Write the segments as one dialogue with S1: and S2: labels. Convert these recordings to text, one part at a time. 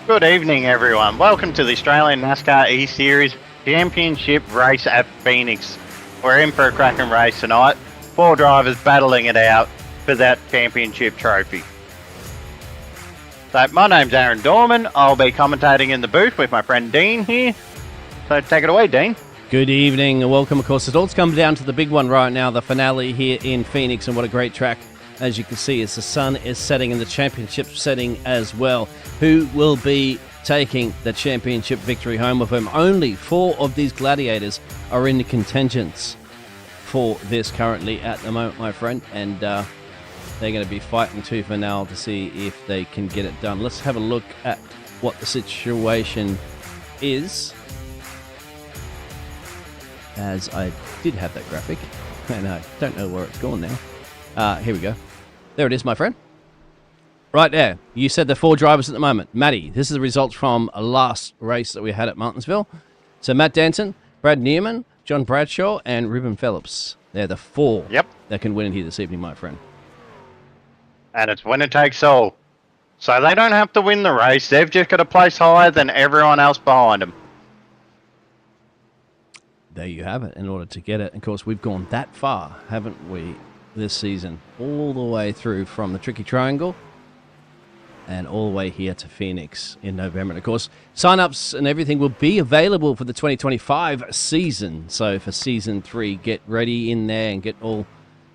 S1: Good evening, everyone. Welcome to the Australian NASCAR eSeries Championship race at Phoenix. We're in for a cracking race tonight. 4 drivers battling it out for that championship trophy. So, my name's Aaron Dorman. I'll be commentating in the booth with my friend Dean here. So, take it away, Dean.
S2: Good evening and welcome. Of course, it all comes down to the big one right now, the finale here in Phoenix, and what a great track. As you can see, as the sun is setting and the championship setting as well. Who will be taking the championship victory home with him? Only 4 of these gladiators are in the contingents for this currently at the moment, my friend. And they're going to be fighting tooth and nail to see if they can get it done. Let's have a look at what the situation is. As I did have that graphic, and I don't know where it's gone now. Here we go. There it is, my friend. Right there. You said the 4 drivers at the moment. Matty, this is the results from a last race that we had at Martinsville. So Matt Danson, Brad Newman, John Bradshaw, and Reuben Phillips. They're the 4 that can win it here this evening, my friend.
S1: And it's winner takes all. So they don't have to win the race. They've just got to place higher than everyone else behind them.
S2: There you have it, in order to get it. Of course, we've gone that far, haven't we, this season? All the way through from the Tricky Triangle and all the way here to Phoenix in November. And of course, sign-ups and everything will be available for the 2025 season. So for Season 3, get ready in there and get all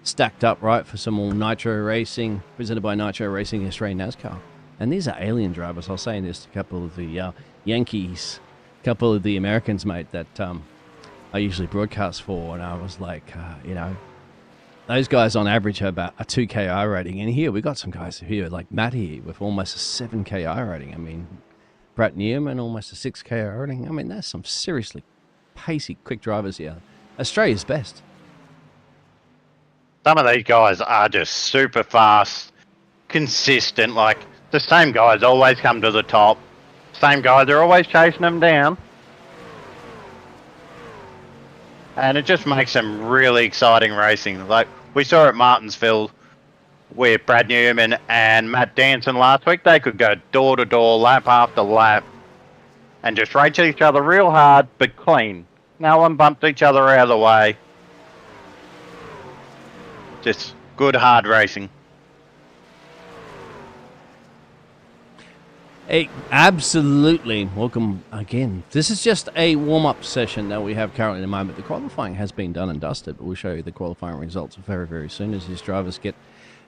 S2: stacked up, right, for some more Nitro Racing, presented by Nitro Racing, Australian NASCAR. And these are alien drivers. I was saying this to a couple of the Yankees, a couple of the Americans, mate, that... I usually broadcast for, and I was like, those guys on average have about a 2 KI rating. And here we got some guys here, like Matty, with almost a 7 KI rating. I mean, Brett Newman, almost a 6 KI rating. I mean, there's some seriously pacey, quick drivers here. Australia's best.
S1: Some of these guys are just super fast, consistent. Like, the same guys always come to the top. Same guys are always chasing them down. And it just makes them really exciting racing. Like we saw at Martinsville with Brad Newman and Matt Danson last week. They could go door to door, lap after lap, and just race each other real hard, but clean. No one bumped each other out of the way. Just good, hard racing.
S2: Hey, absolutely. Welcome again. This is just a warm-up session that we have currently at the moment. The qualifying has been done and dusted, but we'll show you the qualifying results very, very soon as these drivers get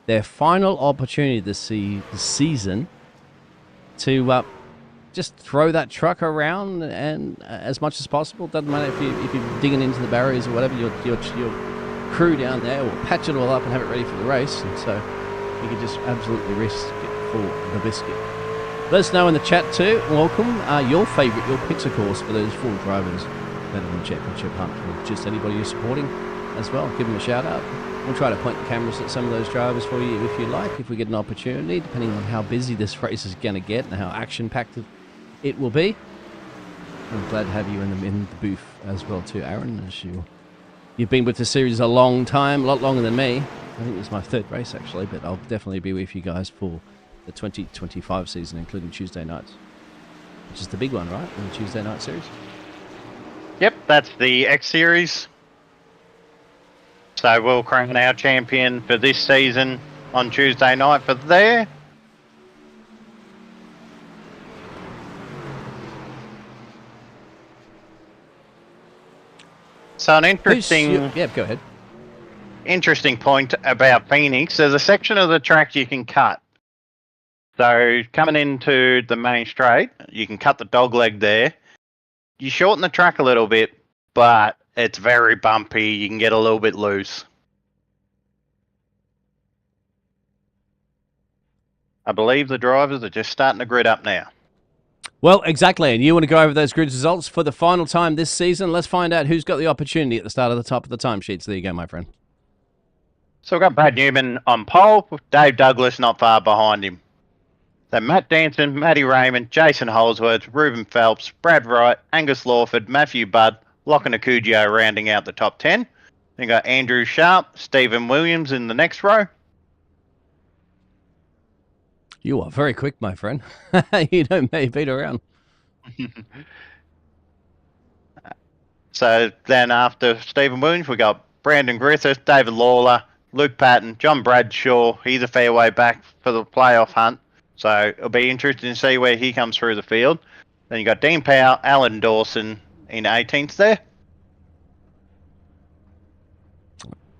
S2: their final opportunity this season to just throw that truck around and as much as possible. Doesn't matter if you're digging into the barriers or whatever. Your crew down there will patch it all up and have it ready for the race. And so you can just absolutely risk it for the biscuit. Let us know in the chat too. Welcome. Your favourite, your picks, of course, for those 4 drivers that are in the championship hunt, or just anybody you're supporting as well. Give them a shout out. We'll try to point the cameras at some of those drivers for you if you like, if we get an opportunity, depending on how busy this race is going to get and how action-packed it will be. I'm glad to have you in the booth as well too, Aaron, as you've been with the series a long time, a lot longer than me. I think this is my 3rd race actually, but I'll definitely be with you guys for the 2025 season, including Tuesday nights, which is the big one, right? In the Tuesday night series.
S1: Yep, that's the X Series. So we'll crown our champion for this season on Tuesday night for there. So an interesting...
S2: go ahead.
S1: Interesting point about Phoenix. There's a section of the track you can cut. So coming into the main straight, you can cut the dog leg there. You shorten the track a little bit, but it's very bumpy. You can get a little bit loose. I believe the drivers are just starting to grid up now.
S2: Well, exactly. And you want to go over those grid results for the final time this season. Let's find out who's got the opportunity at the start of the top of the timesheets. There you go, my friend.
S1: So we've got Brad Newman on pole, with Dave Douglas not far behind him. Then Matt Danson, Matty Raymond, Jason Holsworth, Reuben Phelps, Brad Wright, Angus Lawford, Matthew Budd, Lachlan Acugio rounding out the top 10. Then got Andrew Sharp, Stephen Williams in the next row.
S2: You are very quick, my friend. You don't beat around.
S1: So then after Stephen Williams, we got Brandon Griffith, David Lawler, Luke Patton, John Bradshaw. He's a fair way back for the playoff hunt. So it'll be interesting to see where he comes through the field. Then you got Dean Powell, Alan Dawson in 18th there.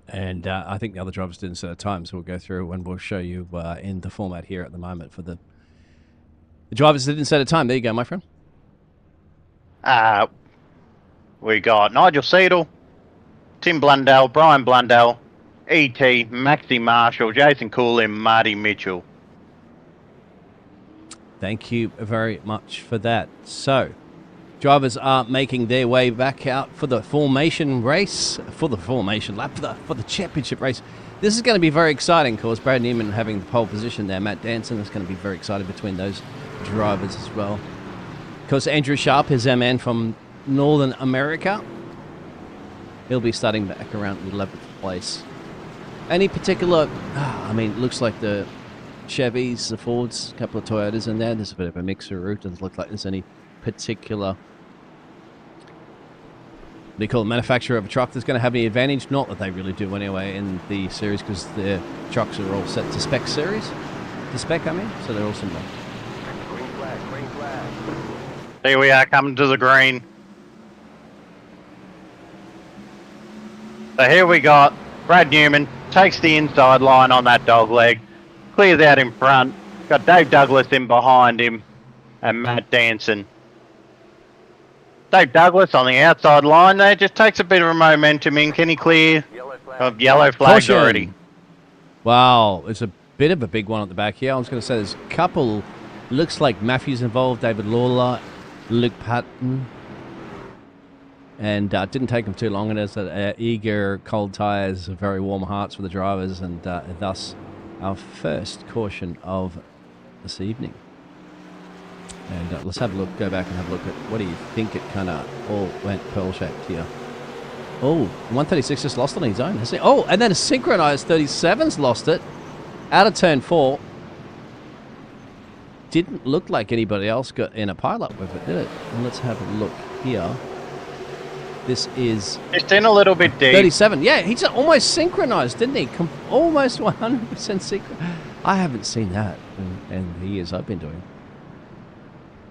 S2: And I think the other drivers didn't set a time, so we'll go through and we'll show you in the format here at the moment for the drivers that didn't set a time. There you go, my friend.
S1: We got Nigel Seidel, Tim Blundell, Brian Blundell, E.T., Maxie Marshall, Jason Coolin, Marty Mitchell.
S2: Thank you very much for that. So, drivers are making their way back out for the formation race, for the formation lap, for the championship race. This is going to be very exciting, of course. Brad Newman having the pole position there. Matt Danson is going to be very excited between those drivers as well. Of course, Andrew Sharp is our man from Northern America. He'll be starting back around 11th place. Any particular, I mean, it looks like the Chevys, the Fords, a couple of Toyotas in there. There's a bit of a mixer route. Doesn't look like there's any particular, they call it manufacturer of a truck that's going to have any advantage. Not that they really do anyway in the series, because their trucks are all set to spec series. To spec, I mean, so they're all similar.
S3: Green flag, green flag.
S1: Here we are coming to the green. So here we got Brad Newman takes the inside line on that dog leg, clears out in front. Got Dave Douglas in behind him and Matt Danson. Dave Douglas on the outside line there just takes a bit of a momentum in. Can he clear? Yellow flags already.
S2: Wow, it's a bit of a big one at the back here. I was going to say there's a couple, looks like Matthews involved, David Lawler, Luke Patton. And it didn't take them too long, and there's eager, cold tyres, very warm hearts for the drivers, and thus our first caution of this evening. And let's have a look, go back and have a look at what do you think it kind of all went pearl-shaped here. Oh, 136 just lost on his own, hasn't he? Oh, and then a synchronized 37's lost it out of turn 4. Didn't look like anybody else got in a pile-up with it, did it? And let's have a look here. This is...
S1: It's in a little bit deep.
S2: 37. Yeah, he's almost synchronized, didn't he? Almost 100% synchronized. I haven't seen that in the years I've been doing.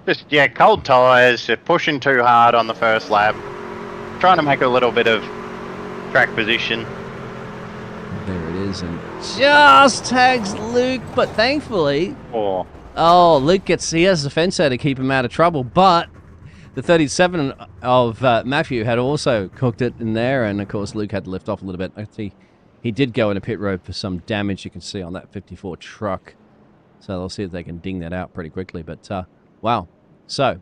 S1: Just, yeah, cold tyres, they're pushing too hard on the first lap. Trying to make a little bit of track position.
S2: There it is, and just tags Luke, but thankfully...
S1: Oh,
S2: Luke he has the fence there to keep him out of trouble, but the 37 of Matthew had also cooked it in there, and of course Luke had to lift off a little bit. Actually, he did go in a pit road for some damage you can see on that 54 truck. So they'll see if they can ding that out pretty quickly. But, wow. So,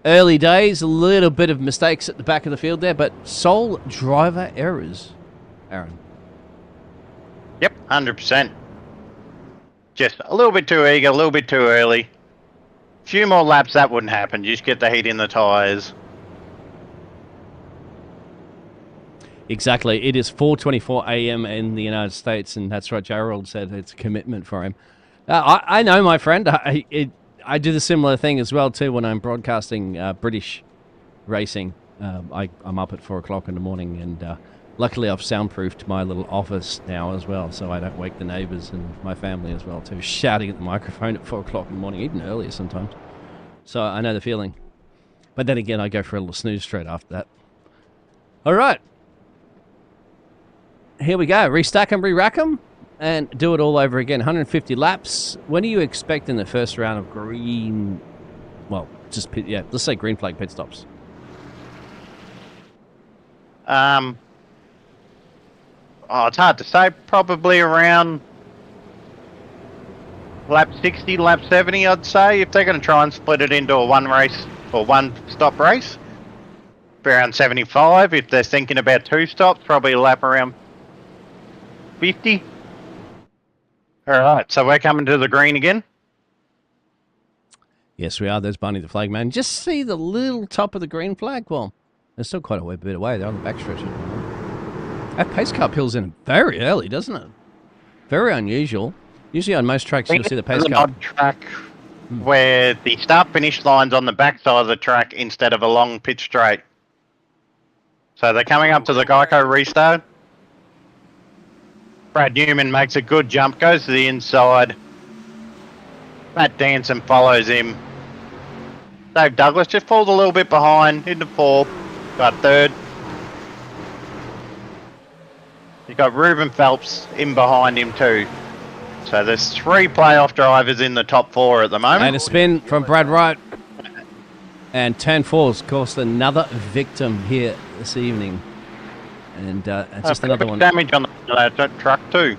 S2: early days, a little bit of mistakes at the back of the field there, but sole driver errors, Aaron.
S1: Yep, 100%. Just a little bit too eager, a little bit too early. A few more laps, that wouldn't happen. You just get the heat in the tyres.
S2: Exactly. It is 4:24 a.m. in the United States, and that's right. Gerald said it's a commitment for him. I know, my friend. I do the similar thing as well, too, when I'm broadcasting British racing. I'm up at 4 o'clock in the morning, and luckily I've soundproofed my little office now as well, so I don't wake the neighbours and my family as well, too, shouting at the microphone at 4 o'clock in the morning, even earlier sometimes. So I know the feeling. But then again, I go for a little snooze straight after that. All right. Here we go. Restack them, re-rack them, and do it all over again. 150 laps. When are you expecting the first round of green... Well, let's say green flag pit stops.
S1: It's hard to say. Probably around lap 60, lap 70, I'd say, if they're going to try and split it into a one race or one stop race. Be around 75. If they're thinking about 2 stops, probably a lap around 50. All right, so we're coming to the green again.
S2: Yes, we are. There's Barney the flag man. Just see the little top of the green flag. Well, there's still quite a bit away. They're on the backstretch. That pace car peels in very early, doesn't it? Very unusual. Usually on most tracks, you'll see the pace
S1: There's an
S2: car.
S1: odd track where the start-finish line's on the backside of the track instead of a long pit straight. So they're coming up to the Geico restart. Brad Newman makes a good jump, goes to the inside. Matt Danson follows him. Dave Douglas just falls a little bit behind into fourth, got third. You've got Reuben Phelps in behind him too. So there's 3 playoff drivers in the top 4 at the moment.
S2: And a spin from Brad Wright. And turn 4's caused another victim here this evening. And just another one.
S1: Damage on that truck too.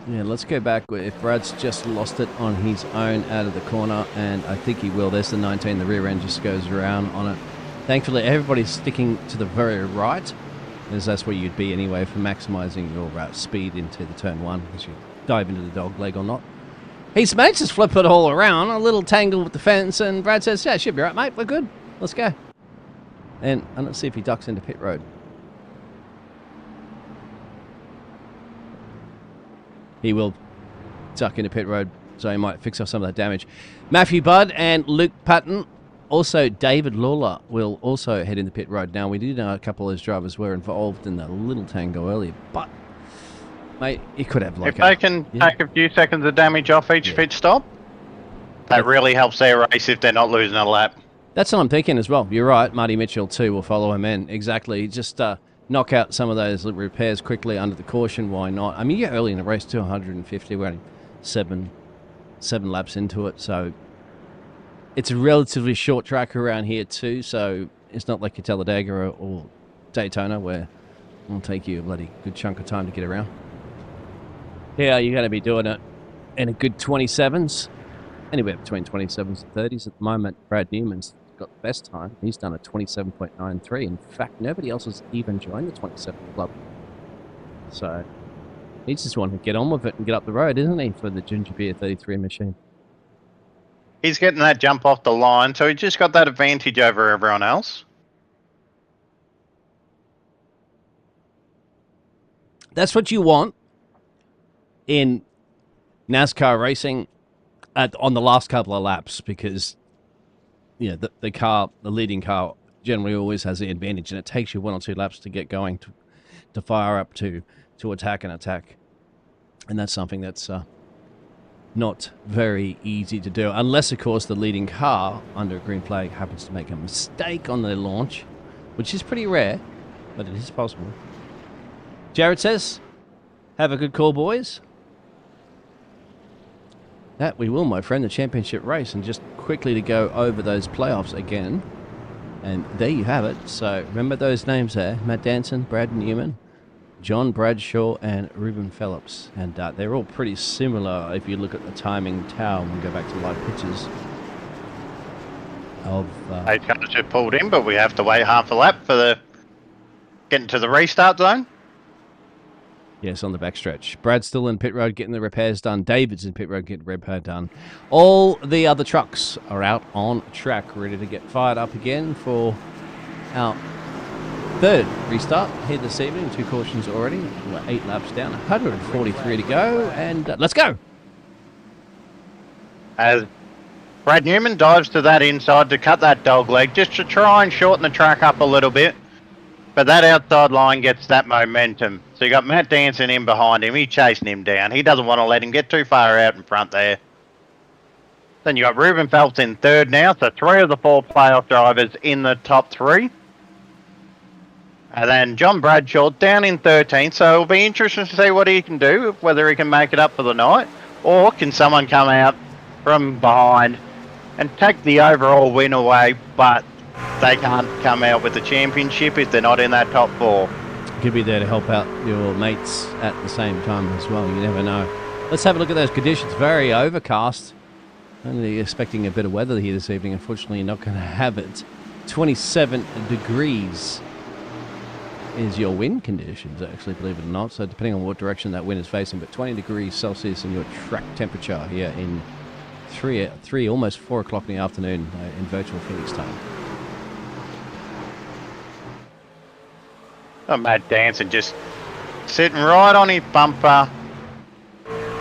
S2: Yeah, let's go back. If Brad's just lost it on his own out of the corner, and I think he will. There's the 19. The rear end just goes around on it. Thankfully, everybody's sticking to the very right, as that's where you'd be anyway for maximising your speed into the turn 1, because you dive into the dog leg or not. His mates just flip it all around, a little tangle with the fence, and Brad says, yeah, should be right, mate, we're good. Let's go. And let's see if he ducks into pit road. He will duck into pit road, so he might fix off some of that damage. Matthew Budd and Luke Patton. Also, David Lawler will also head into pit road. Now, we do know a couple of those drivers were involved in the little tango earlier, but, mate, you could have like
S1: if they can take a few seconds of damage off each pit stop, that really helps their race if they're not losing a lap.
S2: That's what I'm thinking as well. You're right. Marty Mitchell, too, will follow him in. Exactly. Just knock out some of those repairs quickly under the caution. Why not? I mean, you're early in the race, 250. We're only seven laps into it, so it's a relatively short track around here too, so it's not like your Talladega or Daytona where it'll take you a bloody good chunk of time to get around. Yeah, you're going to be doing it in a good 27s, anywhere between 27s and 30s at the moment. Brad Newman's got the best time. He's done a 27.93. In fact, nobody else has even joined the 27 club. So he's just wanting to get on with it and get up the road, isn't he, for the Ginger Beer 33 machine?
S1: He's getting that jump off the line, so he just got that advantage over everyone else.
S2: That's what you want in NASCAR racing on the last couple of laps, because the leading car generally always has the advantage, and it takes you 1 or 2 laps to get going, to fire up, to attack and attack. And that's something that's not very easy to do, unless, of course, the leading car under a green flag happens to make a mistake on their launch, which is pretty rare, but it is possible. Jared says, have a good call, boys. That we will, my friend, the championship race. And just quickly to go over those playoffs again. And there you have it. So remember those names there. Matt Danson, Brad Newman, John Bradshaw, and Reuben Phillips. And they're all pretty similar if you look at the timing tower and go back to live pictures.
S1: Eight cars just pulled in, but we have to wait half a lap for the getting to the restart zone.
S2: Yes, on the backstretch. Brad's still in pit road getting the repairs done. David's in pit road getting repair done. All the other trucks are out on track, ready to get fired up again for our third restart here this evening. 2 cautions already. We're 8 laps down, 143 to go, and let's go.
S1: As Brad Newman dives to that inside to cut that dog leg, just to try and shorten the track up a little bit. But that outside line gets that momentum. So you got Matt Danson in behind him. He's chasing him down. He doesn't want to let him get too far out in front there. Then you got Reuben Phelps in third now. So 3 of the 4 playoff drivers in the top 3. And then John Bradshaw down in 13th. So it'll be interesting to see what he can do, whether he can make it up for the night, or can someone come out from behind and take the overall win away, but they can't come out with the championship if they're not in that top 4.
S2: Could be there to help out your mates at the same time as well. You never know. Let's have a look at those conditions. Very overcast. Only expecting a bit of weather here this evening. Unfortunately, you're not going to have it. 27 degrees is your wind conditions, actually, believe it or not. So depending on what direction that wind is facing, but 20 degrees Celsius in your track temperature here in 3 almost 4 o'clock in the afternoon in virtual Phoenix time.
S1: Oh, Matt Danson just sitting right on his bumper,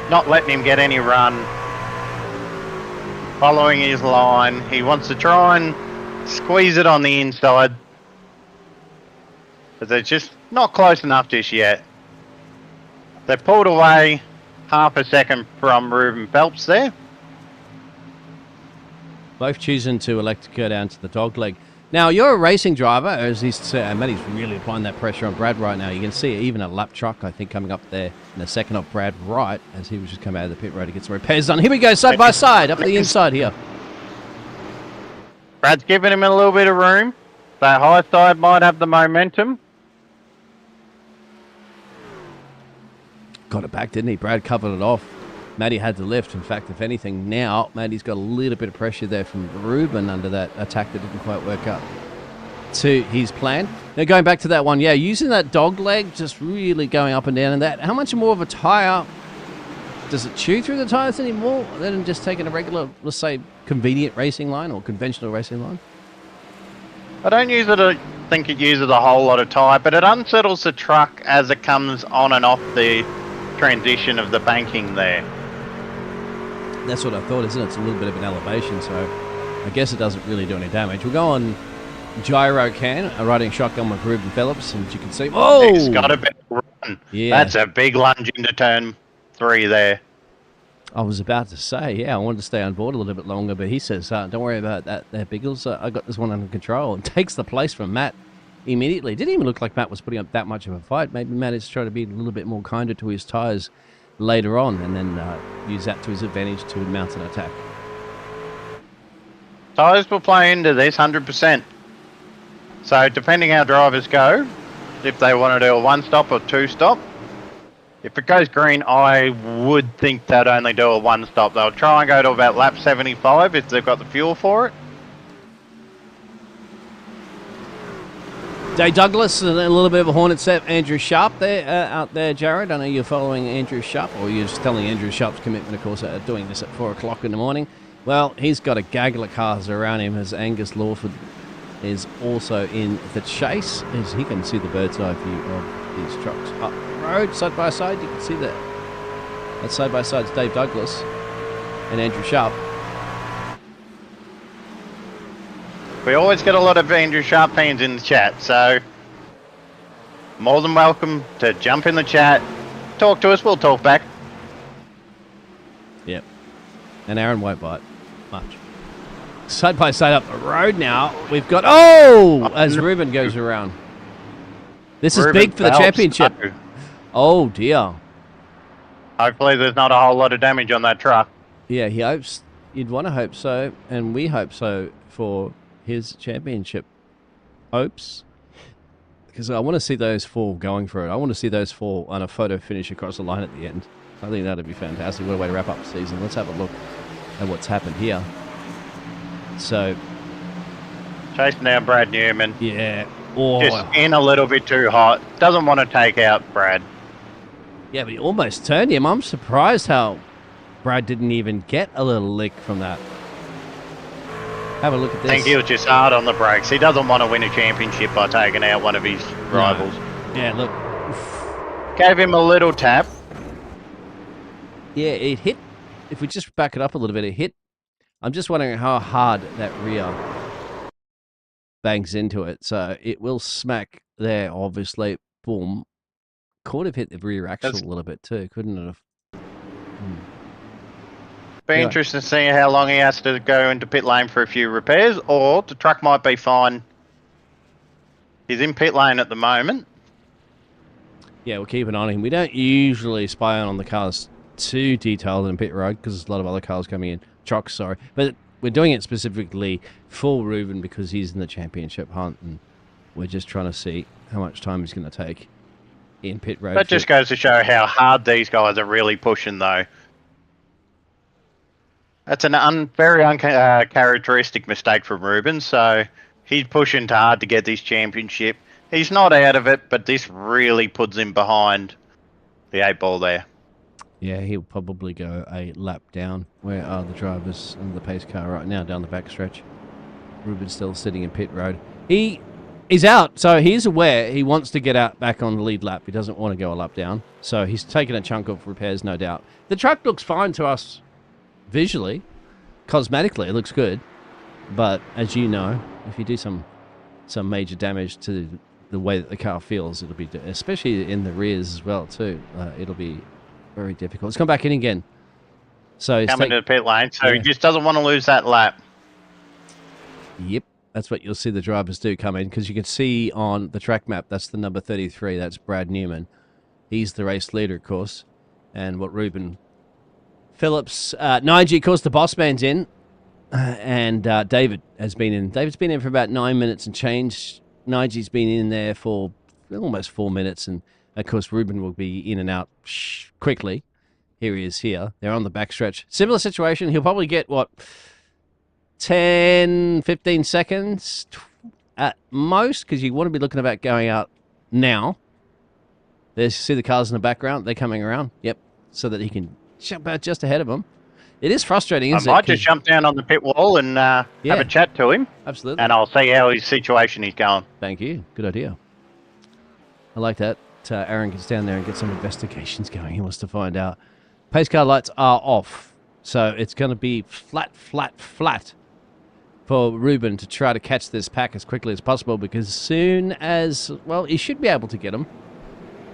S1: not letting him get any run, following his line. He wants to try and squeeze it on the inside, but they're just not close enough just yet. They pulled away half a second from Reuben Phelps there.
S2: Both choosing to elect to go down to the dog leg. Now, you're a racing driver, as he's said, Matty's really applying that pressure on Brad right now. You can see even a lap truck, I think, coming up there in a second off Brad right as he was just coming out of the pit road to get some repairs done. Here we go, side by side, up the inside here.
S1: Brad's giving him a little bit of room. That high side might have the momentum.
S2: Got it back, didn't he? Brad covered it off. Matty had to lift. In fact, if anything, now Matty's got a little bit of pressure there from Reuben under that attack that didn't quite work out to his plan. Now, going back to that one, yeah, using that dog leg, just really going up and down in that. How much more of a tyre? Does it chew through the tyres anymore than just taking a regular, let's say, convenient racing line or conventional racing line?
S1: I don't think it uses a whole lot of tyre, but it unsettles the truck as it comes on and off the transition of the banking there.
S2: That's what I thought, isn't it? It's a little bit of an elevation, so I guess it doesn't really do any damage. We'll go on Gyro Can, riding shotgun with Reuben Phillips, and you can see... Oh!
S1: He's got a bit of run.
S2: Yeah.
S1: That's a big lunge into turn 3 there.
S2: I was about to say, yeah, I wanted to stay on board a little bit longer, but he says, don't worry about that there, Biggles. I got this one under control, and takes the place from Matt immediately. It didn't even look like Matt was putting up that much of a fight. Maybe Matt is trying to be a little bit more kinder to his tyres later on, and then use that to his advantage to mount an attack.
S1: Tyres will play into this 100%. So depending how drivers go, if they want to do a 1-stop or 2-stop, if it goes green, I would think they'd only do a 1-stop. They'll try and go to about lap 75 if they've got the fuel for it.
S2: Dave Douglas and a little bit of a hornet set. Andrew Sharp there, out there, Jared. I know you're following Andrew Sharp, or you're just telling Andrew Sharp's commitment, of course, doing this at 4 o'clock in the morning. Well, he's got a gaggle of cars around him as Angus Lawford is also in the chase, as he can see the bird's eye view of these trucks up the road, side by side. You can see that. That side by side is Dave Douglas and Andrew Sharp.
S1: We always get a lot of Andrew Sharp fans in the chat, so more than welcome to jump in the chat, talk to us, we'll talk back.
S2: Yep. And Aaron won't bite much. Side by side up the road now. We've got... Oh! As Reuben goes around. This is
S1: Reuben
S2: big for the
S1: Phelps,
S2: championship.
S1: no.
S2: Oh, dear.
S1: Hopefully there's not a whole lot of damage on that truck.
S2: Yeah, he hopes... You'd want to hope so, and we hope so for his championship hopes. Because I want to see those 4 going for it. I want to see those 4 on a photo finish across the line at the end. I think that'd be fantastic. What a way to wrap up the season. Let's have a look at what's happened here. So,
S1: Chasing down Brad Newman.
S2: yeah. Oh,
S1: Just in a little bit too hot. Doesn't want to take out Brad.
S2: yeah, but he almost turned him. I'm surprised how Brad didn't even get a little lick from that. Have a look at this.
S1: I think he was just hard on the brakes. He doesn't want to win a championship by taking out one of his rivals.
S2: Yeah, look.
S1: Gave him a little tap.
S2: Yeah, it hit. If we just back it up a little bit, it hit. I'm just wondering how hard that rear bangs into it. So it will smack there, obviously. Boom. Could have hit the rear axle a little bit too, couldn't it have?
S1: Be interesting to see how long he has to go into pit lane for a few repairs, or the truck might be fine. He's in pit lane at the moment.
S2: Yeah, we'll keep an eye on him. We don't usually spy on the cars too detailed in pit road because there's a lot of other cars coming in. Trucks, sorry. But we're doing it specifically for Reuben because he's in the championship hunt, and we're just trying to see how much time he's going to take in pit road.
S1: That just goes to show how hard these guys are really pushing, though. That's an very uncharacteristic mistake from Reuben, so he's pushing hard to get this championship. He's not out of it, but this really puts him behind the 8-ball there.
S2: Yeah, he'll probably go a lap down. Where are the drivers in the pace car right now down the backstretch? Reuben's still sitting in pit road. He He's out, so he's aware he wants to get out back on the lead lap. He doesn't want to go a lap down. So he's taken a chunk of repairs, no doubt. The truck looks fine to us visually. Cosmetically, it looks good. But as you know, if you do some major damage to the way that the car feels, it'll be, especially in the rears as well, too. It'll be very difficult. Let's come back in again. So he's
S1: Coming to the pit lane, so he just doesn't want to lose that lap.
S2: Yep. That's what you'll see the drivers do come in, because you can see on the track map, that's the number 33. That's Brad Newman. He's the race leader, of course. And what Reuben Phillips, Nigel, of course, the boss man's in. And David has been in. David's been in for about 9 minutes and change. Nigel's been in there for almost 4 minutes. And, of course, Reuben will be in and out quickly. Here he is here. They're on the backstretch. Similar situation. He'll probably get, 10, 15 seconds at most, because you want to be looking about going out now. There's, see the cars in the background? They're coming around. Yep. So that he can jump out just ahead of them. It is frustrating, isn't it?
S1: I might just jump down on the pit wall and have a chat to him.
S2: Absolutely.
S1: And I'll see how his situation is going.
S2: Thank you. Good idea. I like that. Aaron gets down there and gets some investigations going. He wants to find out. Pace car lights are off. So it's going to be flat for Reuben to try to catch this pack as quickly as possible, because as soon as, well, he should be able to get them,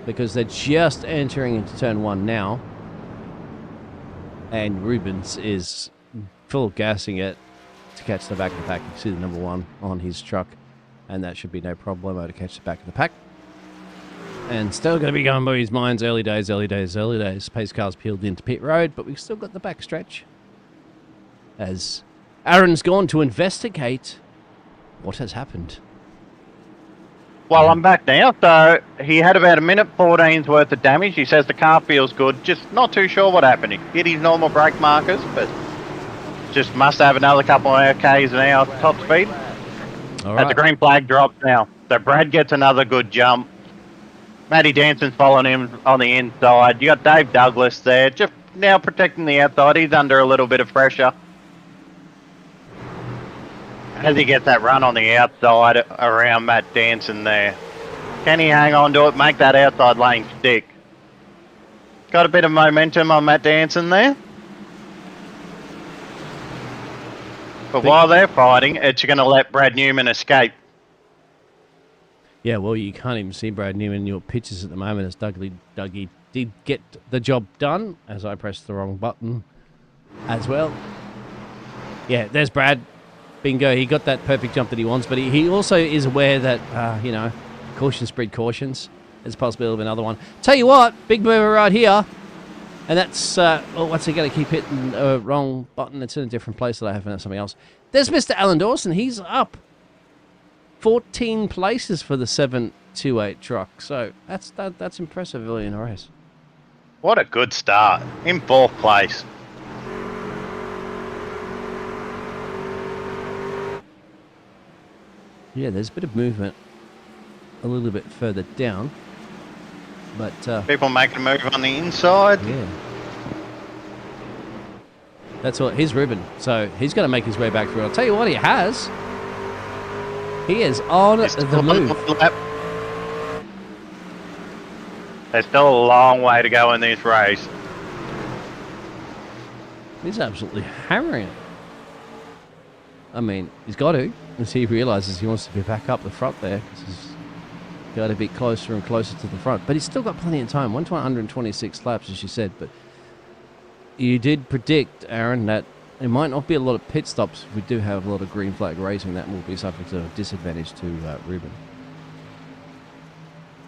S2: because they're just entering into turn 1 now. And Rubens is full gassing it to catch the back of the pack. You can see the number 1 on his truck, and that should be no problemo to catch the back of the pack. And still going to be going by his minds. Early days. Pace cars peeled into pit road, but we've still got the back stretch. As Aaron's gone to investigate what has happened.
S1: Well, I'm back now. So he had about a minute 14's worth of damage. He says the car feels good. Just not too sure what happened. He hit his normal brake markers, but just must have another couple of Ks now top speed.
S2: All right.
S1: As the green flag drops now. So Brad gets another good jump. Matty Danson's following him on the inside. You got Dave Douglas there, just now protecting the outside. He's under a little bit of pressure. As he gets that run on the outside around Matt Danson there. Can he hang on to it, make that outside lane stick? Got a bit of momentum on Matt Danson there. But while they're fighting, it's going to let Brad Newman escape.
S2: Yeah, well, you can't even see Brad Newman in your pictures at the moment, as Dougie did get the job done, as I pressed the wrong button as well. Yeah, there's Brad. Bingo, he got that perfect jump that he wants, but he also is aware that, cautions breed cautions. There's a possibility of another one. Tell you what, big mover right here. And that's, what's he going to keep hitting the wrong button? It's in a different place that I have for something else. There's Mr. Alan Dawson. He's up 14 places for the 728 truck. So that's impressive early in the race.
S1: What a good start. In 4th place.
S2: Yeah, there's a bit of movement a little bit further down. But
S1: people making a move on the inside.
S2: Yeah. That's what, here's Reuben. So he's going to make his way back through. I'll tell you what, he has. He is on the move.
S1: There's still a long way to go in this race.
S2: He's absolutely hammering it. I mean, he's got to, as he realises he wants to be back up the front there, because he's got to be closer and closer to the front. But he's still got plenty of time. 126 laps, as you said. But you did predict, Aaron, that there might not be a lot of pit stops if we do have a lot of green flag racing. That will be something to disadvantage to Reuben.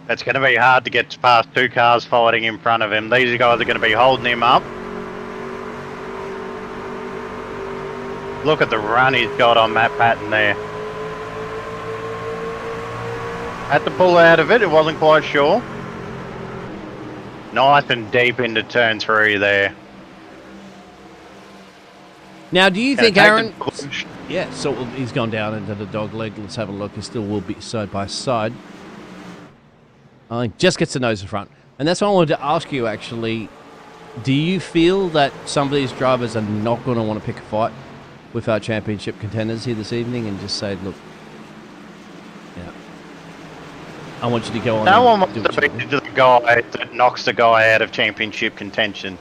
S1: It's going to be hard to get past 2 cars fighting in front of him. These guys are going to be holding him up. Look at the run he's got on Matt Patton there. Had to pull out of it, it wasn't quite sure. Nice and deep into turn 3 there.
S2: Now, do you think, Aaron... Yeah, so he's gone down into the dog leg. Let's have a look. He still will be side by side. Just gets the nose in front. And that's what I wanted to ask you, actually. Do you feel that some of these drivers are not going to want to pick a fight with our championship contenders here this evening and just say, look, I want you to go on.
S1: No
S2: and
S1: one wants
S2: do
S1: to
S2: what you
S1: be
S2: do.
S1: the guy that knocks the guy out of championship contention.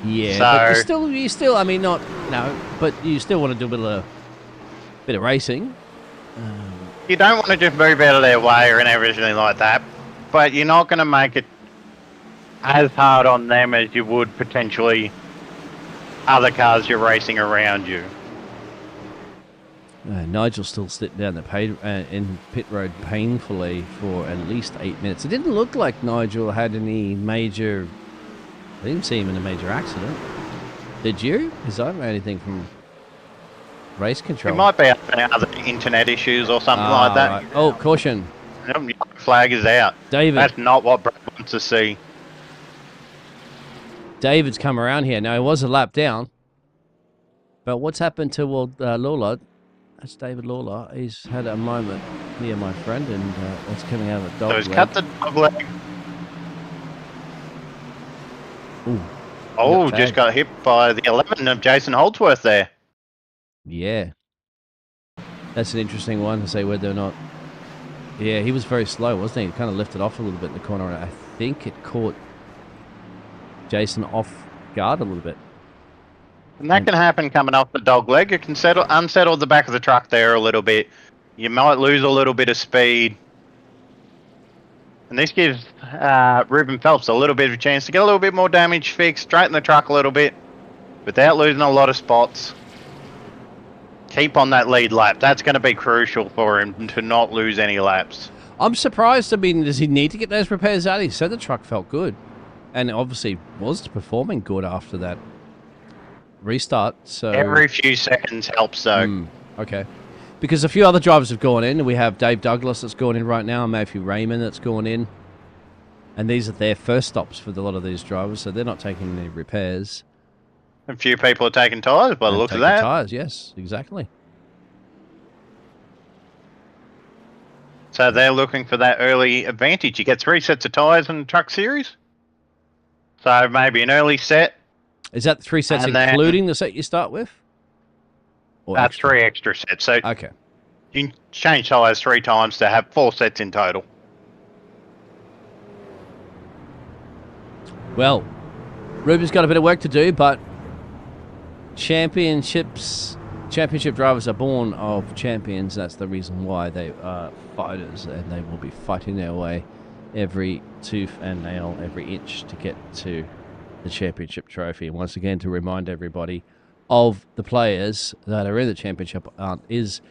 S2: Yeah, but
S1: So
S2: you still. I mean, not no, but you still want to do a bit of racing.
S1: you don't want to just move out of their way and everything like that, but you're not going to make it as hard on them as you would potentially other cars you're racing around you.
S2: Nigel's still sitting down in pit road painfully for at least 8 minutes. It didn't look like Nigel had any major. I didn't see him in a major accident. Did you? Because I haven't heard anything from race control.
S1: It might be other internet issues or something like that.
S2: Right. Oh, caution.
S1: Yep, flag is out.
S2: David.
S1: That's not what Brad wants to see.
S2: David's come around here. Now, he was a lap down. But what's happened to Lawler? That's David Lawler. He's had a moment here, my friend, and what's coming out of a dog
S1: So he's
S2: leg.
S1: cut the dog leg.
S2: Ooh,
S1: Oh, just got hit by the 11 of Jason Holdsworth there.
S2: Yeah. That's an interesting one to say whether or not... Yeah, he was very slow, wasn't he? He kind of lifted off a little bit in the corner, and I think it caught Jason off guard a little bit.
S1: And that can happen coming off the dog leg. It can unsettle the back of the truck there a little bit. You might lose a little bit of speed. And this gives Reuben Phillips a little bit of a chance to get a little bit more damage fixed, straighten the truck a little bit, without losing a lot of spots. Keep on that lead lap. That's going to be crucial for him to not lose any laps.
S2: I'm surprised. I mean, does he need to get those repairs out? He said the truck felt good. And obviously was performing good after that restart. So
S1: every few seconds helps, though.
S2: Okay. Because a few other drivers have gone in. We have Dave Douglas that's going in right now, and Matthew Raymond that's going in. And these are their first stops for a lot of these drivers, so they're not taking any repairs.
S1: A few people are taking tyres by the looks of that.
S2: Tyres, yes, exactly.
S1: So they're looking for that early advantage. You get 3 sets of tyres in the Truck Series. So maybe an early set.
S2: Is that 3 sets including the set you start with?
S1: That's 3 extra sets. So
S2: okay.
S1: You can change tyres 3 times to have 4 sets in total.
S2: Well, Reuben's got a bit of work to do, but championship drivers are born of champions. That's the reason why they are fighters, and they will be fighting their way every tooth and nail, every inch to get to the championship trophy. And once again, to remind everybody of the players that are in the championship is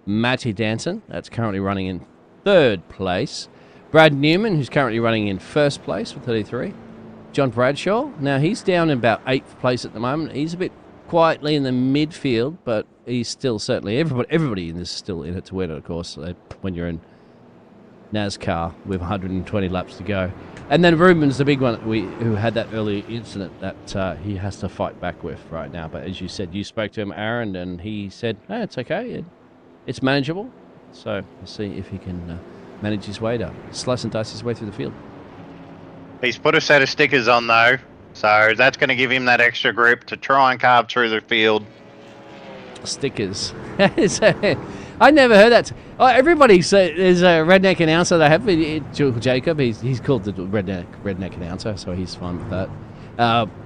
S2: Matty Danson, that's currently running in 3rd place. Brad Newman, who's currently running in 1st place with 33. John Bradshaw, now he's down in about 8th place at the moment. He's a bit quietly in the midfield, but he's still certainly, everybody in this is still in it to win it, of course, when you're in NASCAR with 120 laps to go. And then Reuben's the big one who had that early incident that he has to fight back with right now. But as you said, you spoke to him, Aaron, and he said, "Hey, it's okay. It's manageable." So we'll see if he can manage his way to slice and dice his way through the field.
S1: He's put a set of stickers on, though. So that's going to give him that extra grip to try and carve through the field.
S2: Stickers. I never heard that. Oh, everybody says there's a redneck announcer. They have Jacob. He's called the redneck announcer, so he's fine with that.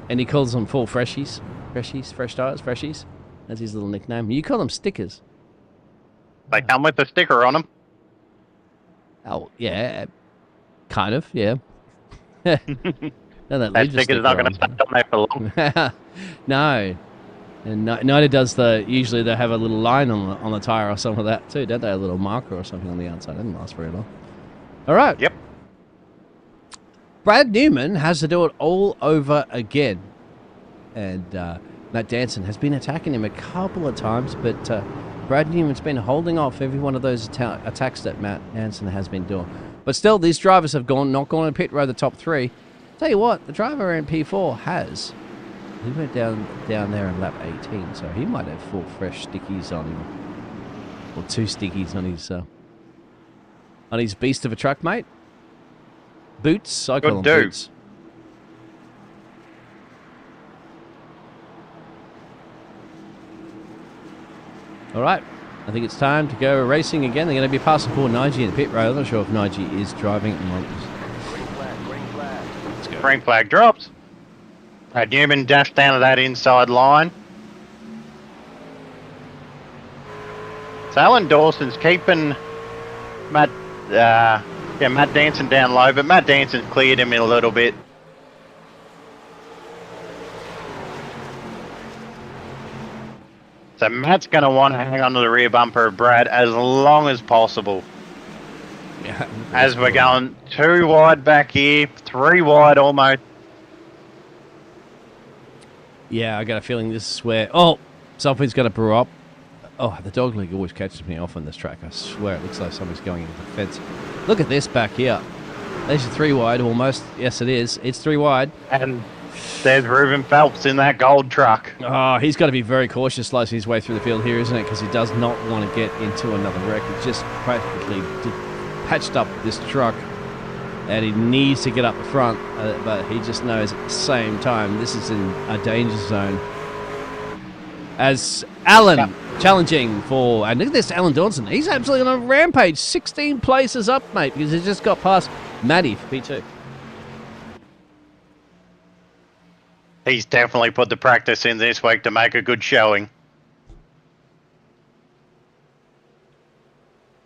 S2: And he calls them full freshies, fresh tires, freshies. That's his little nickname. You call them stickers.
S1: They come with a sticker on them.
S2: Oh yeah, kind of, yeah.
S1: That sticker's not going to stay on there for long.
S2: No. And neither does usually they have a little line on the tire or something like that too, don't they? A little marker or something on the outside. It didn't last very long. All right.
S1: Yep.
S2: Brad Newman has to do it all over again. And Matt Danson has been attacking him a couple of times, but Brad Newman's been holding off every one of those attacks that Matt Danson has been doing. But still, these drivers have not gone in pit road, the top 3. Tell you what, the driver in P4 has. He went down there in lap 18, so he might have 4 fresh stickies on him, or 2 stickies on his beast of a truck, mate. Boots, I call them boots. All right, I think it's time to go racing again. They're going to be passing for Nigel in the pit road. I'm not sure if Nigel is driving at the moment.
S3: Green flag, green flag.
S2: Let's go.
S1: Green flag drops. Newman dashed down to that inside line. So Alan Dawson's keeping Matt Danson down low, but Matt Danson's cleared him in a little bit. So Matt's going to want to hang on to the rear bumper of Brad as long as possible.
S2: Yeah,
S1: As we're going 2 wide back here, 3 wide almost.
S2: Yeah, I got a feeling this is where... Oh, something's going to brew up. Oh, the dog leg always catches me off on this track. I swear it looks like something's going into the fence. Look at this back here. There's your 3 wide almost. Yes, it is. It's 3 wide.
S1: And there's Reuben Phillips in that gold truck.
S2: Oh, he's got to be very cautious slicing his way through the field here, isn't it? Because he does not want to get into another wreck. He just practically patched up this truck. And he needs to get up the front. But he just knows at the same time this is in a danger zone. As Alan challenging for... And look at this, Alan Dawson. He's absolutely on a rampage. 16 places up, mate, because he just got past Matty for P2.
S1: He's definitely put the practice in this week to make a good showing.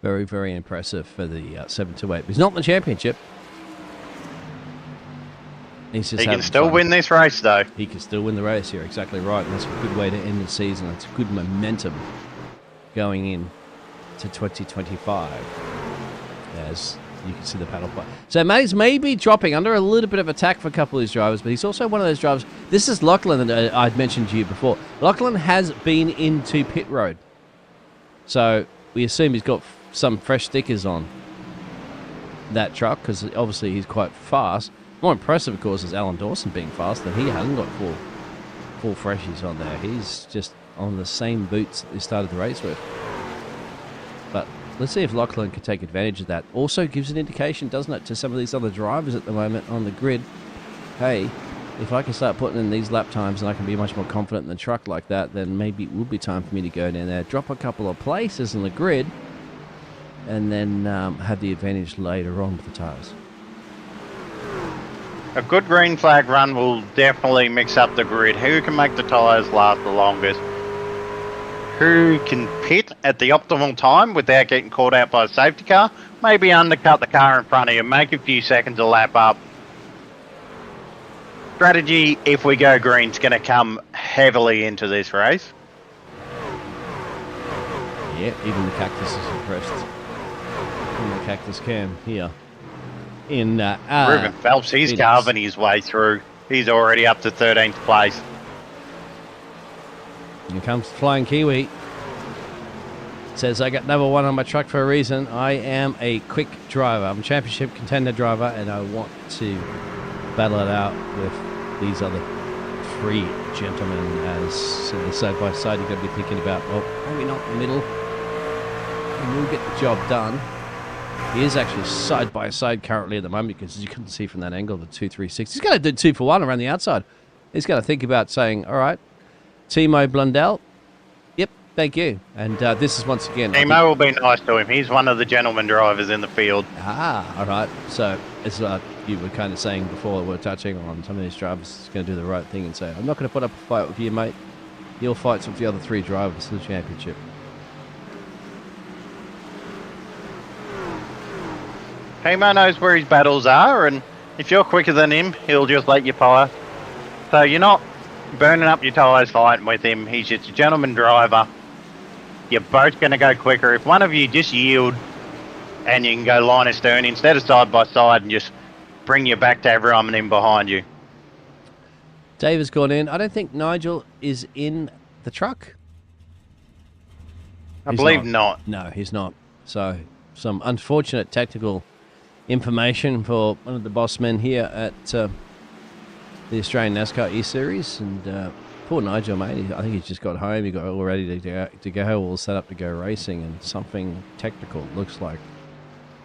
S2: Very, very impressive for the 728. He's not in the championship. He's just
S1: He can
S2: having
S1: still
S2: fun.
S1: win this race, though.
S2: He can still win the race here, exactly right. And that's a good way to end the season. It's good momentum going in to 2025. As you can see the paddle play. So Matty's maybe dropping under a little bit of attack for a couple of these drivers, but he's also one of those drivers. This is Lachlan that I'd mentioned to you before. Lachlan has been into pit road. So we assume he's got some fresh stickers on that truck because obviously he's quite fast. More impressive, of course, is Alan Dawson being fast, and he hasn't got full freshies on there. He's just on the same boots that he started the race with. But let's see if Lachlan can take advantage of that. Also gives an indication, doesn't it, to some of these other drivers at the moment on the grid. Hey, if I can start putting in these lap times and I can be much more confident in the truck like that, then maybe it will be time for me to go down there, drop a couple of places in the grid, and then have the advantage later on with the tyres.
S1: A good green flag run will definitely mix up the grid. Who can make the tyres last the longest? Who can pit at the optimal time without getting caught out by a safety car? Maybe undercut the car in front of you, make a few seconds a lap up. Strategy, if we go green, is going to come heavily into this race.
S2: Yeah, even the Cactus is impressed. And the Cactus Cam here. In
S1: Reuben Phelps, he's
S2: Phoenix.
S1: carving his way through. He's already up to 13th place.
S2: Here comes Flying Kiwi. Says, I got number 1 on my truck for a reason. I am a quick driver. I'm a championship contender driver, and I want to battle it out with these other 3 gentlemen. As side by side, you've got to be thinking about, well, maybe not in the middle. And we'll get the job done. He is actually side by side currently at the moment because, as you couldn't see from that angle, the 236. He's going to do 2 for 1 around the outside. He's going to think about saying, all right, Timo Blundell, yep, thank you. And this is once again...
S1: Timo will be nice to him. He's one of the gentleman drivers in the field.
S2: All right. So, as you were kind of saying before, we're touching on some of these drivers is going to do the right thing and say, I'm not going to put up a fight with you, mate. You'll fight with the other 3 drivers for the championship.
S1: Timo knows where his battles are, and if you're quicker than him, he'll just let you fire. So you're not burning up your tyres fighting with him. He's just a gentleman driver. You're both going to go quicker. If one of you just yield and you can go line astern instead of side by side and just bring you back to everyone in behind you.
S2: Dave has gone in. I don't think Nigel is in the truck.
S1: I believe not.
S2: No, he's not. So, some unfortunate tactical information for one of the boss men here at the Australian NASCAR eSeries. And poor Nigel, mate, I think he's just got home. He got all ready to go, all set up to go racing, and something technical looks like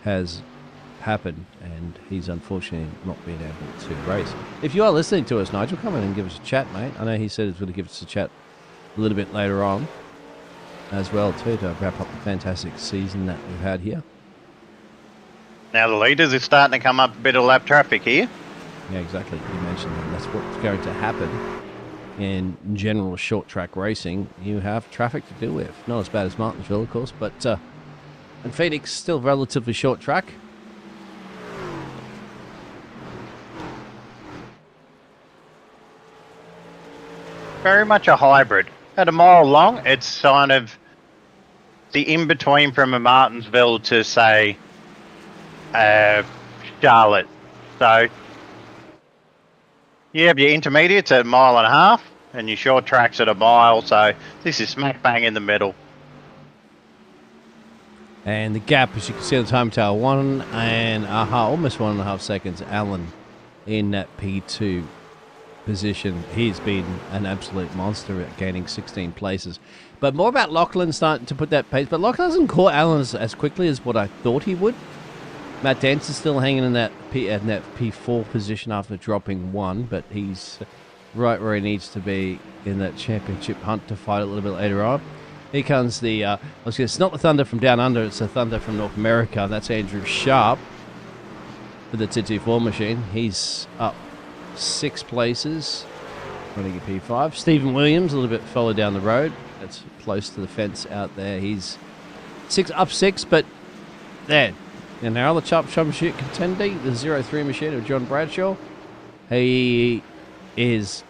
S2: has happened, and he's unfortunately not been able to race. If you are listening to us, Nigel, come in and give us a chat, mate. I know he said he's going to give us a chat a little bit later on. as well too to wrap up the fantastic season that we've had here.
S1: Now the leaders are starting to come up a bit of lap traffic here.
S2: Yeah, exactly. You mentioned that. That's what's going to happen in general short track racing. You have traffic to deal with. Not as bad as Martinsville, of course, but and Phoenix still relatively short track.
S1: Very much a hybrid. At a mile long, it's kind of the in-between from a Martinsville to, say, Charlotte. So you have your intermediates at a mile and a half and your short tracks at a mile. So this is smack bang in the middle.
S2: And the gap, as you can see on the time tower, almost 1.5 seconds. Allen in that P2 position. He's been an absolute monster at gaining 16 places. But more about Lachlan starting to put that pace. But Lachlan hasn't caught Allen as quickly as what I thought he would. Matt Dance is still hanging in that P4 position after dropping 1, but he's right where he needs to be in that championship hunt to fight a little bit later on. Here comes it's not the Thunder from down under, it's the Thunder from North America. That's Andrew Sharp for the T24 machine. He's up 6 places, running a P5. Stephen Williams, a little bit further down the road. That's close to the fence out there. He's up 6, but there. And our other chop machine contender, the 03 machine of John Bradshaw. He is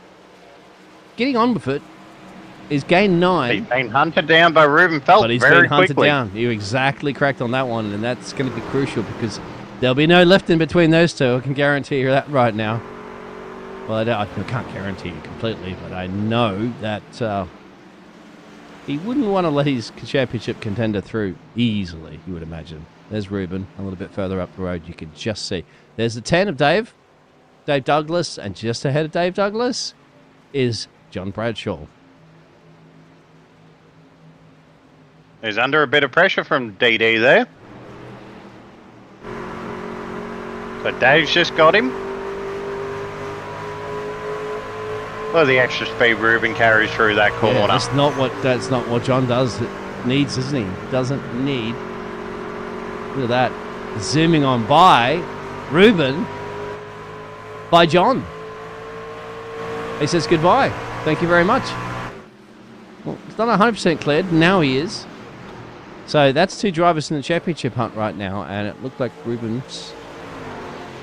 S2: getting on with it. He's gained 9.
S1: He's been hunted down by Reuben Phillips
S2: but he's
S1: very
S2: been hunted
S1: quickly.
S2: down. You're exactly correct on that one, and that's going to be crucial because there'll be no lift in between those two. I can guarantee you that right now. Well, I can't guarantee you completely, but I know that he wouldn't want to let his championship contender through easily, you would imagine. There's Reuben, a little bit further up the road. You can just see. There's the 10 of Dave Douglas, and just ahead of Dave Douglas is John Bradshaw.
S1: He's under a bit of pressure from DD there. So Dave's just got him. Well, the extra speed Reuben carries through that corner.
S2: Yeah, that's not what John needs, isn't he? Doesn't need. Look at that. Zooming on by Reuben, by John. He says goodbye. Thank you very much. Well, it's not 100% cleared. Now he is. So that's 2 drivers in the championship hunt right now, and it looked like Reuben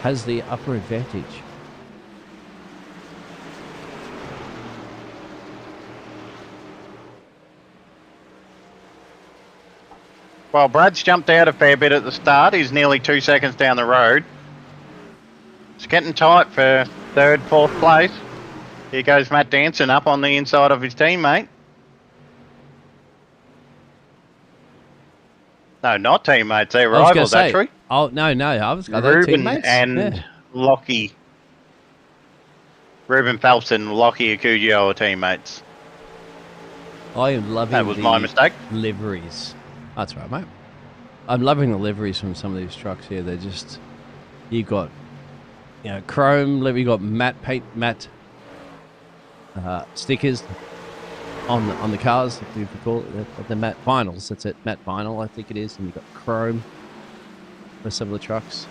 S2: has the upper advantage.
S1: Well, Brad's jumped out a fair bit at the start. He's nearly 2 seconds down the road. It's getting tight for 3rd, 4th place. Here goes Matt Danson up on the inside of his teammate. No, not teammates. They're rivals, actually.
S2: Oh, no. I was going to
S1: Reuben
S2: teammates.
S1: and Lockie. Reuben Phelps and Lockie Acugio are teammates.
S2: I am loving
S1: That was my mistake.
S2: Liveries. That's right, mate. I'm loving the liveries from some of these trucks here. They're just, you've got, chrome livery, you've got matte paint, matte stickers on the cars, if you call it, the matte vinyls. That's it, matte vinyl, I think it is. And you've got chrome for some of the trucks.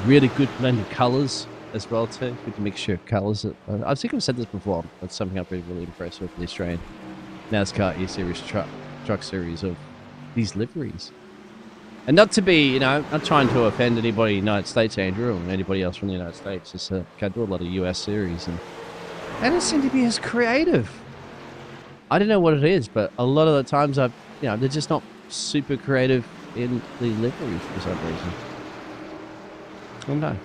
S2: Really good blend of colours as well too. Good mixture of colours. I think I've said this before. That's something I've been really impressed with the Australian NASCAR eSeries truck series of these liveries. And not to be, not trying to offend anybody in the United States, Andrew, or anybody else from the United States. Just I do a lot of US series, and they don't seem to be as creative. I don't know what it is, but a lot of the times they're just not super creative in the liveries for some reason. I don't know. A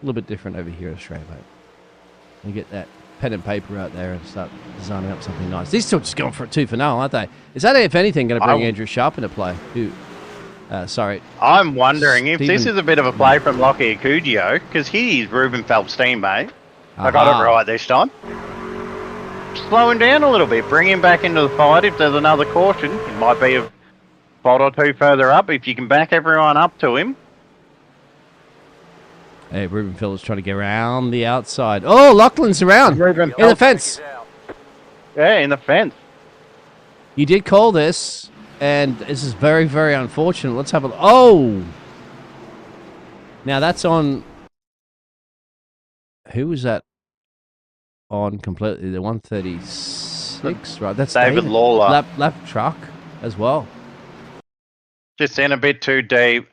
S2: little bit different over here in Australia, mate. You get that pen and paper out there and start designing up something nice. These two are just going for a 2 for 0, aren't they? Is that, if anything, going to bring Andrew Sharp into play?
S1: I'm wondering if this is a bit of a play from Lockie Acugio, because he's Reuben Phelps' teammate. I got it right this time. Slow him down a little bit, bring him back into the fight. If there's another caution, it might be a spot or 2 further up if you can back everyone up to him.
S2: Hey, Reuben Phillips trying to get around the outside. Oh, Lachlan's around in the fence.
S1: Yeah, in the fence.
S2: You did call this, and this is very, very unfortunate. Let's have a... Oh! Now, that's on... Who was that on completely? The 136, right? That's
S1: David Lawler.
S2: Lap truck as well.
S1: Just in a bit too deep.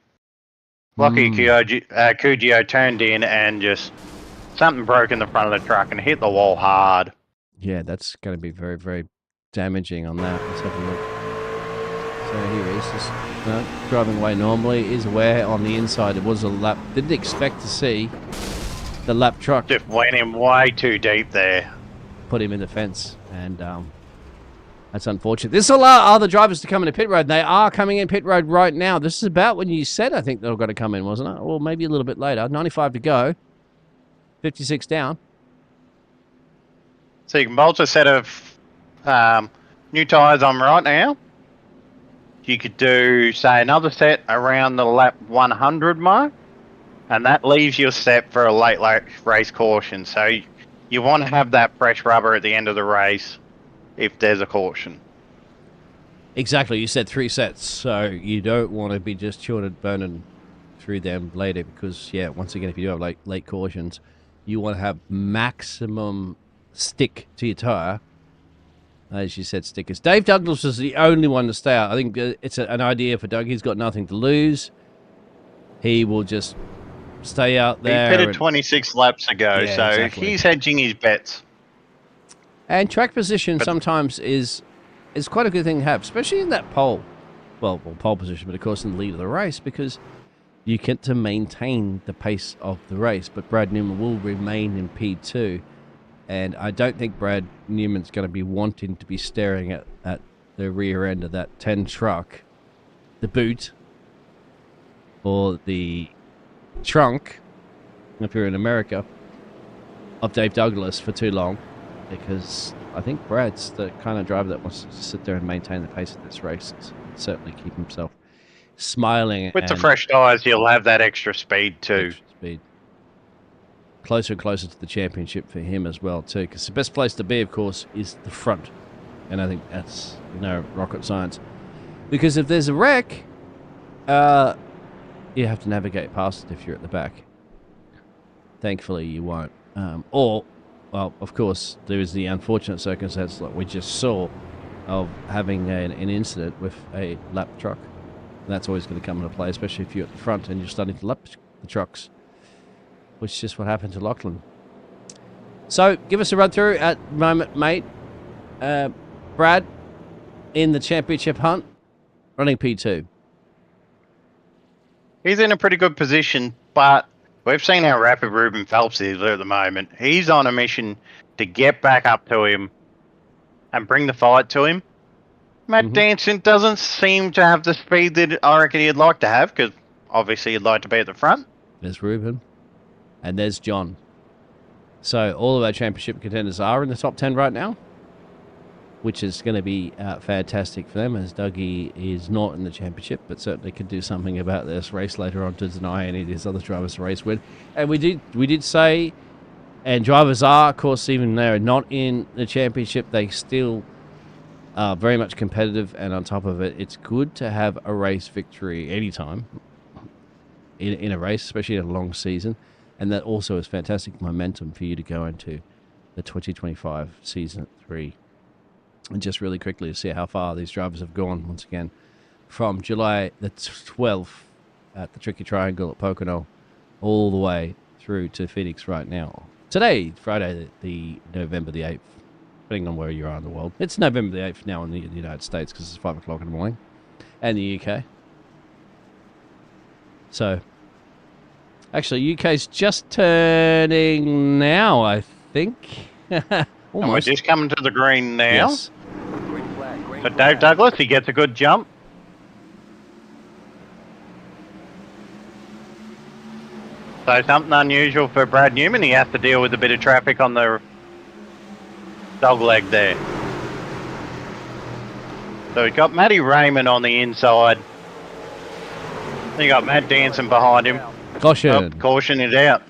S1: Lucky Kujio turned in and just something broke in the front of the truck and hit the wall hard.
S2: Yeah, that's going to be very, very damaging on that. Let's have a look. So here he is, just driving away normally. Is aware on the inside. It was a lap. Didn't expect to see the lap truck.
S1: Just went in way too deep there.
S2: Put him in the fence, and that's unfortunate. This will allow other drivers to come into pit road. They are coming in pit road right now. This is about when you said, I think, they've got to come in, wasn't it? Or maybe a little bit later. 95 to go. 56 down.
S1: So you can bolt a set of new tyres on right now. You could do, say, another set around the lap 100 mark. And that leaves you set for a late race caution. So you want to have that fresh rubber at the end of the race if there's a caution.
S2: Exactly. You said 3 sets. So you don't want to be just chewing and burning through them later because, yeah, once again, if you do have late cautions, you want to have maximum stick to your tyre. As you said, stickers. Dave Douglas is the only one to stay out. I think it's an idea for Doug. He's got nothing to lose. He will just stay out there.
S1: He pitted 26 laps ago,
S2: yeah,
S1: so
S2: exactly.
S1: He's hedging his bets.
S2: And track position sometimes is quite a good thing to have, especially in that pole. Well, pole position, but of course in the lead of the race, because you get to maintain the pace of the race. But Brad Newman will remain in P2. And I don't think Brad Newman's going to be wanting to be staring at the rear end of that 10 truck, the boot, or the trunk, if you're in America, of Dave Douglas for too long. Because I think Brad's the kind of driver that wants to sit there and maintain the pace of this race and certainly keep himself smiling.
S1: With the fresh tyres, you'll have that extra speed too.
S2: Extra speed. Closer and closer to the championship for him as well too, because the best place to be, of course, is the front, and I think that's rocket science. Because if there's a wreck, you have to navigate past it if you're at the back. Thankfully, you won't. Well, of course, there is the unfortunate circumstance like we just saw of having an incident with a lap truck. And that's always going to come into play, especially if you're at the front and you're starting to lap the trucks. Which is just what happened to Lachlan. So, give us a run through at the moment, mate. Brad, in the championship hunt, running P2.
S1: He's in a pretty good position, but we've seen how rapid Reuben Phillips is at the moment. He's on a mission to get back up to him and bring the fight to him. Matt Danson doesn't seem to have the speed that I reckon he'd like to have, because obviously he'd like to be at the front.
S2: There's Reuben. And there's John. So all of our championship contenders are in the top 10 right now, which is going to be fantastic for them, as Dougie is not in the championship, but certainly could do something about this race later on to deny any of these other drivers a race win. And we did say, and drivers are, of course, even they're not in the championship, they still are very much competitive, and on top of it, it's good to have a race victory anytime in a race, especially in a long season. And that also is fantastic momentum for you to go into the 2025 Season 3. And just really quickly to see how far these drivers have gone, once again, from July the 12th at the Tricky Triangle at Pocono all the way through to Phoenix right now. Today, Friday, the November the 8th, depending on where you are in the world. It's November the 8th now in the United States because it's 5 o'clock in the morning. And the UK. So... Actually, UK's just turning now, I think.
S1: And we're just coming to the green now.
S2: Yes.
S3: Green flag, green
S1: So
S3: flag.
S1: Dave Douglas, he gets a good jump. So something unusual for Brad Newman. He has to deal with a bit of traffic on the dog leg there. So we've got Matty Raymond on the inside. Then you got Matt Danson behind him.
S2: Caution.
S1: Oh, caution is out.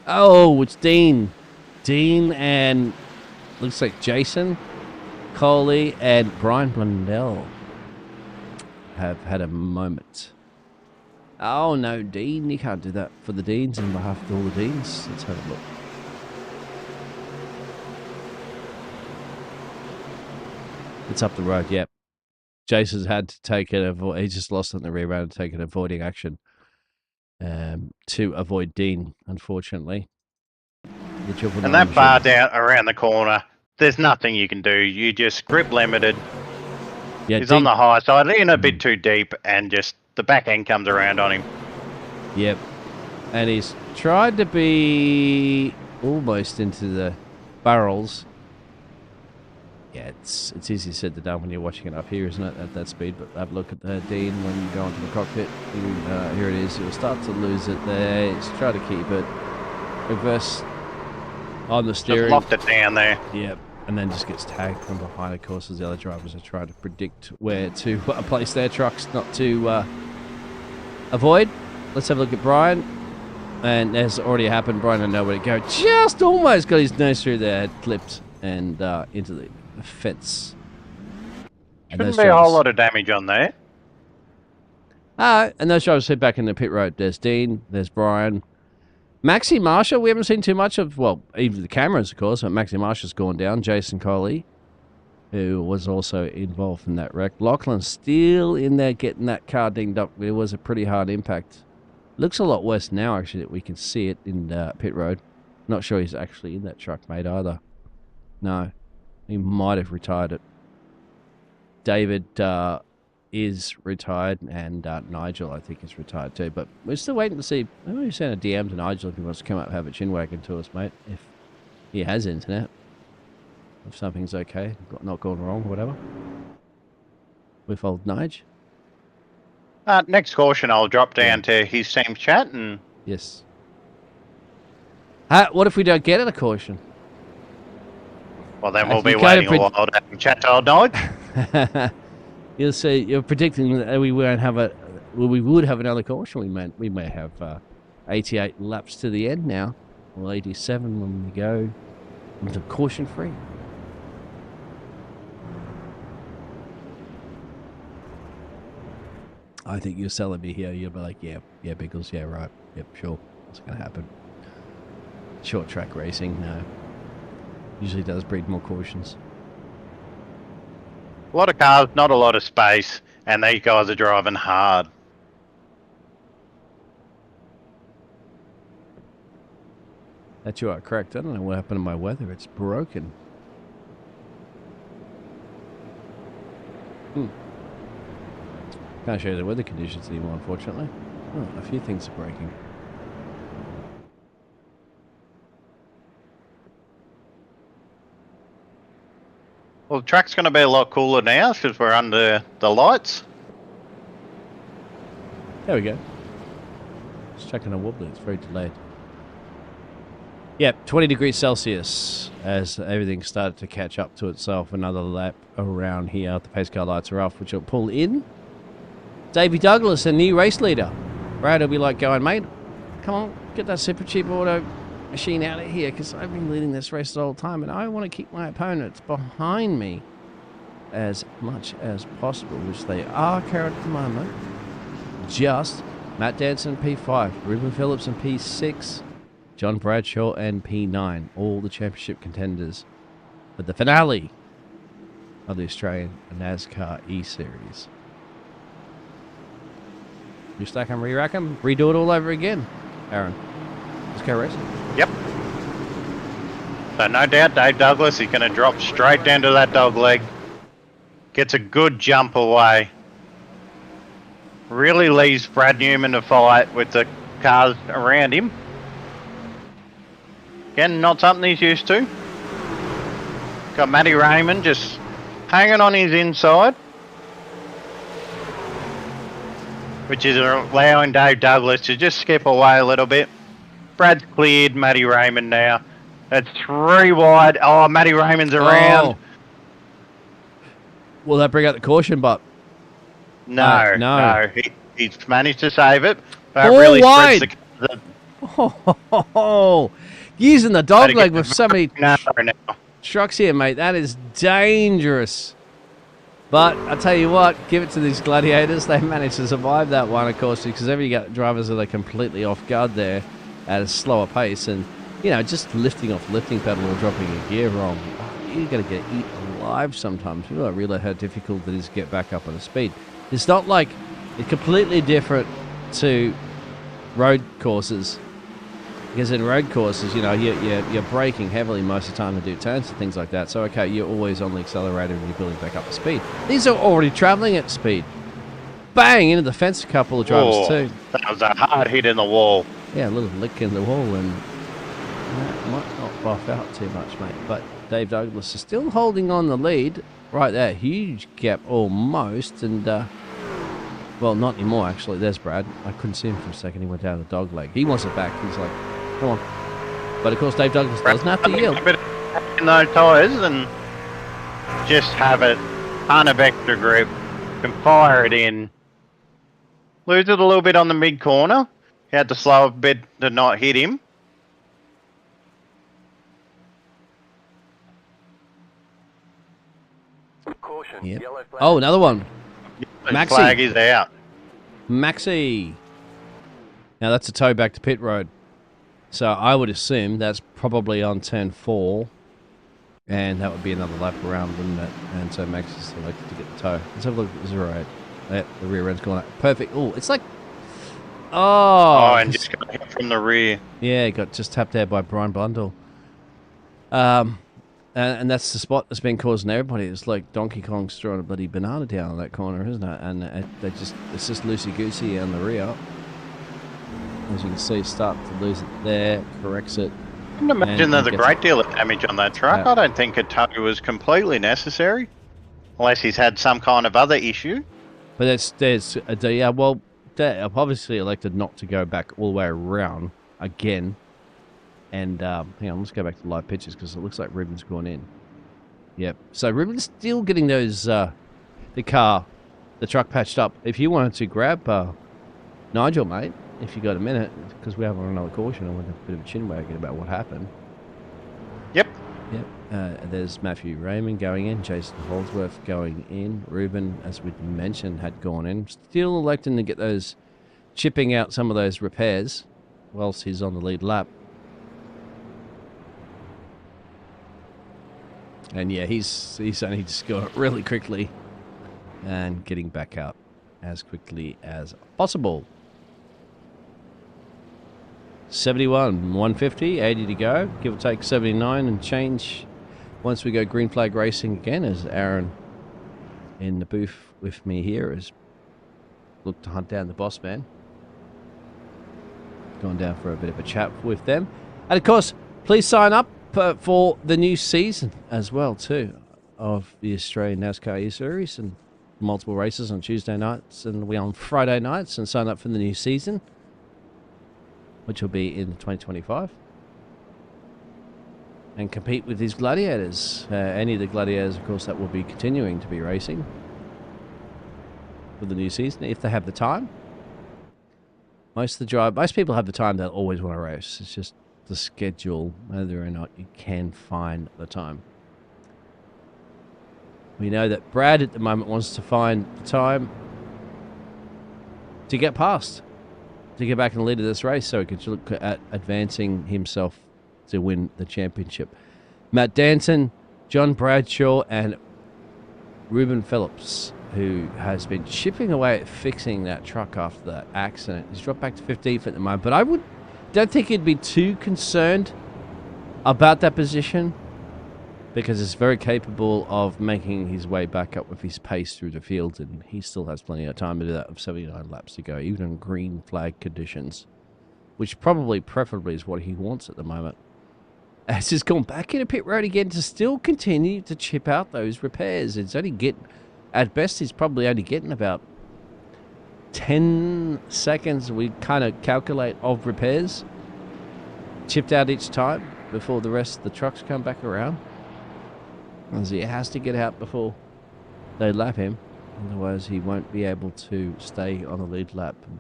S2: Oh, it's Dean. Dean and looks like Jason. Coley and Brian Blundell have had a moment. Oh, no, Dean. You can't do that for the Deans on behalf of all the Deans. Let's have a look. It's up the road, yep. Jason's had to take it. He just lost on the rear round and taken avoiding action to avoid Dean, unfortunately.
S1: And that bar down around the corner, there's nothing you can do. You just grip limited.
S2: Yeah,
S1: he's on the high side, in a bit too deep, and just the back end comes around on him.
S2: Yep. And he's tried to be almost into the barrels. Yeah, it's easier said than done when you're watching it up here, isn't it, at that speed? But have a look at the Dean when you go into the cockpit. Here it is. You'll start to lose it there. Just try to keep it. Reverse on the steering.
S1: Just locked it down there.
S2: Yep. And then just gets tagged from behind, of course, as the other drivers are trying to predict where to place their trucks, not to avoid. Let's have a look at Brian. And as already happened, Brian didn't know where to go. Just almost got his nose through there, had clipped and into the fence.
S1: Shouldn't be a whole lot of damage on there.
S2: And those drivers head back in the pit road. There's Dean, there's Brian. Maxie Marshall, we haven't seen too much of, well, even the cameras, of course, but Maxie Marshall's gone down. Jason Coley, who was also involved in that wreck. Lachlan's still in there getting that car dinged up. It was a pretty hard impact. Looks a lot worse now, actually, that we can see it in pit road. Not sure he's actually in that truck, mate, either. No, he might have retired it. David is retired, and Nigel, I think, is retired too. But we're still waiting to see. Maybe we send a DM to Nigel if he wants to come up and have a chin wagon to us, mate. If he has internet. If something's okay, not gone wrong, whatever. With old Nige.
S1: Next caution, I'll drop down to his team chat and...
S2: Yes. What if we don't get a caution?
S1: Well, then we'll be waiting a while to have a chat to old Nige.
S2: You'll see. You're predicting that we won't have we would have another caution. We may have 88 laps to the end now, or 87 when we go into caution free. I think you're selling me here. You'll be like, yeah, Biggles, yeah, right, yep, sure, what's going to happen? Short track racing, no, usually does breed more cautions.
S1: A lot of cars, not a lot of space, and these guys are driving hard.
S2: That you are correct. I don't know what happened to my weather. It's broken. Can't show you the weather conditions anymore, unfortunately. Oh, a few things are breaking.
S1: Well, the track's going to be a lot cooler now because we're under the lights.
S2: There we go. Just checking a wobbly. It's very delayed. Yep, 20 degrees Celsius as everything started to catch up to itself. Another lap around here. The pace car lights are off, which will pull in Davey Douglas, a new race leader. Brad will be like going, mate, come on, get that super cheap auto machine out of here, because I've been leading this race the whole time, and I want to keep my opponents behind me as much as possible, which they are currently at the moment. Just Matt Danson, P5, Reuben Phillips in P6, John Bradshaw and P9, all the championship contenders for the finale of the Australian NASCAR eSeries. You stack them, re-rack them, redo it all over again, Aaron. Let's go racing.
S1: Yep. So no doubt Dave Douglas is going to drop straight down to that dog leg. Gets a good jump away. Really leaves Brad Newman to fight with the cars around him. Again, not something he's used to. Got Matty Raymond just hanging on his inside, which is allowing Dave Douglas to just skip away a little bit. Brad's cleared Matty Raymond now. That's 3 wide. Oh, Matty Raymond's around.
S2: Oh. Will that bring out the caution, but?
S1: No. He's managed to save it. But
S2: 4
S1: really
S2: wide. Using the dog leg with so many... trucks here, mate. That is dangerous. But I tell you what, give it to these gladiators. They managed to survive that one, of course, because every drivers that are completely off guard there at a slower pace, and just lifting off the lifting pedal or dropping a gear wrong. You're going to get eaten alive sometimes. You don't realize how difficult it is to get back up on the speed. It's not like it's completely different to road courses. Because in road courses, you're braking heavily most of the time to do turns and things like that. So, okay, you're always on the accelerator and you're building back up the speed. These are already traveling at speed. Bang! Into the fence a couple of drivers too.
S1: That was a hard hit in the wall.
S2: Yeah, a little lick in the wall, and that might not buff out too much, mate. But Dave Douglas is still holding on the lead. Right there, huge gap almost, and well, not anymore actually. There's Brad. I couldn't see him for a second. He went down the dog leg. He wants it back. He's like, come on. But of course, Dave Douglas doesn't have to yield.
S1: A bit in those tyres and just have a ton of extra grip. Can fire it in. Lose it a little bit on the mid corner. He had to slow a bit to not hit him.
S3: Caution.
S2: Yep.
S3: Yellow flag.
S2: Oh, another one.
S1: The
S2: Maxi.
S1: flag is out.
S2: Maxi. Now that's a tow back to pit road. So I would assume that's probably on turn 4. And that would be another lap around, wouldn't it? And so Maxi's selected to get the tow. Let's have a look at 08. Yeah, the rear end's gone up. Perfect. Oh, it's like... Oh,
S1: and just got hit from the rear.
S2: Yeah, got just tapped there by Brian Blundell. And that's the spot that's been causing everybody. It's like Donkey Kong's throwing a bloody banana down in that corner, isn't it? And it's just loosey-goosey on the rear. As you can see, start to lose it there, corrects it.
S1: I can imagine there's a great deal of damage on that truck. I don't think a tow was completely necessary. Unless he's had some kind of other issue.
S2: But there's I've obviously elected not to go back all the way around again. And hang on, let's go back to the live pictures because it looks like Reuben's gone in. Yep. So Reuben's still getting those the truck patched up. If you wanted to grab Nigel, mate, if you got a minute, because we have on another caution and with a bit of a chin wagging about what happened.
S1: Yep.
S2: There's Matthew Raymond going in, Jason Holdsworth going in, Reuben, as we mentioned, had gone in. Still electing to get those, chipping out some of those repairs whilst he's on the lead lap. And yeah, he's only just got it really quickly and getting back out as quickly as possible. 71, 150, 80 to go. Give or take 79 and change once we go green flag racing again, as Aaron in the booth with me here has looked to hunt down the boss man. Gone down for a bit of a chat with them. And of course, please sign up for the new season as well too of the Australian NASCAR eSeries, and multiple races on Tuesday nights and we on Friday nights, and sign up for the new season, which will be in 2025, and compete with these gladiators. Any of the gladiators, of course, that will be continuing to be racing for the new season if they have the time. Most people have the time. They'll always want to race. It's just the schedule, whether or not you can find the time. We know that Brad at the moment wants to find the time to get past, to get back in the lead of this race so he could look at advancing himself to win the championship. Matt Danton, John Bradshaw, and Reuben Phillips, who has been chipping away at fixing that truck after that accident. He's dropped back to 15th at the moment, but I don't think he'd be too concerned about that position because it's very capable of making his way back up with his pace through the field, and he still has plenty of time to do that with 79 laps to go, even in green flag conditions, which preferably is what he wants at the moment. As he's gone back into pit road again to still continue to chip out those repairs. It's only at best, he's probably only getting about 10 seconds, we kind of calculate, of repairs chipped out each time before the rest of the trucks come back around. As he has to get out before they lap him, otherwise he won't be able to stay on the lead lap. And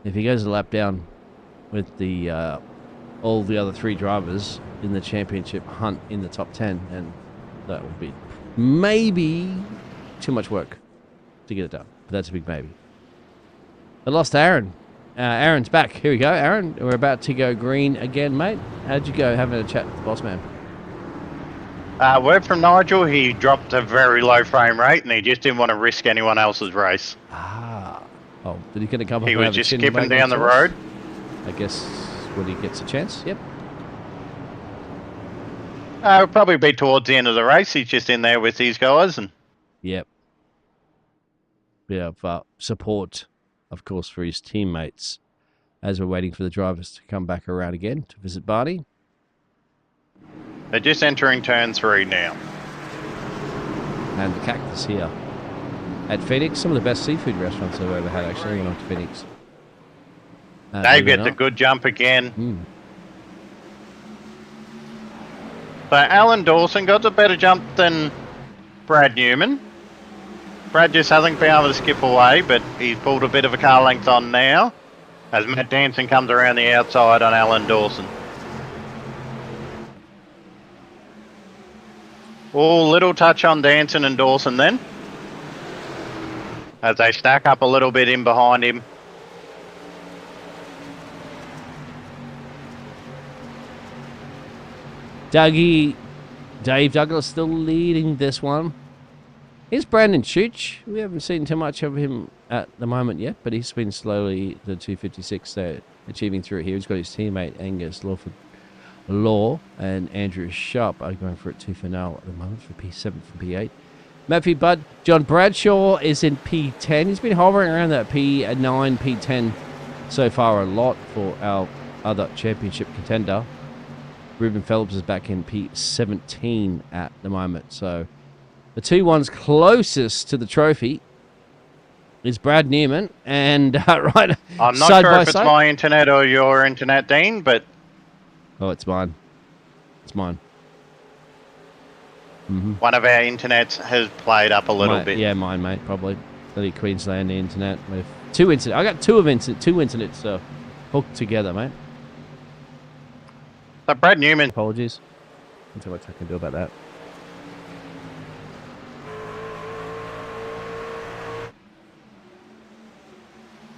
S2: if he goes a lap down with the all the other 3 drivers in the championship hunt in the top 10, and that will be maybe too much work to get it done. But that's a big maybe. I lost Aaron. Aaron's back. Here we go, Aaron. We're about to go green again, mate. How'd you go having a chat with the boss man?
S1: Word from Nigel, he dropped a very low frame rate and he just didn't want to risk anyone else's race.
S2: Ah. Oh, did he get a couple?
S1: He was just skipping down the road.
S2: I guess when he gets a chance. Yep.
S1: It'll probably be towards the end of the race. He's just in there with these guys. And
S2: Yep. Yeah, support, of course, for his teammates as we're waiting for the drivers to come back around again to visit Barney.
S1: They're just entering turn 3 now.
S2: And the Cactus here at Phoenix. Some of the best seafood restaurants I've ever had, actually, when I went to Phoenix.
S1: Dave gets a good jump again.
S2: Mm.
S1: So Alan Dawson got a better jump than Brad Newman. Brad just hasn't been able to skip away, but he's pulled a bit of a car length on now as Matt Danson comes around the outside on Alan Dawson. Oh, little touch on Danson and Dawson then, as they stack up a little bit in behind him.
S2: Dave Douglas still leading this one. Here's Brandon Chooch. We haven't seen too much of him at the moment yet, but he's been slowly the 256 there, achieving through it here. He's got his teammate Angus Law and Andrew Sharp are going for it 2 for now at the moment for P7 from P8. Matthew Budd, John Bradshaw is in P10. He's been hovering around that P9, P10 so far a lot for our other championship contender. Reuben Phillips is back in P17 at the moment. So the 2 ones closest to the trophy is Brad Newman and right.
S1: I'm not sure if it's my internet or your internet, Dean, but
S2: oh, it's mine. It's mine. Mm-hmm.
S1: One of our internets has played up a little bit.
S2: Yeah, mine, mate. Probably. Bloody Queensland, the internet. With 2 internet. I got 2 internets hooked together, mate.
S1: So Brad Newman.
S2: Apologies. Let's see what I can do about that.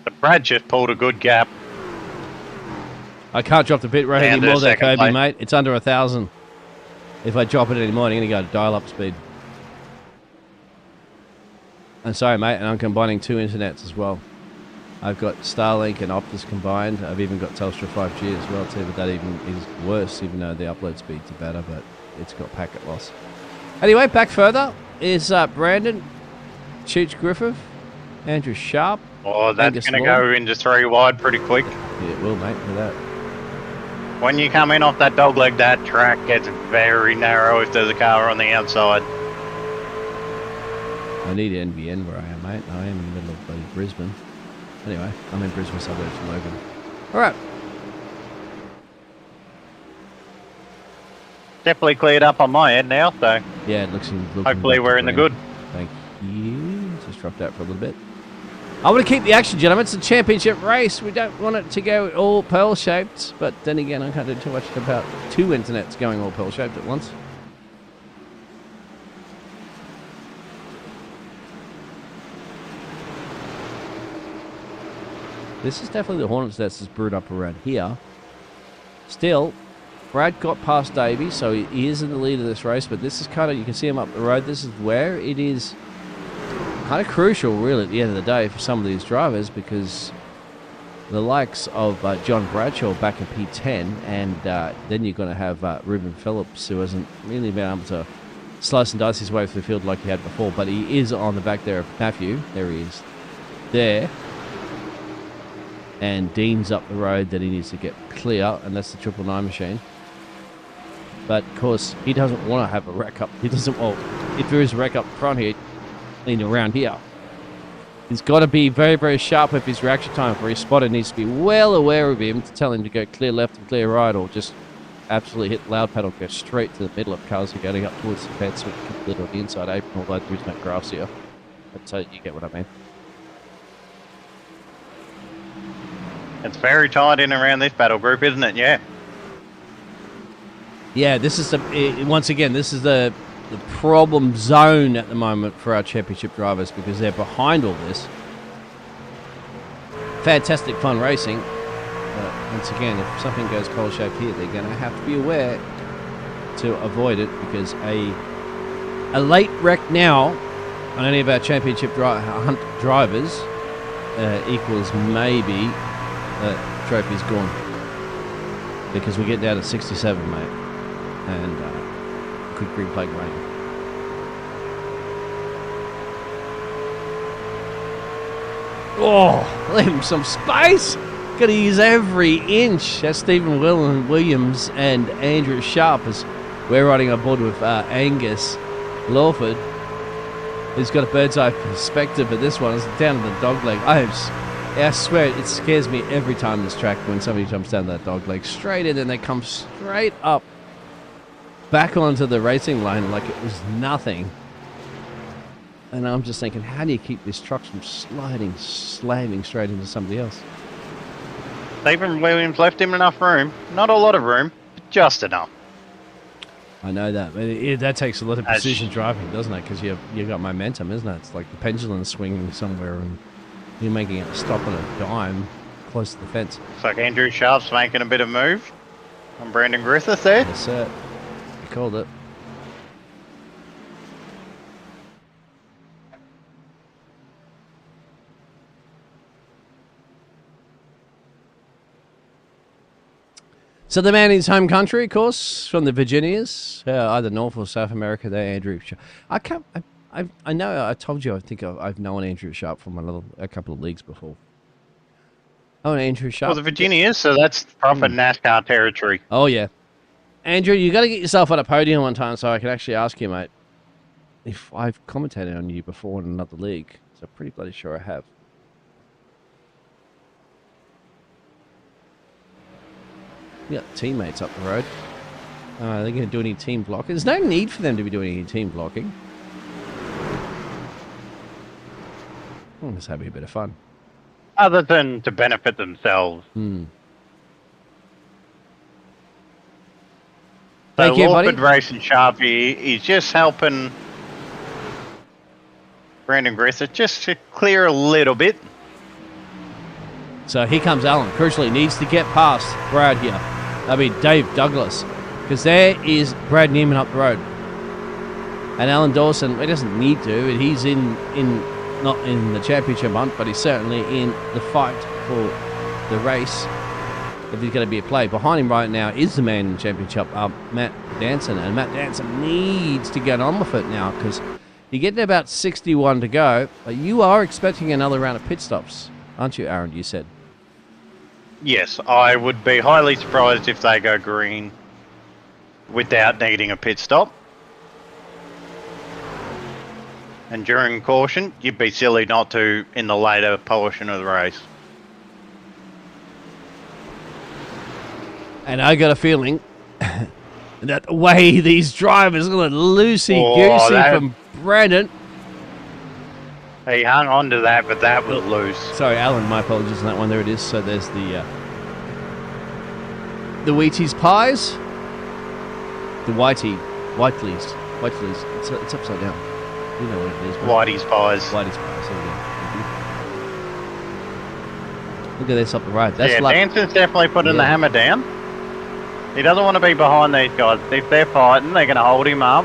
S1: So Brad just pulled a good gap.
S2: I can't drop the bit rate
S1: Down to
S2: anymore there,
S1: second
S2: Kobe,
S1: place.
S2: mate. It's under 1,000. If I drop it anymore, I'm going to go to dial-up speed. I'm sorry, mate, and I'm combining 2 internets as well. I've got Starlink and Optus combined. I've even got Telstra 5G as well too, but that even is worse, even though the upload speeds are better, but it's got packet loss. Anyway, back further is Brandon, Cheech Griffith, Andrew Sharp.
S1: Oh, that's going to go into 3 wide pretty quick.
S2: Yeah, it will, mate, for that.
S1: When you come in off that dogleg, that track gets very narrow if there's a car on the outside.
S2: I need NBN where I am, mate. I am in the middle of bloody Brisbane. Anyway, I'm in Brisbane suburbs from Logan. All right.
S1: Definitely cleared up on my end now, so
S2: Yeah, it looks
S1: hopefully we're in the good.
S2: Thank you. Just dropped out for a little bit. I want to keep the action, gentlemen. It's a championship race. We don't want it to go all pearl-shaped, but then again, I can't do too much about 2 internets going all pearl-shaped at once. This is definitely the Hornets that's brewed up around here. Still, Brad got past Davey, so he is in the lead of this race, but this is kind of, you can see him up the road. This is where it is kind of crucial, really, at the end of the day for some of these drivers, because the likes of John Bradshaw back in P10, and then you're going to have Reuben Phillips, who hasn't really been able to slice and dice his way through the field like he had before, but he is on the back there of Matthew. There he is. There. And Dean's up the road that he needs to get clear, and that's the 999 machine. But, of course, he doesn't want to have a wreck up. He doesn't, well, if there is a wreck up front here, around here, he's got to be very, very sharp with his reaction time, for his spotter needs to be well aware of him to tell him to go clear left and clear right, or just absolutely hit the loud pedal, go straight to the middle of cars and going up towards the fence, which can split on the inside apron, although there is no grass here. But you get what I mean.
S1: It's very tight in around this battle group, isn't it? Yeah.
S2: Yeah, this is once again, this is the problem zone at the moment for our championship drivers because they're behind all this. Fantastic fun racing. But once again, if something goes cold-shaped here, they're going to have to be aware to avoid it because a late wreck now on any of our championship hunt drivers equals maybe trophy's gone because we get down to 67, mate, and quick green flag rain. Oh, leave him some space. Got to use every inch. That's Stephen Williams and Andrew Sharp as we're riding on board with Angus Lawford, who's got a bird's eye perspective, but this one is down to the dog leg. I swear it scares me every time this track when somebody jumps down that dog leg straight in and they come straight up back onto the racing line like it was nothing. And I'm just thinking, how do you keep these trucks from slamming straight into somebody else?
S1: Stephen Williams left him enough room. Not a lot of room, but just enough.
S2: I know that. That takes a lot of precision driving, doesn't it? Because you've got momentum, isn't it? It's like the pendulum swinging somewhere and you're making it stop on a dime close to the fence.
S1: Looks like Andrew Sharp's making a bit of move on Brandon Griffith there.
S2: Yes, sir. You called it. So the man in his home country, of course, from the Virginias, either North or South America. There, Andrew Sharp. I know. I told you. I think I've known Andrew Sharp from a couple of leagues before. Oh, Andrew Sharp.
S1: Well, the Virginias, so that's proper NASCAR territory.
S2: Oh yeah, Andrew, you got to get yourself on a podium one time so I can actually ask you, mate, if I've commentated on you before in another league. So pretty bloody sure I have. We got teammates up the road. They're going to do any team blocking. There's no need for them to be doing any team blocking. I'm just having a bit of fun.
S1: Other than to benefit themselves.
S2: Thank you, buddy.
S1: Lawford racing Sharpie, he's just helping Brandon Griffith just to clear a little bit.
S2: So here comes Alan. Crucially, needs to get past Brad here. I mean, Dave Douglas. Because there is Brad Newman up the road. And Alan Dawson, he doesn't need to. He's not in the championship hunt, but he's certainly in the fight for the race. If he's going to be a play. Behind him right now is the man in the championship, Matt Danson. And Matt Danson needs to get on with it now because you get to about 61 to go. You are expecting another round of pit stops, aren't you, Aaron? You said.
S1: Yes, I would be highly surprised if they go green without needing a pit stop. And during caution, you'd be silly not to in the later portion of the race. And
S2: I got a feeling that the way these drivers are going to loosey-goosey from Brandon.
S1: He hung on to that, but that was loose.
S2: Sorry, Alan, my apologies on that one. There it is. So there's the Wheaties Pies. The Whiteleys. It's upside down. You know what it is.
S1: Whitey's Pies.
S2: Whitey's Pies. There we go. Look at this up the road. That's
S1: Danson's definitely putting the hammer down. He doesn't want to be behind these guys. If they're fighting, they're going to hold him up.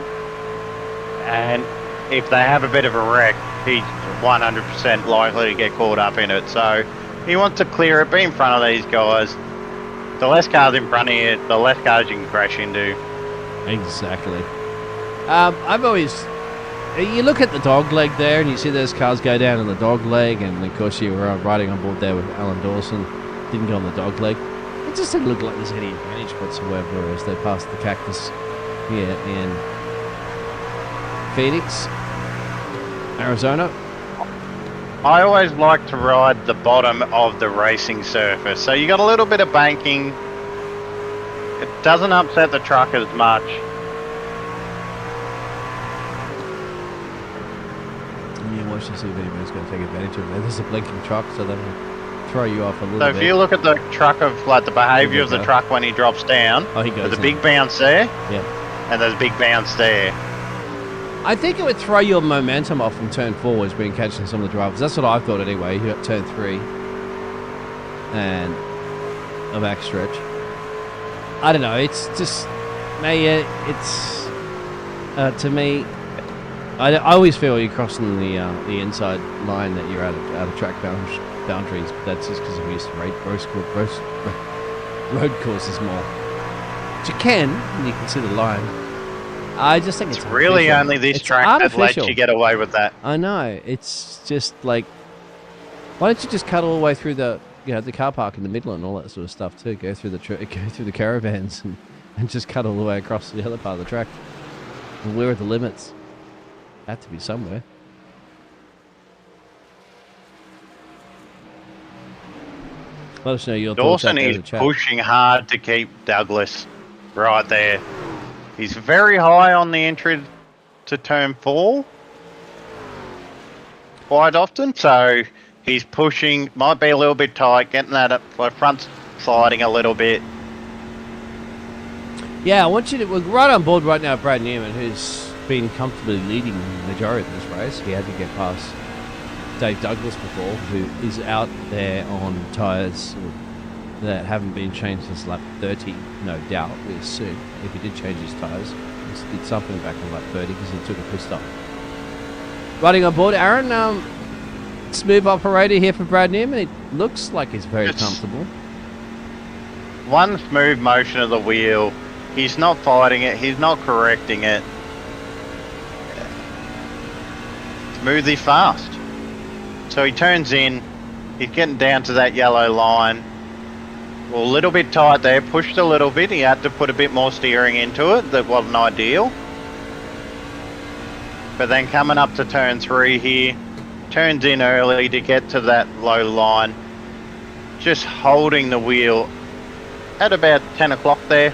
S1: And if they have a bit of a wreck, he's 100% likely to get caught up in it. So he wants to clear it, be in front of these guys. The less cars in front of you, the less cars you can crash into.
S2: Exactly. I've always... You look at the dog leg there and you see those cars go down in the dog leg, and of course you were riding on board there with Alan Dawson. Didn't go on the dog leg. It just didn't look like there's any advantage whatsoever as they passed the cactus here in Phoenix, Arizona.
S1: I always like to ride the bottom of the racing surface. So you got a little bit of banking. It doesn't upset the truck as much.
S2: Yeah, watch to see if anybody's going to take advantage of it. There's a blinking truck, so they'll throw you off a little
S1: So
S2: bit.
S1: if you look at the truck of like the behaviour of the
S2: go.
S1: truck when he drops down,
S2: Oh, he goes
S1: there's a
S2: now.
S1: big bounce there,
S2: Yeah.
S1: and there's a big bounce there.
S2: I think it would throw your momentum off from turn 4 as being catching some of the drivers. That's what I thought anyway. You got turn 3 and a backstretch. I don't know. It's just, it's to me. I always feel you're crossing the inside line that you're out of track boundaries. But that's just because I'm used to road courses more. But you can, and you can see the line. I just think it's
S1: really
S2: artificial.
S1: only this
S2: It's
S1: track that lets
S2: artificial.
S1: you get away with that.
S2: I know. It's just like, why don't you just cut all the way through the car park in the middle and all that sort of stuff too? Go through the caravans and just cut all the way across the other part of the track. And where are the limits? Have to be somewhere. Let us know your thoughts out
S1: Dawson
S2: there in
S1: is
S2: the chat.
S1: pushing hard to keep Douglas right there. He's very high on the entry to turn 4 quite often, so he's pushing, might be a little bit tight, getting that up, front sliding a little bit.
S2: Yeah, I want you to. We're right on board right now, Brad Newman, who's been comfortably leading the majority of this race. He had to get past Dave Douglas before, who is out there on tyres that haven't been changed since lap 30, no doubt, we assume. If he did change his tyres, he did something back on lap 30 because he took a pit stop. Riding on board, Aaron, smooth operator here for Brad Newman. It looks like he's very comfortable.
S1: One smooth motion of the wheel. He's not fighting it. He's not correcting it. Smoothly fast. So he turns in. He's getting down to that yellow line. Well, a little bit tight there. Pushed a little bit. He had to put a bit more steering into it. That wasn't ideal. But then coming up to turn 3 here. Turns in early to get to that low line. Just holding the wheel at about 10 o'clock there.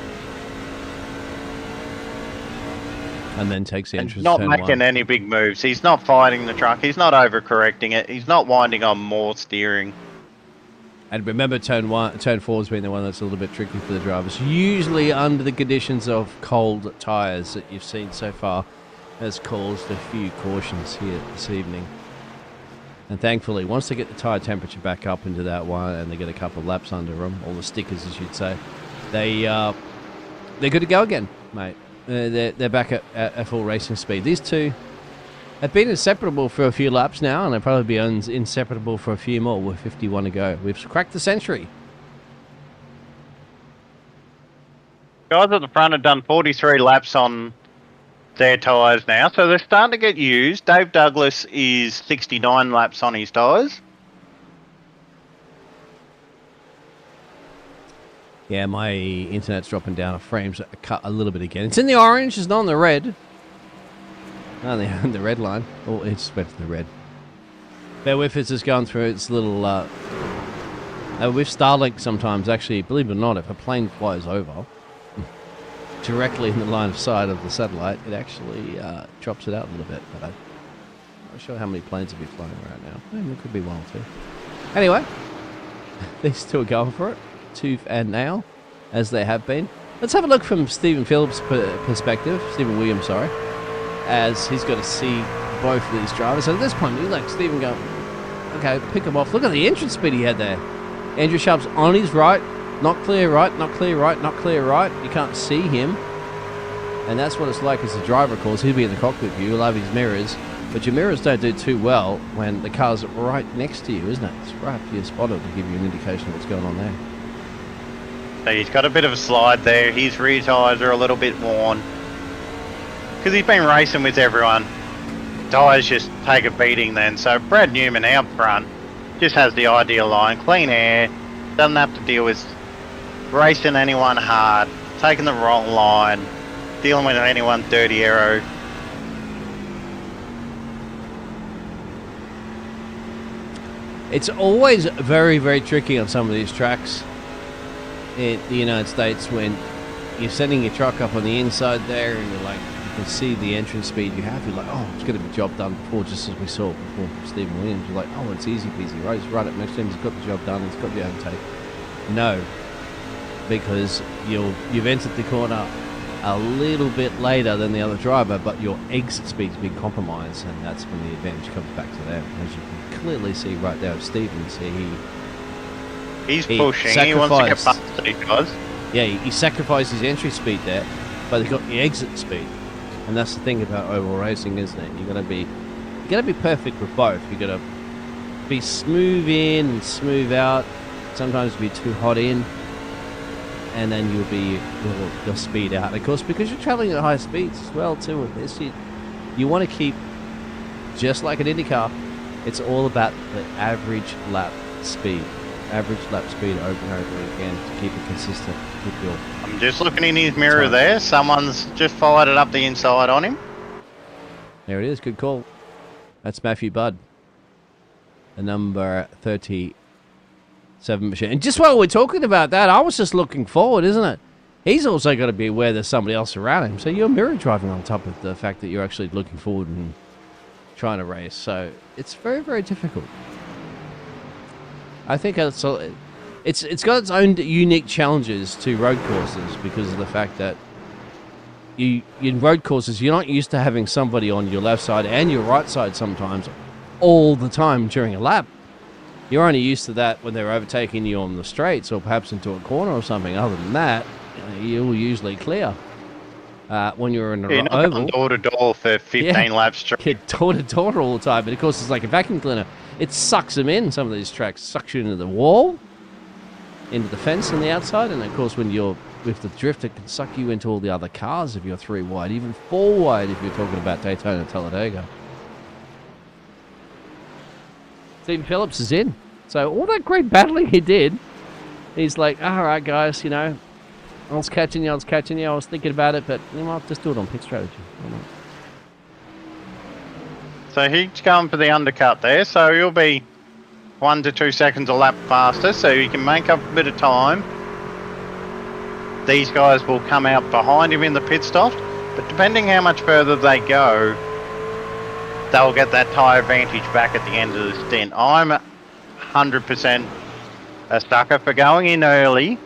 S2: And then takes the entrance
S1: And not
S2: turn
S1: making
S2: 1.
S1: any big moves. He's not fighting the truck. He's not overcorrecting it. He's not winding on more steering.
S2: And remember, turn 4 has been the one that's a little bit tricky for the drivers. Usually under the conditions of cold tyres that you've seen so far has caused a few cautions here this evening. And thankfully, once they get the tyre temperature back up into that one and they get a couple of laps under them, or the stickers as you'd say, they're good to go again, mate. They're back at full racing speed. These two have been inseparable for a few laps now, and they'll probably be inseparable for a few more with 51 to go. We've cracked the century.
S1: Guys at the front have done 43 laps on their tyres now, so they're starting to get used. Dave Douglas is 69 laps on his tyres.
S2: Yeah, my internet's dropping down. Frames cut a little bit again. It's in the orange, it's not on the red. Not on the red line. Oh, it's went to the red. Bear with us, it's going through its little... with Starlink sometimes, actually, believe it or not, if a plane flies over directly in the line of sight of the satellite, it actually drops it out a little bit. But I'm not sure how many planes have been flying right now. There could be one or two. Anyway, these two are going for it. Tooth and nail, as they have been. Let's have a look from Stephen Phillips' perspective. Stephen Williams, sorry. As he's got to see both of these drivers. So at this point, you like Stephen go, okay, pick him off. Look at the entrance speed he had there. Andrew Sharp's on his right, not clear right, not clear right, not clear right. You can't see him. And that's what it's like as a driver, of course. He'll be in the cockpit view, he'll have his mirrors. But your mirrors don't do too well when the car's right next to you, isn't it? It's right up to your spotter to give you an indication of what's going on there.
S1: So he's got a bit of a slide there. His rear tyres are a little bit worn. Because he's been racing with everyone. Tyres just take a beating then. So Brad Newman out front just has the ideal line. Clean air. Doesn't have to deal with racing anyone hard. Taking the wrong line. Dealing with anyone dirty aero.
S2: It's always very, very tricky on some of these tracks in the United States when you're setting your truck up on the inside there and you're like you can see the entrance speed you have, you're like, oh, it's going to be job done before, just as we saw before from Stephen Williams. You're like, oh, it's easy peasy, right? He's right up next to him, he's got the job done, he's got the overtake. No, because you've entered the corner a little bit later than the other driver, but your exit speed's been compromised, and that's when the advantage comes back to them. As you can clearly see right there with Stevens,
S1: he's pushing, he wants to get past these guys.
S2: Yeah, he sacrificed his entry speed there, but he got the exit speed. And that's the thing about oval racing, isn't it? You're gonna be perfect with both. You're gonna be smooth in and smooth out. Sometimes be too hot in, and then you'll speed out. Of course, because you're traveling at high speeds as well too. With this, you want to keep, just like an IndyCar, it's all about the average lap speed. Average lap speed over and over again to keep it consistent with your...
S1: I'm just looking in his mirror there. Someone's just fired it up the inside on him.
S2: There it is. Good call. That's Matthew Budd, the number 37 machine. And just while we're talking about that, I was just looking forward, isn't it? He's also got to be aware there's somebody else around him. So you're mirror driving on top of the fact that you're actually looking forward and trying to race. So it's very, very difficult. I think it's got its own unique challenges to road courses because of the fact that in road courses you're not used to having somebody on your left side and your right side sometimes all the time during a lap. You're only used to that when they're overtaking you on the straights or perhaps into a corner or something. Other than that, you're usually clear. When you're in an oval,
S1: door to door for 15 laps straight.
S2: You're door to door all the time, but of course it's like a vacuum cleaner. It sucks them in, some of these tracks. Sucks you into the wall, into the fence on the outside, and of course when you're with the drift, it can suck you into all the other cars if you're 3 wide, even 4 wide if you're talking about Daytona, Talladega. Reuben Phillips is in. So all that great battling he did, he's like, all right, guys, I was catching you, I was thinking about it, but I'll just do it on pit strategy.
S1: So he's going for the undercut there, so he'll be 1 to 2 seconds a lap faster, so he can make up a bit of time. These guys will come out behind him in the pit stop, but depending how much further they go, they'll get that tyre advantage back at the end of the stint. I'm 100% a sucker for going in early,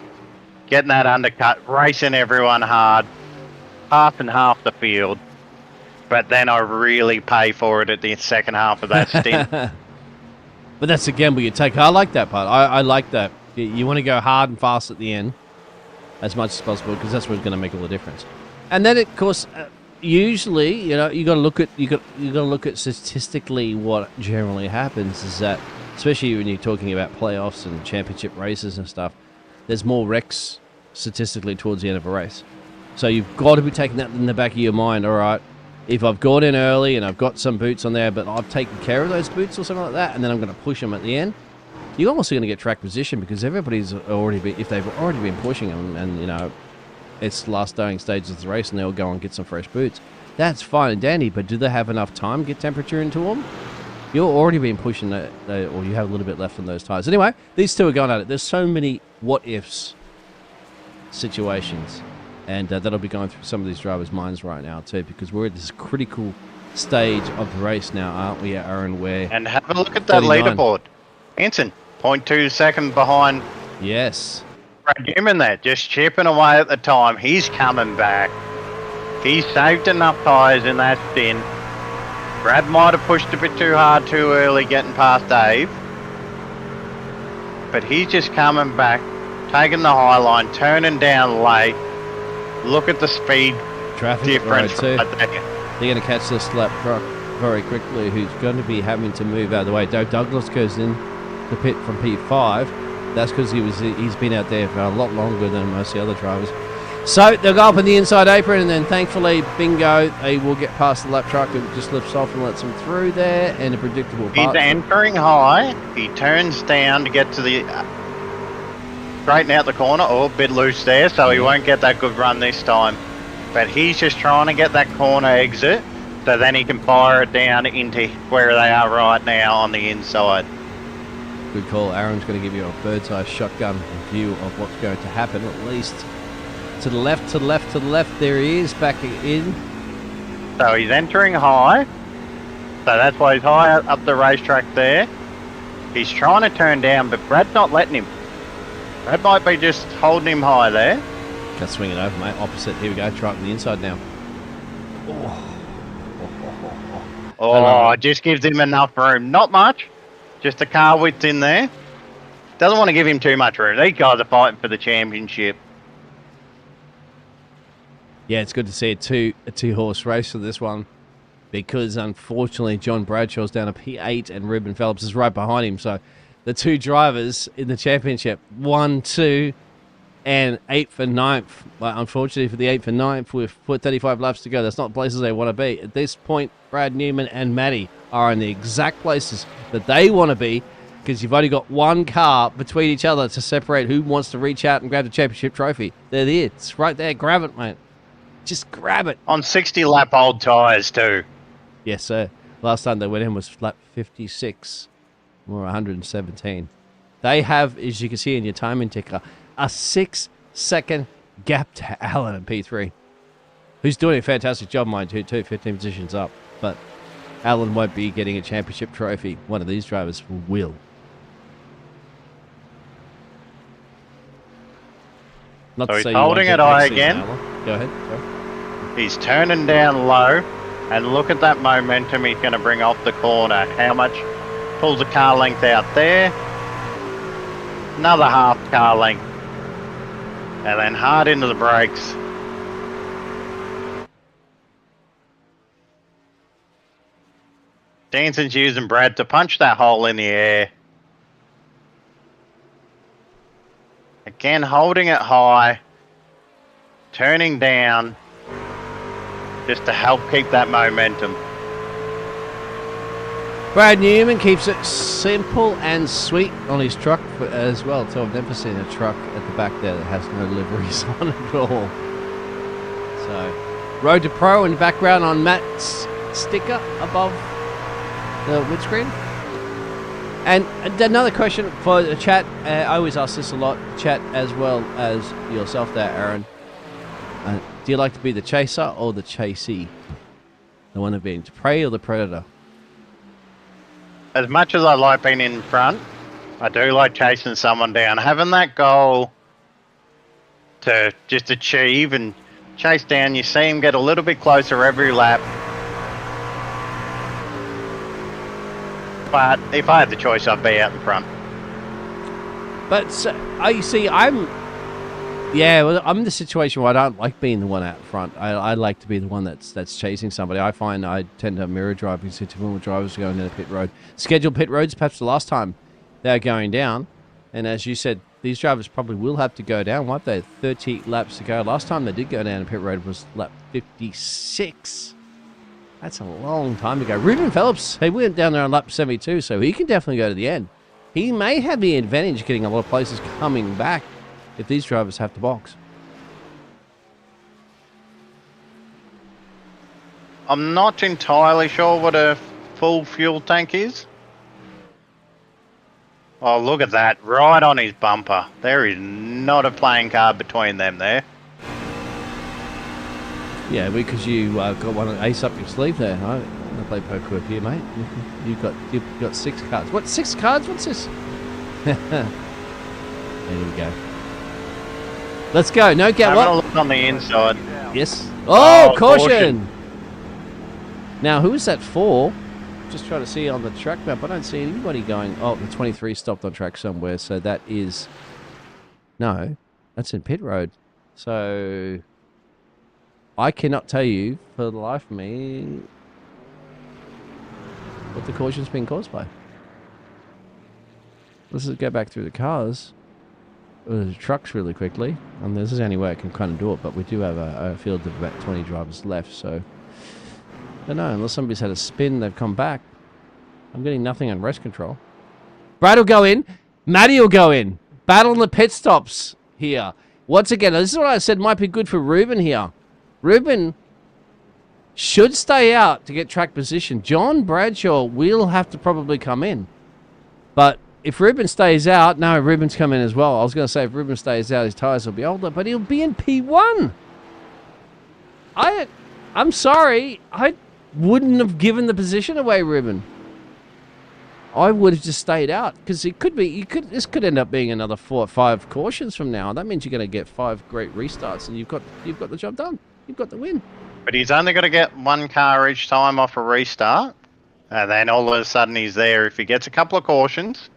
S1: getting that undercut, racing everyone hard, half and half the field. But then I really pay for it at the second half of that stint.
S2: But that's the gamble you take. I like that part. I like that. You want to go hard and fast at the end as much as possible because that's what's going to make all the difference. And then, of course, usually, you got to look at statistically what generally happens is that, especially when you're talking about playoffs and championship races and stuff, there's more wrecks statistically towards the end of a race. So you've got to be taking that in the back of your mind. All right. If I've got in early and I've got some boots on there, but I've taken care of those boots or something like that, and then I'm going to push them at the end, you're almost going to get track position because everybody's already been, if they've already been pushing them and, it's the last dying stages of the race and they'll go and get some fresh boots. That's fine and dandy, but do they have enough time to get temperature into them? You're already been pushing or you have a little bit left on those tires. Anyway, these two are going at it. There's so many what-ifs situations. And that'll be going through some of these drivers' minds right now too, because we're at this critical stage of the race now, aren't we, Aaron?
S1: And have a look at that 39. Leaderboard. Hanson, 0.2 seconds behind.
S2: Yes.
S1: Brad Newman there, just chipping away at the time. He's coming back. He's saved enough tyres in that stint. Brad might have pushed a bit too hard too early getting past Dave. But he's just coming back, taking the high line, turning down late. Look at the speed
S2: traffic
S1: difference
S2: too.
S1: Right there.
S2: They're going to catch this lap truck very quickly, who's going to be having to move out of the way. Doug Douglas goes in the pit from P5. That's because he's been out there for a lot longer than most of the other drivers. So they'll go up in the inside apron, and then thankfully, bingo, they will get past the lap truck. It just lifts off and lets them through there, and a predictable part.
S1: He's entering high. He turns down to get to the... straighten out the corner. Oh, a bit loose there, so he won't get that good run this time. But he's just trying to get that corner exit, so then he can fire it down into where they are right now on the inside.
S2: Good call. Aaron's going to give you a bird's eye shotgun view of what's going to happen, at least to the left, to the left, to the left. There he is, back in.
S1: So he's entering high. So that's why he's high up the racetrack there. He's trying to turn down, but Brad's not letting him. Brad might be just holding him high there.
S2: Got to swing it over, mate. Opposite. Here we go. Try it on the inside now.
S1: Oh, it just gives him enough room. Not much. Just a car width in there. Doesn't want to give him too much room. These guys are fighting for the championship.
S2: Yeah, it's good to see a two-horse race for this one, because unfortunately John Bradshaw's down a P8 and Reuben Phillips is right behind him. So the two drivers in the championship, 1, 2, and 8th for 9th. But unfortunately for the 8th for 9th, with 35 laps to go, that's not places they want to be. At this point, Brad Newman and Matty are in the exact places that they want to be, because you've only got one car between each other to separate who wants to reach out and grab the championship trophy. They're there. It's right there. Grab it, mate. Just grab it.
S1: On 60-lap old tyres too.
S2: Yes, sir. Last time they went in was lap 56 or 117. They have, as you can see in your timing ticker, a 6-second gap to Allen at P3, who's doing a fantastic job, mind you, too, 15 positions up. But Allen won't be getting a championship trophy. One of these drivers will. Not
S1: So
S2: to say
S1: he's
S2: you won't
S1: holding
S2: get
S1: it high
S2: next season,
S1: again.
S2: Allen. Go ahead. Sorry.
S1: He's turning down low. And look at that momentum he's going to bring off the corner. How much? Pulls a car length out there. Another half car length. And then hard into the brakes. Danson's using Brad to punch that hole in the air. Again, holding it high. Turning down. Just to help keep that momentum.
S2: Brad Newman keeps it simple and sweet on his truck as well. So I've never seen a truck at the back there that has no liveries on it at all. So, Road to Pro in the background on Matt's sticker above the windscreen. And another question for the chat. I always ask this a lot, chat, as well as yourself there, Aaron. Do you like to be the chaser or the chasee? The one of being the prey or the predator?
S1: As much as I like being in front, I do like chasing someone down. Having that goal to just achieve and chase down, you see him get a little bit closer every lap. But if I had the choice, I'd be out in front.
S2: But you see, I'm in the situation where I don't like being the one out front. I like to be the one that's chasing somebody. I find I tend to mirror drive because typical drivers are going down the pit road. Scheduled pit roads, perhaps the last time they're going down. And as you said, these drivers probably will have to go down. What, they had 30 laps to go. Last time they did go down the pit road was lap 56. That's a long time ago. Reuben Phillips, he went down there on lap 72, so he can definitely go to the end. He may have the advantage getting a lot of places coming back if these drivers have to box.
S1: I'm not entirely sure what a full fuel tank is. Oh, look at that. Right on his bumper. There is not a playing card between them there.
S2: Yeah, because you got one ace up your sleeve there. I play poker with you, mate. You've got 6 cards. What, 6 cards? What's this? There we go. Let's go. No gap.
S1: Having a look on the inside.
S2: Yes. Oh, caution. Now, who is that for? Just trying to see on the track map. I don't see anybody going. Oh, the 23 stopped on track somewhere. So that is... No, that's in pit road. So I cannot tell you for the life of me what the caution's been caused by. Let's just go back through the cars. The trucks really quickly, and this is the only way I can kind of do it, but we do have a field of about 20 drivers left, so I don't know, unless somebody's had a spin, they've come back. I'm getting nothing on race control. Brad will go in, Matty will go in. Battle in the pit stops here. Once again, this is what I said might be good for Reuben here. Reuben should stay out to get track position. John Bradshaw will have to probably come in, but if Reuben stays out, no, Reuben's come in as well. I was going to say if Reuben stays out, his tyres will be older, but he'll be in P1. I'm sorry. I wouldn't have given the position away, Reuben. I would have just stayed out because it could be. This could end up being another 4 or 5 cautions from now. That means you're going to get 5 great restarts, and you've got the job done. You've got the win.
S1: But he's only got to get 1 car each time off a restart, and then all of a sudden he's there. If he gets a couple of cautions,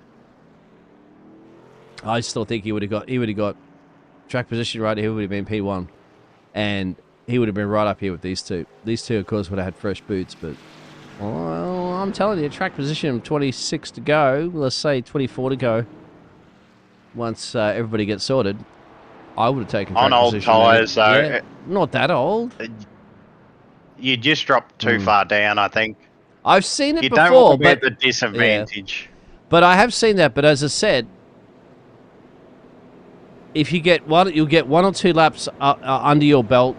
S2: I still think he would have got track position right. He would have been P1, and he would have been right up here with these two. These two, of course, would have had fresh boots, but well, I'm telling you, track position 26 to go. Let's say 24 to go. Once everybody gets sorted, I would have taken track
S1: on old
S2: position.
S1: tyres, though,
S2: Yeah, not that old.
S1: You just dropped too far down, I think.
S2: I've seen it
S1: You
S2: before,
S1: don't want to be
S2: but
S1: at the disadvantage.
S2: But I have seen that. But as I said, if you get one, you'll get 1 or 2 laps under your belt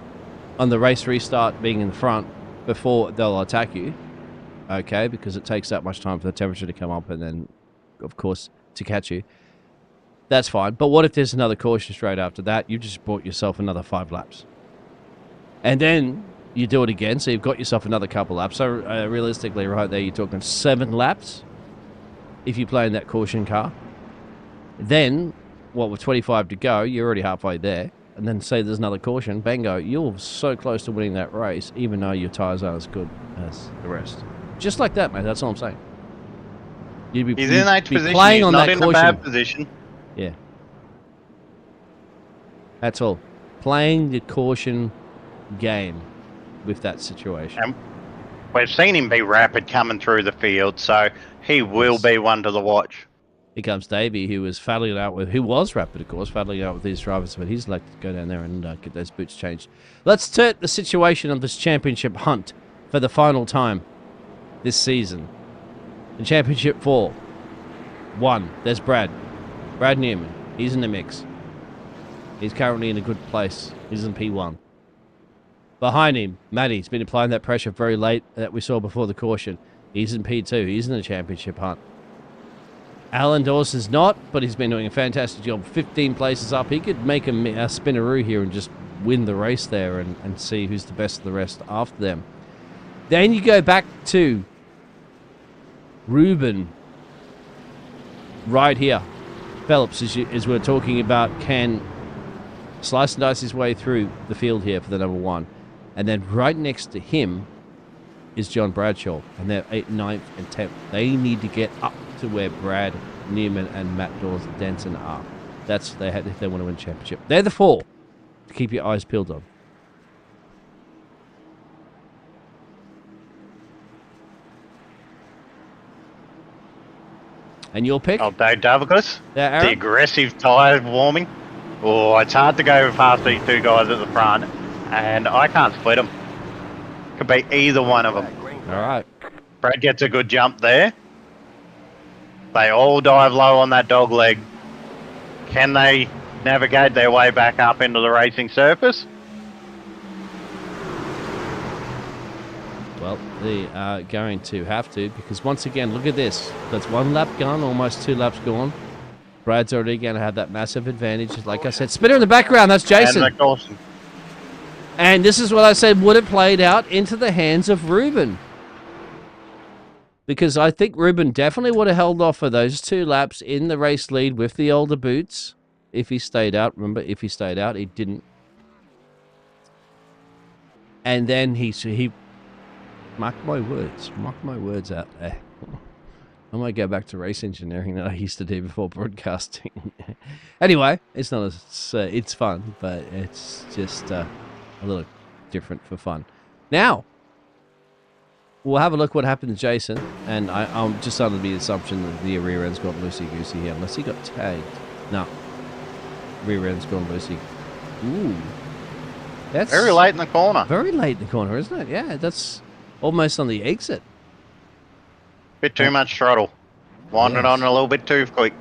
S2: on the race restart, being in the front before they'll attack you. Okay, because it takes that much time for the temperature to come up, and then, of course, to catch you. That's fine. But what if there's another caution straight after that? You've just bought yourself another 5 laps, and then you do it again, so you've got yourself another couple laps. So realistically, right there, you're talking 7 laps if you play in that caution car. Then, with 25 to go, you're already halfway there. And then say there's another caution, bingo, you're so close to winning that race, even though your tyres aren't as good as the rest. Just like that, mate. That's all I'm saying. He's
S1: in 8th position.
S2: Playing
S1: He's
S2: on
S1: not
S2: that
S1: in
S2: caution.
S1: a bad position.
S2: Yeah. That's all. Playing the caution game with that situation.
S1: And we've seen him be rapid coming through the field, so he will be one to the watch.
S2: Here comes Davey, who was rapid, of course, battling out with these drivers, but he's like to go down there and get those boots changed. Let's turn the situation of this championship hunt for the final time this season. In Championship 4, 1, there's Brad Newman. He's in the mix. He's currently in a good place. He's in P1. Behind him, Matty's been applying that pressure very late that we saw before the caution. He's in P2. He's in the championship hunt. Alan Dawson's not, but he's been doing a fantastic job. 15 places up. He could make a spinaroo here and just win the race there and see who's the best of the rest after them. Then you go back to Reuben right here. Phillips, as we're talking about, can slice and dice his way through the field here for the number 1. And then right next to him is John Bradshaw, and they're 8th, 9th, and 10th. They need to get up to where Brad Newman and Matt Denson are. That's if they want to win the championship. They're the 4 to keep your eyes peeled on. And your pick?
S1: Oh, Dave Douglas.
S2: Yeah, Aaron?
S1: The aggressive tyre warming. Oh, it's hard to go past these 2 guys at the front, and I can't split them. Could be either one of them.
S2: All right.
S1: Brad gets a good jump there. They all dive low on that dog leg. Can they navigate their way back up into the racing surface?
S2: Well, they are going to have to, because once again, look at this. That's 1 lap gone, almost 2 laps gone. Brad's already going to have that massive advantage. Like I said, spinner in the background, that's Jason.
S1: And the caution.
S2: And this is what I said would have played out into the hands of Reuben. Because I think Reuben definitely would have held off for those 2 laps in the race lead with the older boots. If he stayed out. Remember, if he stayed out, he didn't. And then he mark my words out there. I might go back to race engineering that I used to do before broadcasting. Anyway, it's not as it's fun, but it's just a little different for fun. Now, we'll have a look what happened to Jason, and I'm just under the assumption that the rear end's gone loosey-goosey here, unless he got tagged. No, rear end's gone loosey. Ooh, that's
S1: very late in the corner.
S2: Very late in the corner, isn't it? Yeah, that's almost on the exit.
S1: Bit too much throttle. Wandered on a little bit too quick.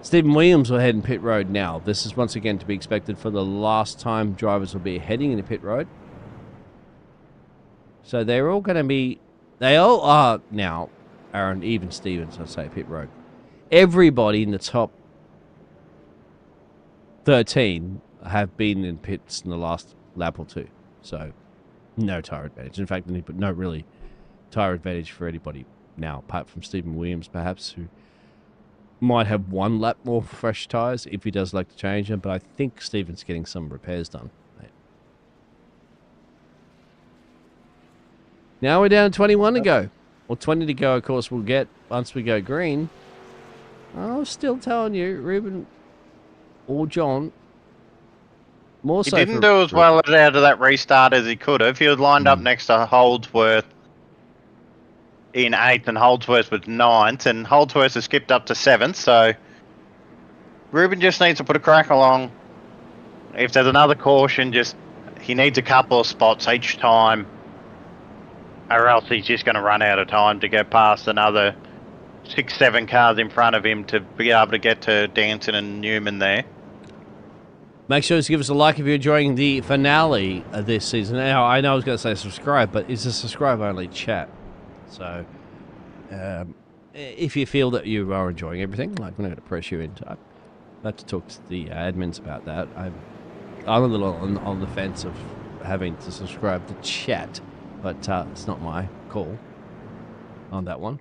S2: Stephen Williams will head in pit road now. This is once again to be expected for the last time drivers will be heading into pit road. So they're all going to be... They all are now, Aaron, even Stevens, I'd say, pit road. Everybody in the top 13 have been in pits in the last lap or 2. So No tyre advantage. In fact, no really tyre advantage for anybody now, apart from Stephen Williams, perhaps, who might have 1 lap more fresh tyres if he does like to change them. But I think Stephen's getting some repairs done. Now we're down to 21 to go. Or 20 to go, of course, we'll get once we go green. I'm still telling you, Reuben or John, more so.
S1: He didn't do as well out of that restart as he could have. He was lined up next to Holdsworth in 8th, and Holdsworth was 9th, and Holdsworth has skipped up to 7th, so Reuben just needs to put a crack along. If there's another caution, he needs a couple of spots each time, or else he's just going to run out of time to get past another 6-7 cars in front of him to be able to get to Danson and Newman there.
S2: Make sure to give us a like if you're enjoying the finale of this season. Now, I know I was going to say subscribe, but it's a subscribe-only chat. So, if you feel that you are enjoying everything, like we're not going to press you into, I'd like to talk to the admins about that. I'm a little on the fence of having to subscribe to chat, but it's not my call on that one.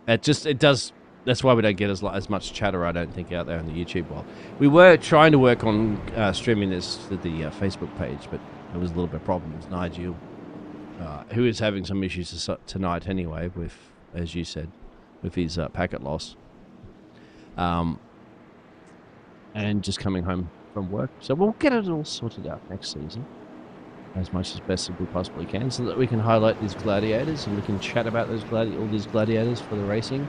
S2: It does. That's why we don't get as much chatter, I don't think, out there on the YouTube wall. We were trying to work on streaming this to the Facebook page, but there was a little bit of problems. Nigel, who is having some issues tonight anyway, with, as you said, with his packet loss, and just coming home from work. So we'll get it all sorted out next season, as much as best as we possibly can, so that we can highlight these gladiators and we can chat about those all these gladiators for the racing.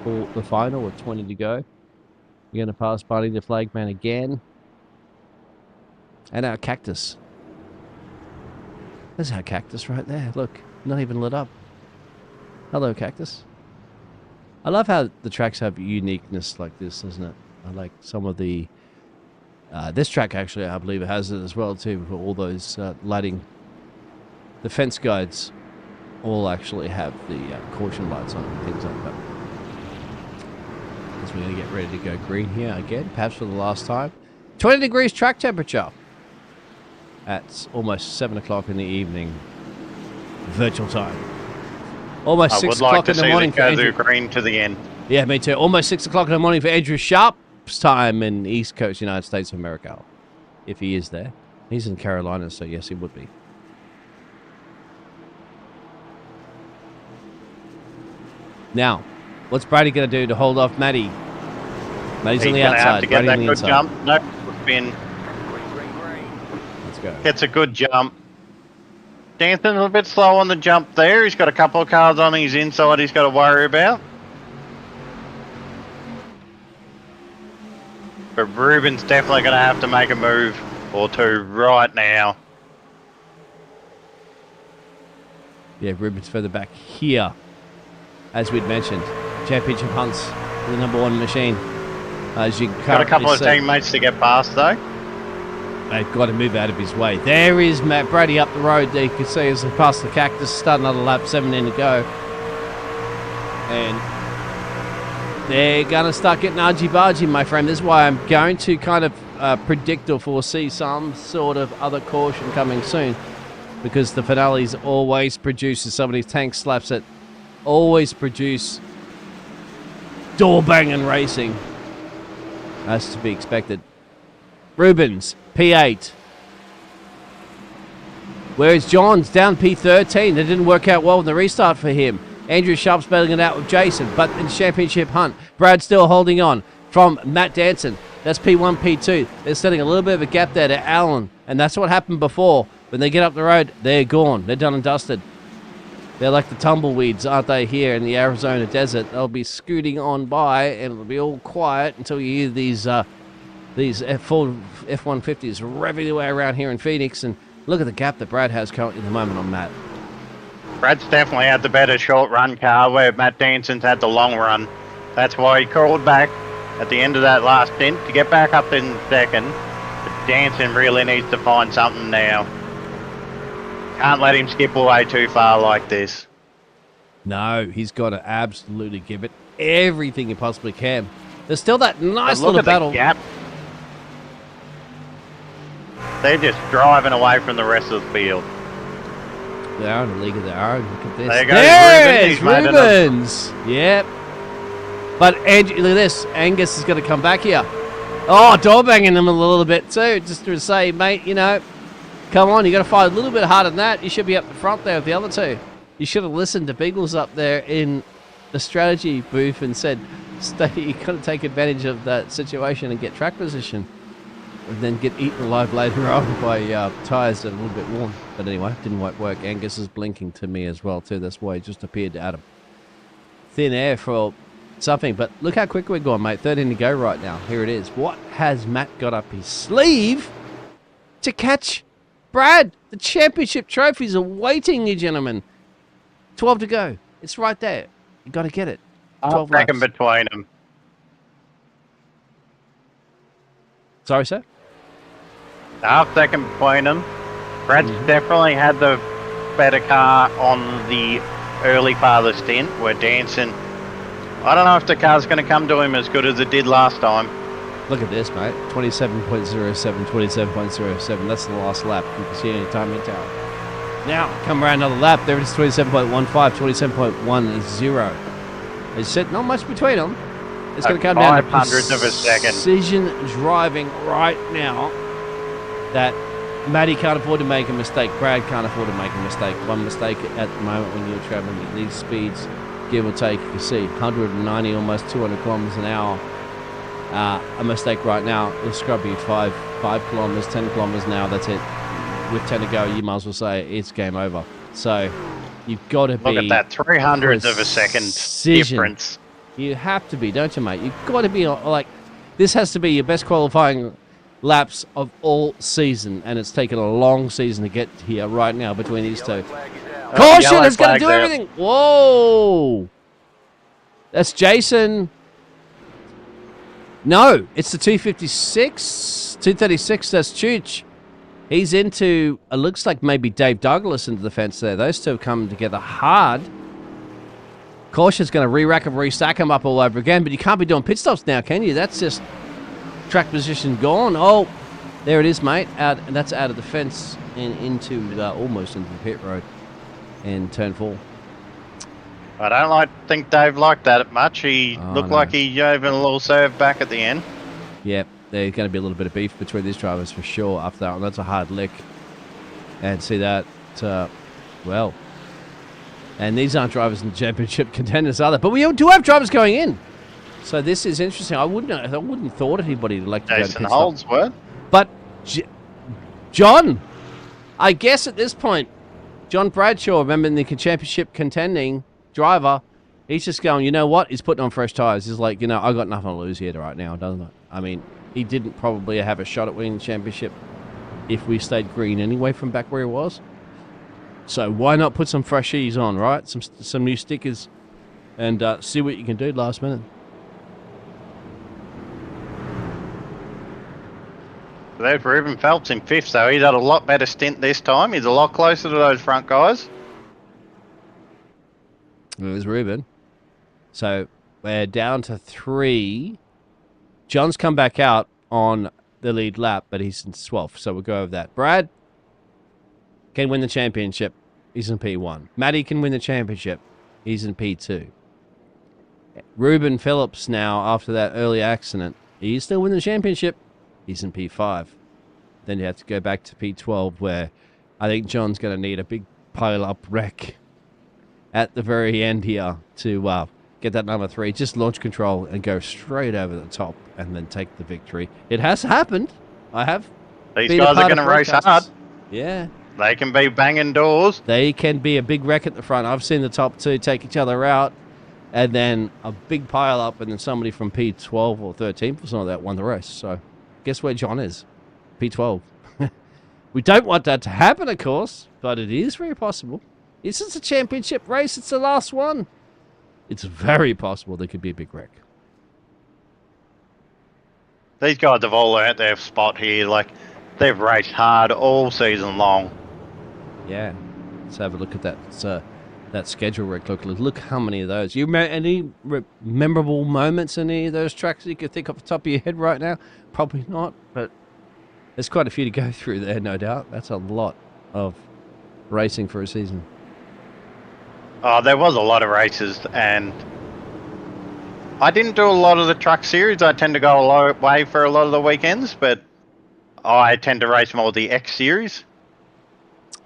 S2: For the final with 20 to go. We're going to pass Barney the Flagman again. And our cactus. There's our cactus right there. Look, not even lit up. Hello, cactus. I love how the tracks have uniqueness like this, doesn't it? I like some of the... this track, actually, I believe it has it as well, too, for all those lighting. The fence guides all actually have the caution lights on and things like that. We're going to get ready to go green here again, perhaps for the last time. 20 degrees track temperature at almost 7 o'clock in the evening, virtual time. Almost 6 o'clock in the morning for Andrew.
S1: Green to the end.
S2: Yeah, me too. Almost 6 o'clock in the morning for Andrew Sharp's time in East Coast, United States of America, if he is there. He's in Carolina, so yes, he would be. Now, what's Brady going to do to hold off Matty? Matty's on the outside.
S1: He's going to have to get that good jump. Nope, spin.
S2: Let's go.
S1: Gets a good jump. Danson's a bit slow on the jump there. He's got a couple of cars on his inside he's got to worry about. But Reuben's definitely going to have to make a move or two right now.
S2: Yeah, Reuben's further back here, as we'd mentioned. Championship hunts for the number 1 machine. As you
S1: got a couple of teammates to get past though.
S2: They've got to move out of his way. There is Matt Brady up the road. There you can see as they pass the cactus. Start another lap, 17 to go. And they're going to start getting argy-bargy, my friend. This is why I'm going to kind of predict or foresee some sort of other caution coming soon. Because the finales always produces some of these tank slaps that always produce door-banging racing, as to be expected. Rubens, P8. Whereas John's down P13. That didn't work out well in the restart for him. Andrew Sharp's battling it out with Jason, but in championship hunt, Brad still holding on from Matt Danson. That's P1, P2. They're setting a little bit of a gap there to Allen, and that's what happened before. When they get up the road, they're gone. They're done and dusted. They're like the tumbleweeds, aren't they, here in the Arizona desert? They'll be scooting on by, and it'll be all quiet until you hear these F-150s revving their way around here in Phoenix. And look at the gap that Brad has currently at the moment on Matt.
S1: Brad's definitely had the better short run car, where Matt Danson's had the long run. That's why he crawled back at the end of that last stint to get back up in second. But Danson really needs to find something now. Can't let him skip away too far like this.
S2: No, he's got to absolutely give it everything he possibly can. There's still that nice little battle.
S1: Gap. They're just driving away from the rest of the field.
S2: They're in a league of their own. Look at this.
S1: There goes
S2: There's
S1: Reuben. He's made
S2: Rubens. Yep. But look at this. Angus is going to come back here. Oh, door banging them a little bit too. Just to say, mate, you know, come on. You got to fight a little bit harder than that. You should be up the front there with the other two. You should have listened to Beagles up there in the strategy booth and said, "Stay. You got to take advantage of that situation and get track position." And then get eaten alive later on by tyres that are a little bit worn. But anyway, didn't quite work. Angus is blinking to me as well too. That's why he just appeared out of thin air for something. But look how quick we're going, mate. 13 to go right now. Here it is. What has Matt got up his sleeve to catch Brad? The championship trophies are waiting, you gentlemen. 12 to go. It's right there. You got to get it. 12 laps.
S1: Second between them.
S2: Sorry, sir?
S1: Half second between them. Brad's definitely had the better car on the early part of the stint. We're dancing. I don't know if the car's going to come to him as good as it did last time.
S2: Look at this, mate. 27.07, 27.07. That's the last lap. You can see any timing tower. Now, come around another lap. There it is, 27.15, 27.10. As I said, not much between them. It's going to come down to
S1: 500th of a second.
S2: Precision driving right now that Matty can't afford to make a mistake. Brad can't afford to make a mistake. One mistake at the moment when you're traveling at these speeds, give or take, you can see 190, almost 200 kilometers an hour. A mistake right now will scrub you 5 kilometers, 10 kilometers an hour. That's it. With 10 to go, you might as well say it's game over. So you've got to be.
S1: Look at that, 300th of a second difference.
S2: You have to be, don't you, mate? You've got to be like, this has to be your best qualifying laps of all season, and it's taken a long season to get here right now between these two. Caution! It's going to do everything. Whoa! That's Jason. No, it's the 256, 236. That's Chooch. He's into. It looks like maybe Dave Douglas into the fence there. Those two have come together hard. Caution's going to re-rack and re-stack him up all over again, but you can't be doing pit stops now, can you? That's just track position gone. Oh, there it is, mate. Out, and that's out of the fence and into almost into the pit road and turn 4.
S1: I don't think Dave liked that much. He looked like he gave him a little serve back at the end.
S2: Yep, there's going to be a little bit of beef between these drivers for sure after that one. That's a hard lick. And see that, well... And these aren't drivers in the championship contenders either. But we do have drivers going in. So this is interesting. I wouldn't thought anybody would like to
S1: Jason
S2: go to
S1: Holdsworth.
S2: But John, I guess at this point, John Bradshaw, remember the championship contending driver, he's just going, you know what? He's putting on fresh tyres. He's like, you know, I got nothing to lose here right now, doesn't it? I mean, he didn't probably have a shot at winning the championship if we stayed green anyway from back where he was. So why not put some freshies on, right? Some new stickers and see what you can do last minute.
S1: There's Reuben Phillips in 5th, so he's had a lot better stint this time. He's a lot closer to those front guys.
S2: There's Reuben. So we're down to 3. John's come back out on the lead lap, but he's in 12th, so we'll go over that. Brad can win the championship. He's in P1. Matty can win the championship. He's in P2. Reuben Phillips now, after that early accident, he's still winning the championship. He's in P5. Then you have to go back to P12, where I think John's going to need a big pile-up wreck at the very end here to get that number 3. Just launch control and go straight over the top and then take the victory. It has happened. I have.
S1: These guys are going to race hard.
S2: Yeah.
S1: They can be banging doors.
S2: They can be a big wreck at the front. I've seen the top 2 take each other out, and then a big pile up, and then somebody from P12 or 13 or something like that won the race. So guess where John is? P12. We don't want that to happen, of course, but it is very possible. This is a championship race. It's the last one. It's very possible there could be a big wreck.
S1: These guys have all earned their spot here. Like, they've raced hard all season long.
S2: Yeah. Let's have a look at that. That schedule, Rick. Look how many of those. You remember any memorable moments in any of those tracks that you could think off the top of your head right now? Probably not, but there's quite a few to go through there, no doubt. That's a lot of racing for a season?
S1: Oh, there was a lot of races, and I didn't do a lot of the truck series. I tend to go a long way for a lot of the weekends, but I tend to race more the X series.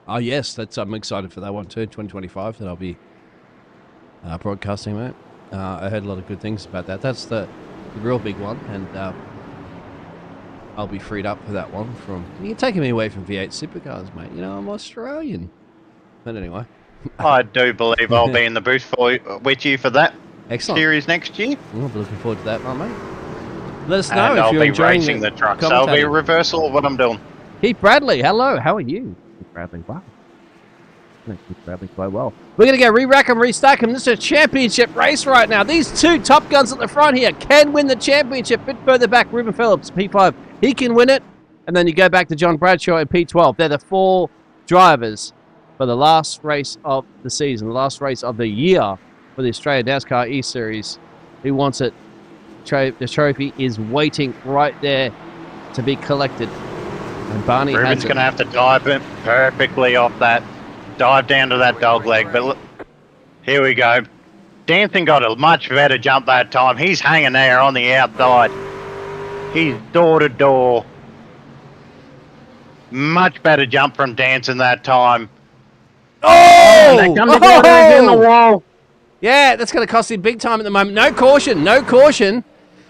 S2: Oh yes, I'm excited for that one too. 2025 that I'll be broadcasting, mate. I heard a lot of good things about that. That's the real big one, and I'll be freed up for that one. You're taking me away from V8 supercars, mate. You know I'm Australian. But anyway,
S1: I do believe I'll be in the booth with you for that
S2: excellent
S1: series next year.
S2: I'll be looking forward to that, my mate. Let us know
S1: And
S2: if
S1: I'll
S2: you're
S1: be
S2: enjoying
S1: racing the truck, so it'll be a reversal of what I'm doing.
S2: Keith Bradley, hello. How are you? Keith Bradley, wow. Keith Bradley quite well. We're going to go re-rack them, restack them. This is a championship race right now. These two top guns at the front here can win the championship. A bit further back, Reuben Phillips, P5. He can win it. And then you go back to John Bradshaw at P12. They're the 4 drivers for the last race of the season, the last race of the year for the Australian NASCAR eSeries. Who wants it? The trophy is waiting right there to be collected. And Barney
S1: Reuben's going to have to dive it perfectly off that. Dive down to that dog leg. But look, here we go. Dancing got a much better jump that time. He's hanging there on the outside. He's door to door. Much better jump from Dancing that time.
S2: Oh!
S1: They come together in the wall.
S2: Yeah, that's going to cost him big time at the moment. No caution, no caution.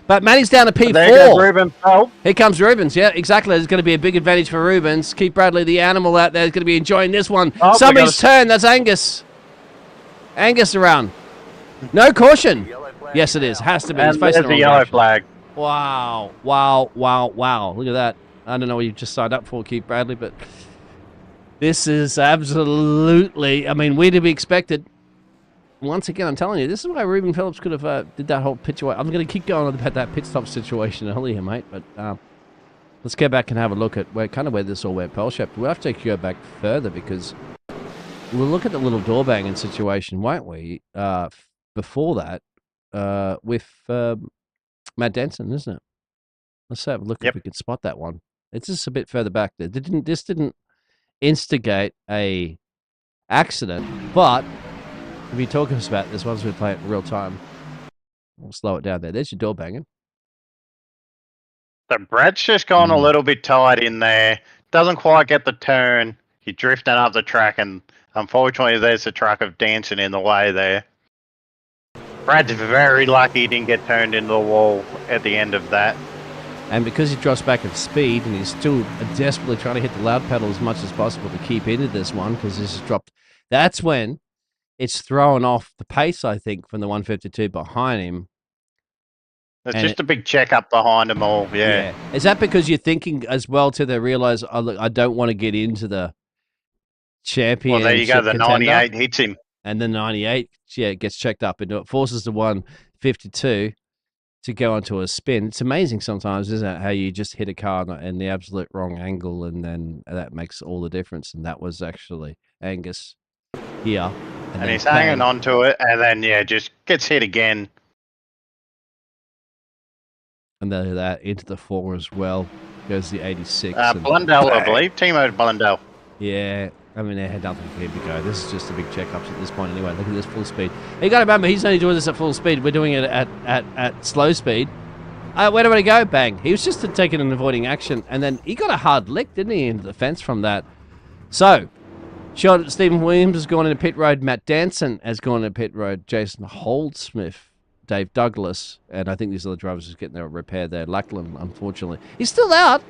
S2: But Matty's down to P4.
S1: There goes Reuben Phillips.
S2: Here comes Rubens. Yeah, exactly. There's going to be a big advantage for Rubens. Keith Bradley, the animal out there, is going to be enjoying this one.
S1: Oh,
S2: Somebody's turn. That's Angus. Angus around. No caution.
S3: Yes, it
S2: is.
S3: is.
S2: Has to be.
S1: And there's the yellow flag.
S2: Wow. Wow. Wow. Wow. Look at that. I don't know what you just signed up for, Keith Bradley, but this is absolutely, I mean, we're to be expected. Once again, I'm telling you, this is why Reuben Phillips could have did that whole pitch away. I'm going to keep going about that pit stop situation earlier, mate, but let's go back and have a look at where this all went pear-shaped. We'll have to go back further because we'll look at the little door banging situation, won't we? Before that, with Matt Denson, isn't it? Let's have a look if we can spot that one. It's just a bit further back there. This didn't instigate a accident, but if you're talking about this, once we play it in real time, we'll slow it down there. There's your door banging.
S1: The Brad's just gone a little bit tight in there. Doesn't quite get the turn. He's drifting up the track, and unfortunately, there's the truck of Dancing in the way there. Brad's very lucky he didn't get turned into the wall at the end of that.
S2: And because he drops back at speed, and he's still desperately trying to hit the loud pedal as much as possible to keep into this one, because this has dropped. That's when it's thrown off the pace, I think, from the 152 behind him.
S1: There's just a big check up behind them all, yeah.
S2: Is that because you're thinking as well to they realize, oh, look, I don't want to get into the championship?
S1: Well, there you go. The
S2: contender.
S1: 98 hits him.
S2: And the 98, it gets checked up into it. Forces the 152 to go onto a spin. It's amazing sometimes, isn't it, how you just hit a car in the absolute wrong angle, and then that makes all the difference. And that was actually Angus here.
S1: And he's hanging on to it, and then, just gets hit again.
S2: And then that into the 4 as well. Goes the 86.
S1: Blundell, I believe. Timo Blundell.
S2: Yeah. I mean, they had nothing for him to go. This is just a big checkups at this point anyway. Look at this full speed. You got to remember, he's only doing this at full speed. We're doing it at slow speed. Where do I go? Bang. He was just taking and avoiding action. And then he got a hard lick, didn't he, into the fence from that. So, Stephen Williams has gone into pit road. Matt Danson has gone into pit road. Jason Holdsmith, Dave Douglas, and I think these other drivers are getting their repair there. Lackland, unfortunately. He's still out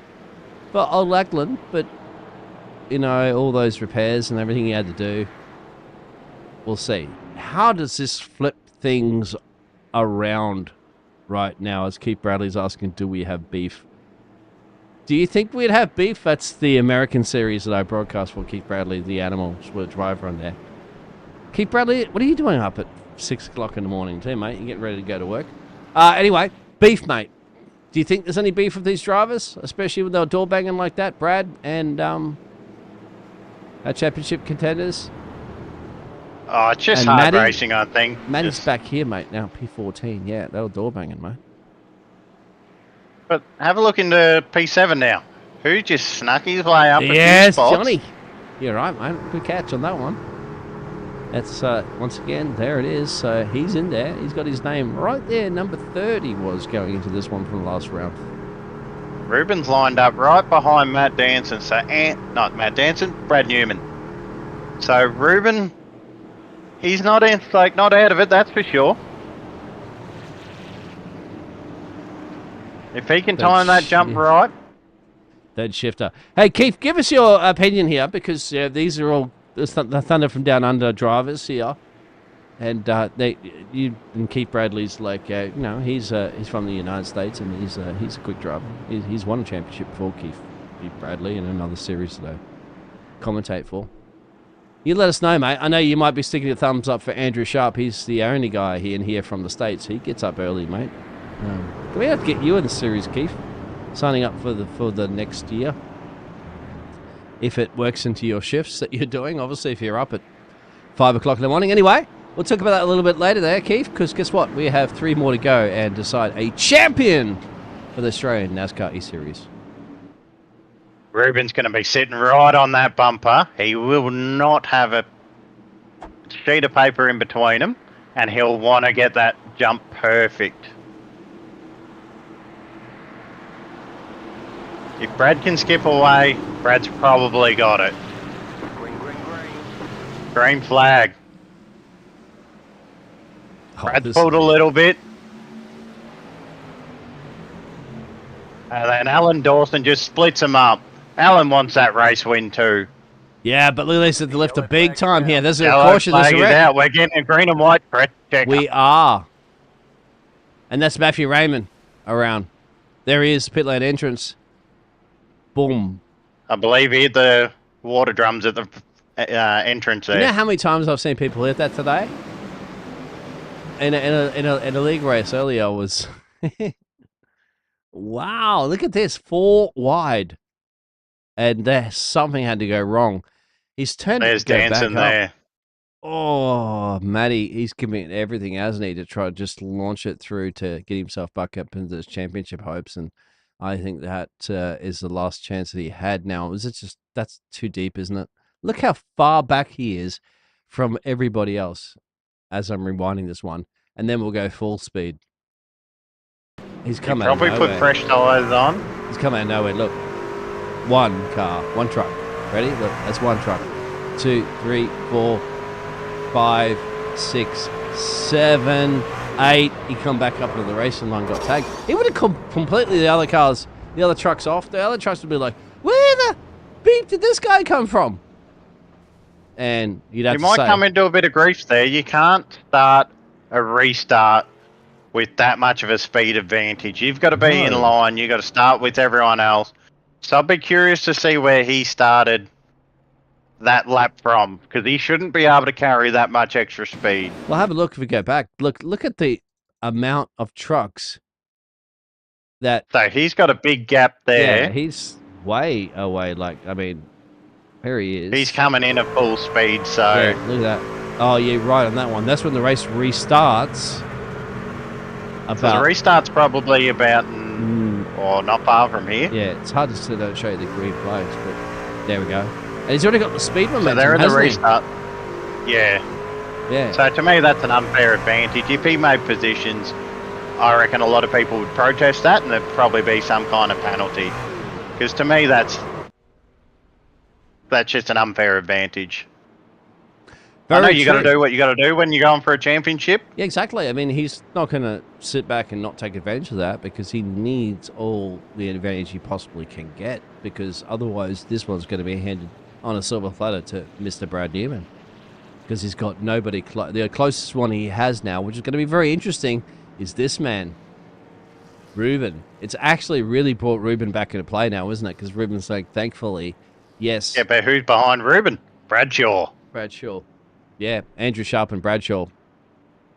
S2: for old Lackland, but all those repairs and everything he had to do. We'll see. How does this flip things around right now? As Keith Bradley's asking, do we have beef? Do you think we'd have beef? That's the American series that I broadcast for Keith Bradley, the animal driver on there. Keith Bradley, what are you doing up at 6 o'clock in the morning too, mate? You getting ready to go to work? Anyway, beef, mate. Do you think there's any beef with these drivers, especially when they're door banging like that, Brad, and our championship contenders?
S1: Oh, it's just hard racing, I think.
S2: Matty's back here, mate, now, P14. Yeah, they were door banging, mate.
S1: But have a look into P7 now. Who just snuck his way up a few spots?
S2: Johnny. You're right, mate. Good catch on that one. That's, once again, there it is. So he's in there. He's got his name right there. Number 30 was going into this one from the last round.
S1: Reuben's lined up right behind Matt Danson. So, not Matt Danson, Brad Newman. So Reuben, he's not not out of it, that's for sure. If he can time that jump right.
S2: Third shifter. Hey, Keith, give us your opinion here, because these are all the Thunder from Down Under drivers here. And you and Keith Bradley's like, he's from the United States, and he's a quick driver. He's won a championship before, Keith Bradley, in another series to commentate for. You let us know, mate. I know you might be sticking a thumbs up for Andrew Sharp. He's the only guy here from the States. He gets up early, mate. Can we have to get you in the series, Keith? Signing up for the next year, if it works into your shifts that you're doing. Obviously, if you're up at 5 o'clock in the morning. Anyway, we'll talk about that a little bit later there, Keith, because guess what? We have 3 more to go and decide a champion for the Australian NASCAR eSeries.
S1: Reuben's going to be sitting right on that bumper. He will not have a sheet of paper in between him, and he'll want to get that jump perfect. If Brad can skip away, Brad's probably got it.
S3: Green, green, green.
S1: Green flag. Brad's pulled a little bit. And then Alan Dawson just splits him up. Alan wants that race win too.
S2: Yeah, but look, they said they left a big time here. There's a
S1: Yellow
S2: caution. There's
S1: flag
S2: a
S1: is
S2: wreck.
S1: out. We're getting a green and white check.
S2: We are. And that's Matthew Raymond around. There he is, pit lane entrance. Boom.
S1: I believe he hit the water drums at the entrance there.
S2: You know how many times I've seen people hit that today? In a league race earlier was... Wow, look at this. 4 wide. And something had to go wrong. He's turned
S1: There's
S2: to go
S1: Danson
S2: back
S1: there.
S2: up. Oh, Matty, he's giving it everything, hasn't he, to try to just launch it through to get himself back up into his championship hopes. And I think that is the last chance that he had now. That's too deep, isn't it? Look how far back he is from everybody else as I'm rewinding this one. And then we'll go full speed. He's come out of nowhere.
S1: Probably put fresh tyres on.
S2: He's come out of nowhere. Look, 1 car, 1 truck. Ready? Look, that's 1 truck. 2, 3, 4, 5, 6, 7, 8. He come back up into the racing line, got tagged. He would have completely the other trucks off. The other trucks would be like, where the beep did this guy come from? And you'd have to say...
S1: You might come into a bit of grief there. You can't start a restart with that much of a speed advantage. You've got to be in line. You've got to start with everyone else. So I'd be curious to see where he started that lap from, because he shouldn't be able to carry that much extra speed.
S2: Well, have a look if we go back. Look at the amount of trucks that...
S1: So he's got a big gap there.
S2: Yeah, he's way away. There he is.
S1: He's coming in at full speed, so...
S2: Yeah, look at that. Oh, yeah, right on that one. That's when the race restarts.
S1: So the restart's probably about, or not far from here.
S2: Yeah, it's hard to show you the green flags, but there we go. And he's already got the speed momentum,
S1: So they're in the
S2: hasn't he?
S1: restart. Yeah.
S2: Yeah.
S1: So to me, that's an unfair advantage. If he made positions, I reckon a lot of people would protest that, and there'd probably be some kind of penalty. Because to me, that's just an unfair advantage. I know you got to do what you got to do when you're going for a championship.
S2: Yeah, exactly. I mean, he's not going to sit back and not take advantage of that, because he needs all the advantage he possibly can get, because otherwise this one's going to be handed on a silver platter to Mr. Brad Newman, because he's got nobody. The closest one he has now, which is going to be very interesting, is this man, Reuben. It's actually really brought Reuben back into play now, isn't it? Because Reuben's like, thankfully, yes.
S1: Yeah, but who's behind Reuben? Bradshaw.
S2: Yeah, Andrew Sharp and Bradshaw.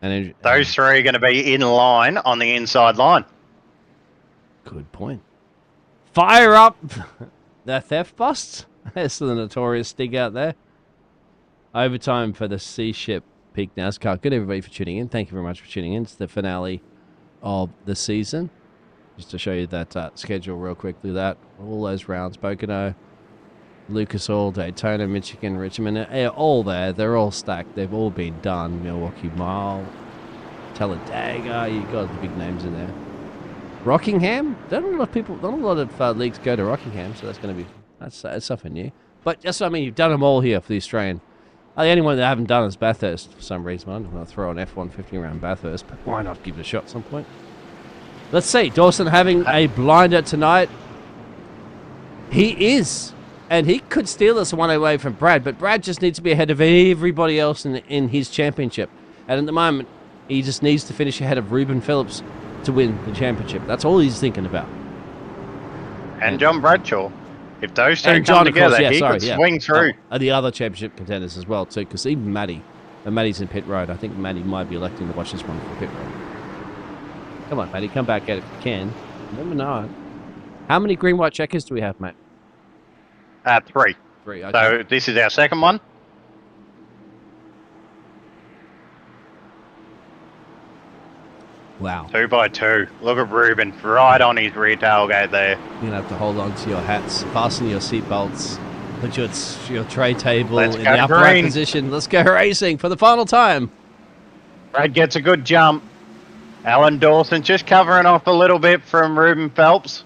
S2: And
S1: those 3 are going to be in line on the inside line.
S2: Good point. Fire up the theft busts. That's the notorious stig out there. Overtime for the Sea Ship Peak NASCAR. Good everybody for tuning in. Thank you very much for tuning in. It's the finale of the season. Just to show you that schedule real quickly. All those rounds. Pocono, Lucas Oil, Daytona, Michigan, Richmond, they're all there. They're all stacked. They've all been done. Milwaukee Mile, Talladega, you got the big names in there. Rockingham, not a lot of leagues go to Rockingham, so that's something new. But just, I mean, you've done them all here for the Australian. The only one that I haven't done is Bathurst for some reason. I'm going to throw an F-150 around Bathurst, but why not give it a shot at some point? Let's see. Dawson having a blinder tonight. He is. And he could steal us one away from Brad, but Brad just needs to be ahead of everybody else in his championship. And at the moment, he just needs to finish ahead of Reuben Phillips to win the championship. That's all he's thinking about.
S1: And John Bradshaw. If those two come together, he could swing through.
S2: And the other championship contenders as well, too, because even Matty, and Matty's in pit road. I think Matty might be electing to watch this one for pit road. Come on, Matty, come back at it if you can. You never know. How many green-white checkers do we have, Matt?
S1: 3.
S2: 3, okay.
S1: So this is our second one.
S2: Wow.
S1: 2 by 2. Look at Reuben right on his rear tailgate there.
S2: You're going to have to hold on to your hats, fasten your seatbelts, put your tray table in the upright position. Let's go racing for the final time.
S1: Brad gets a good jump. Alan Dawson just covering off a little bit from Reuben Phelps.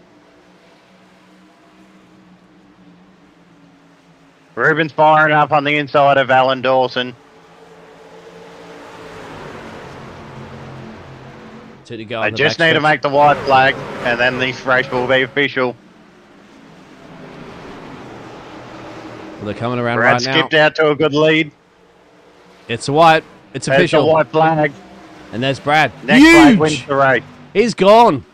S1: Reuben's firing up on the inside of Alan Dawson.
S2: 2 to go.
S1: I just need to make the white flag, and then this race will be official.
S2: Well, they're coming around
S1: Brad
S2: right now.
S1: skipped out to a good lead.
S2: It's a white. It's official.
S1: There's the white flag.
S2: And there's Brad.
S1: Next flag wins the race.
S2: He's gone.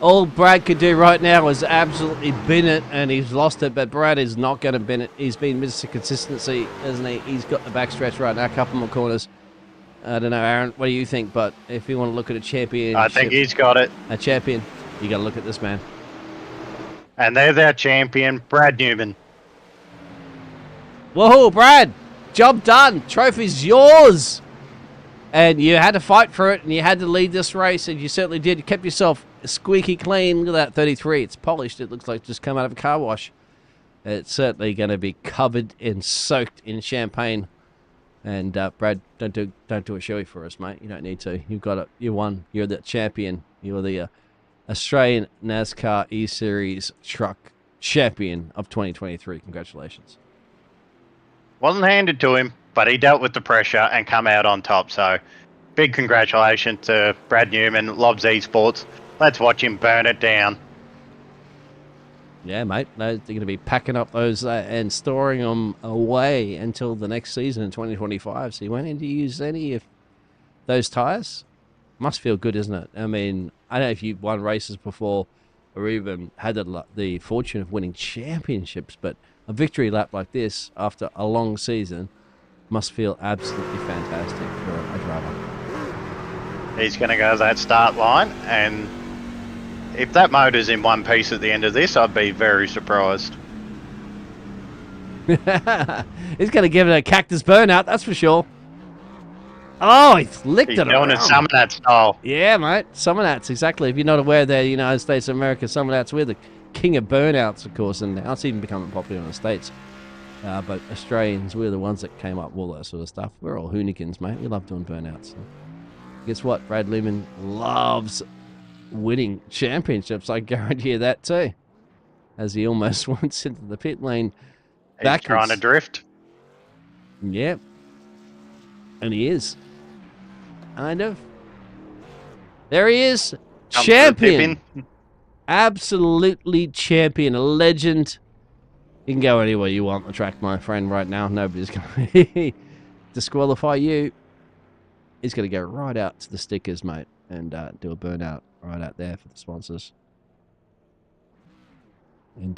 S2: All Brad could do right now is absolutely bin it, and he's lost it, but Brad is not going to bin it. He's been Mr. Consistency, isn't he? He's got the backstretch right now, a couple more corners. I don't know, Aaron, what do you think? But if you want to look at a champion...
S1: I think he's got it.
S2: A champion. You got to look at this man.
S1: And there's our champion, Brad Newman.
S2: Whoa, Brad! Job done. Trophy's yours. And you had to fight for it, and you had to lead this race, and you certainly did. You kept yourself squeaky clean. Look at that 33. It's polished. It looks like just come out of a car wash. It's certainly going to be covered and soaked in champagne. And Brad, don't do a showy for us, mate. You don't need to. You've got it. You won. You're the champion. You're the Australian NASCAR eSeries truck champion of 2023. Congratulations.
S1: Wasn't handed to him, but he dealt with the pressure and come out on top. So, big congratulations to Brad Newman, Lobs Esports. Let's watch him burn it down.
S2: Yeah, mate. They're going to be packing up those and storing them away until the next season in 2025. So you won't need to use any of those tyres. Must feel good, isn't it? I mean, I don't know if you've won races before or even had the fortune of winning championships, but a victory lap like this after a long season must feel absolutely fantastic for a driver.
S1: He's going to go to that start line, and if that motor's in one piece at the end of this, I'd be very surprised.
S2: He's going to give it a cactus burnout, that's for sure. Oh, he's licked it around.
S1: He's doing it Summonat style.
S2: Yeah, mate. Summonats, exactly. If you're not aware, they're United States of America. Summonats, we're the king of burnouts, of course, and now it's even becoming popular in the States. But Australians, we're the ones that came up with all that sort of stuff. We're all hooligans, mate. We love doing burnouts. So guess what? Brad Newman loves winning championships. I guarantee you that too. As he almost went into the pit lane backwards.
S1: He's trying to drift.
S2: Yep. And he is. Kind of. There he is. Champion. Absolutely champion. A legend. You can go anywhere you want on the track, my friend, right now. Nobody's going to disqualify you. He's going to go right out to the stickers, mate, and do a burnout right out there for the sponsors. He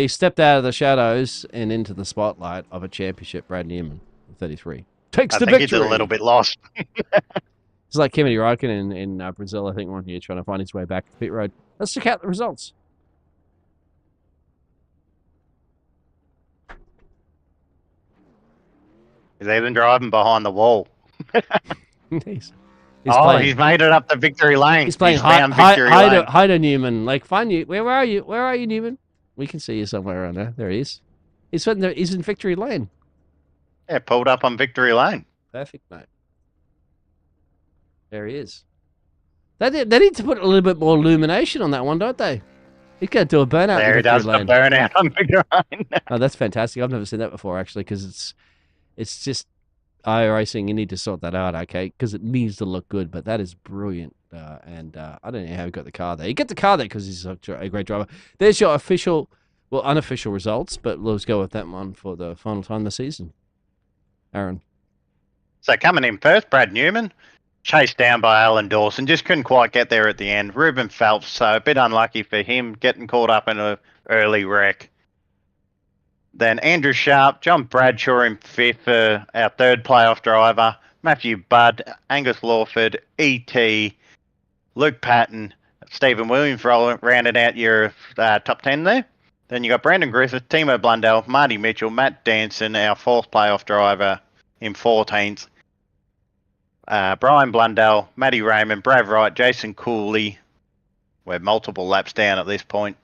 S2: stepped out of the shadows and into the spotlight of a championship. Brad Newman, 33. Takes the victory.
S1: He's a little bit lost.
S2: It's like Kimi Räikkönen in Brazil, I think, one year, trying to find his way back to the pit road. Let's check out the results.
S1: He's even driving behind the wall.
S2: He's
S1: made it up the victory lane.
S2: He's playing Heider Newman. Like, find you. Where are you? Where are you, Newman? We can see you somewhere around there. There he is. He's in Victory Lane.
S1: Yeah, pulled up on Victory Lane.
S2: Perfect, mate. There he is. They need to put a little bit more illumination on that one, don't they? He's going to do a burnout in
S1: There he
S2: Victory
S1: does the
S2: Lane.
S1: burnout on Victory Lane.
S2: Oh, that's fantastic. I've never seen that before, actually, because it's just iRacing. You need to sort that out, okay? Because it needs to look good, but that is brilliant. And I don't know how he got the car there. You get the car there because he's a great driver. There's your official, well, unofficial results, but let's go with that one for the final time of the season. Aaron.
S1: So coming in first, Brad Newman, chased down by Alan Dawson, just couldn't quite get there at the end. Reuben Phelps, so a bit unlucky for him, getting caught up in an early wreck. Then Andrew Sharp, John Bradshaw in fifth for our third playoff driver. Matthew Budd, Angus Lawford, E.T., Luke Patton, Stephen Williams rounded out your top 10 there. Then you got Brandon Griffith, Timo Blundell, Marty Mitchell, Matt Danson, our fourth playoff driver in 14th. Brian Blundell, Matty Raymond, Brad Wright, Jason Cooley. We're multiple laps down at this point.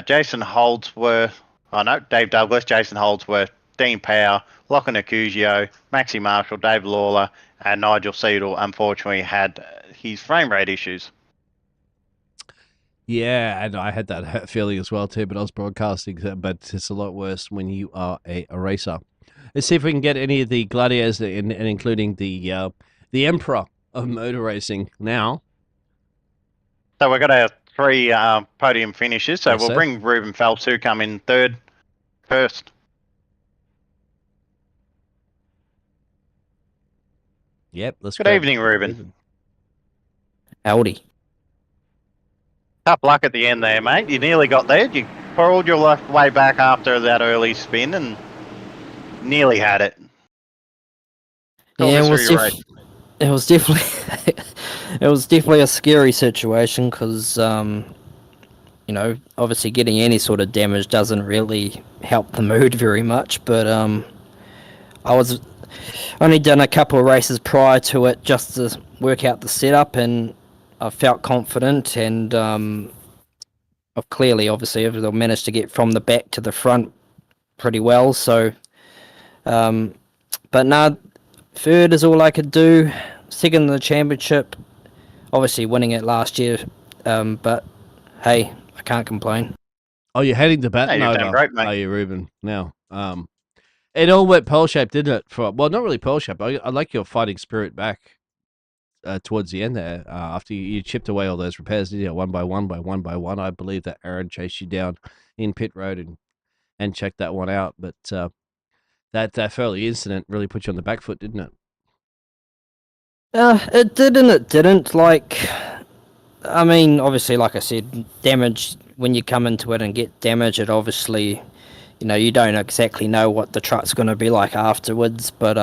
S1: Jason Holdsworth. Oh no, Dave Douglas, Jason Holdsworth, Dean Power, Lachlan Accusio, Maxi Marshall, Dave Lawler, and Nigel Seidel unfortunately had his frame rate issues.
S2: Yeah, and I had that feeling as well too, but I was broadcasting, but it's a lot worse when you are a racer. Let's see if we can get any of the gladiators, and including the emperor of motor racing now.
S1: So we've got our three podium finishes, so
S2: Yes,
S1: we'll
S2: sir.
S1: bring Reuben Phelps, who come in first.
S2: Yep, let's
S1: Good
S2: grab
S1: evening, Reuben.
S4: Howdy.
S1: Tough luck at the end there, mate. You nearly got there. You crawled your way back after that early spin and nearly had it.
S4: Yeah,
S1: Talk us through your race.
S4: it was definitely it was definitely a scary situation because you know, obviously getting any sort of damage doesn't really help the mood very much. But I was only done a couple of races prior to it just to work out the setup, and I felt confident, and I've clearly, obviously, I've managed to get from the back to the front pretty well. So, but no, third is all I could do. Second in the championship, obviously winning it last year, but hey, I can't complain.
S2: Oh, you're heading the baton
S1: you're doing
S2: over,
S1: great, mate.
S2: are you, Reuben? Now, it all went pearl-shaped, didn't it? Well, not really pearl-shaped. I like your fighting spirit back towards the end there. After you chipped away all those repairs, did you? One by one. I believe that Aaron chased you down in pit road and checked that one out. But that early incident really put you on the back foot, didn't it?
S4: It did and it didn't. Like, I mean, obviously, like I said, damage, when you come into it and get damage, it obviously, you know, you don't exactly know what the truck's going to be like afterwards. But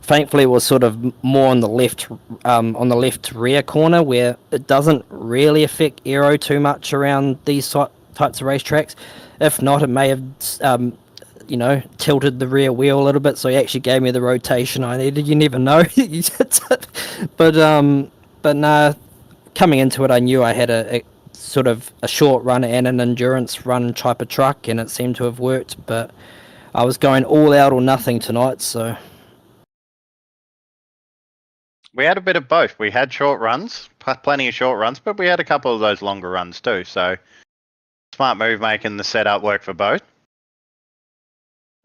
S4: thankfully, it was sort of more on the left rear corner, where it doesn't really affect aero too much around these types of racetracks. If not, it may have you know, tilted the rear wheel a little bit, so he actually gave me the rotation I needed. You never know. But nah, coming into it, I knew I had a sort of a short run and an endurance run type of truck, and it seemed to have worked. But I was going all out or nothing tonight, so.
S1: We had a bit of both. We had short runs, plenty of short runs, but we had a couple of those longer runs too. So smart move making the setup work for both.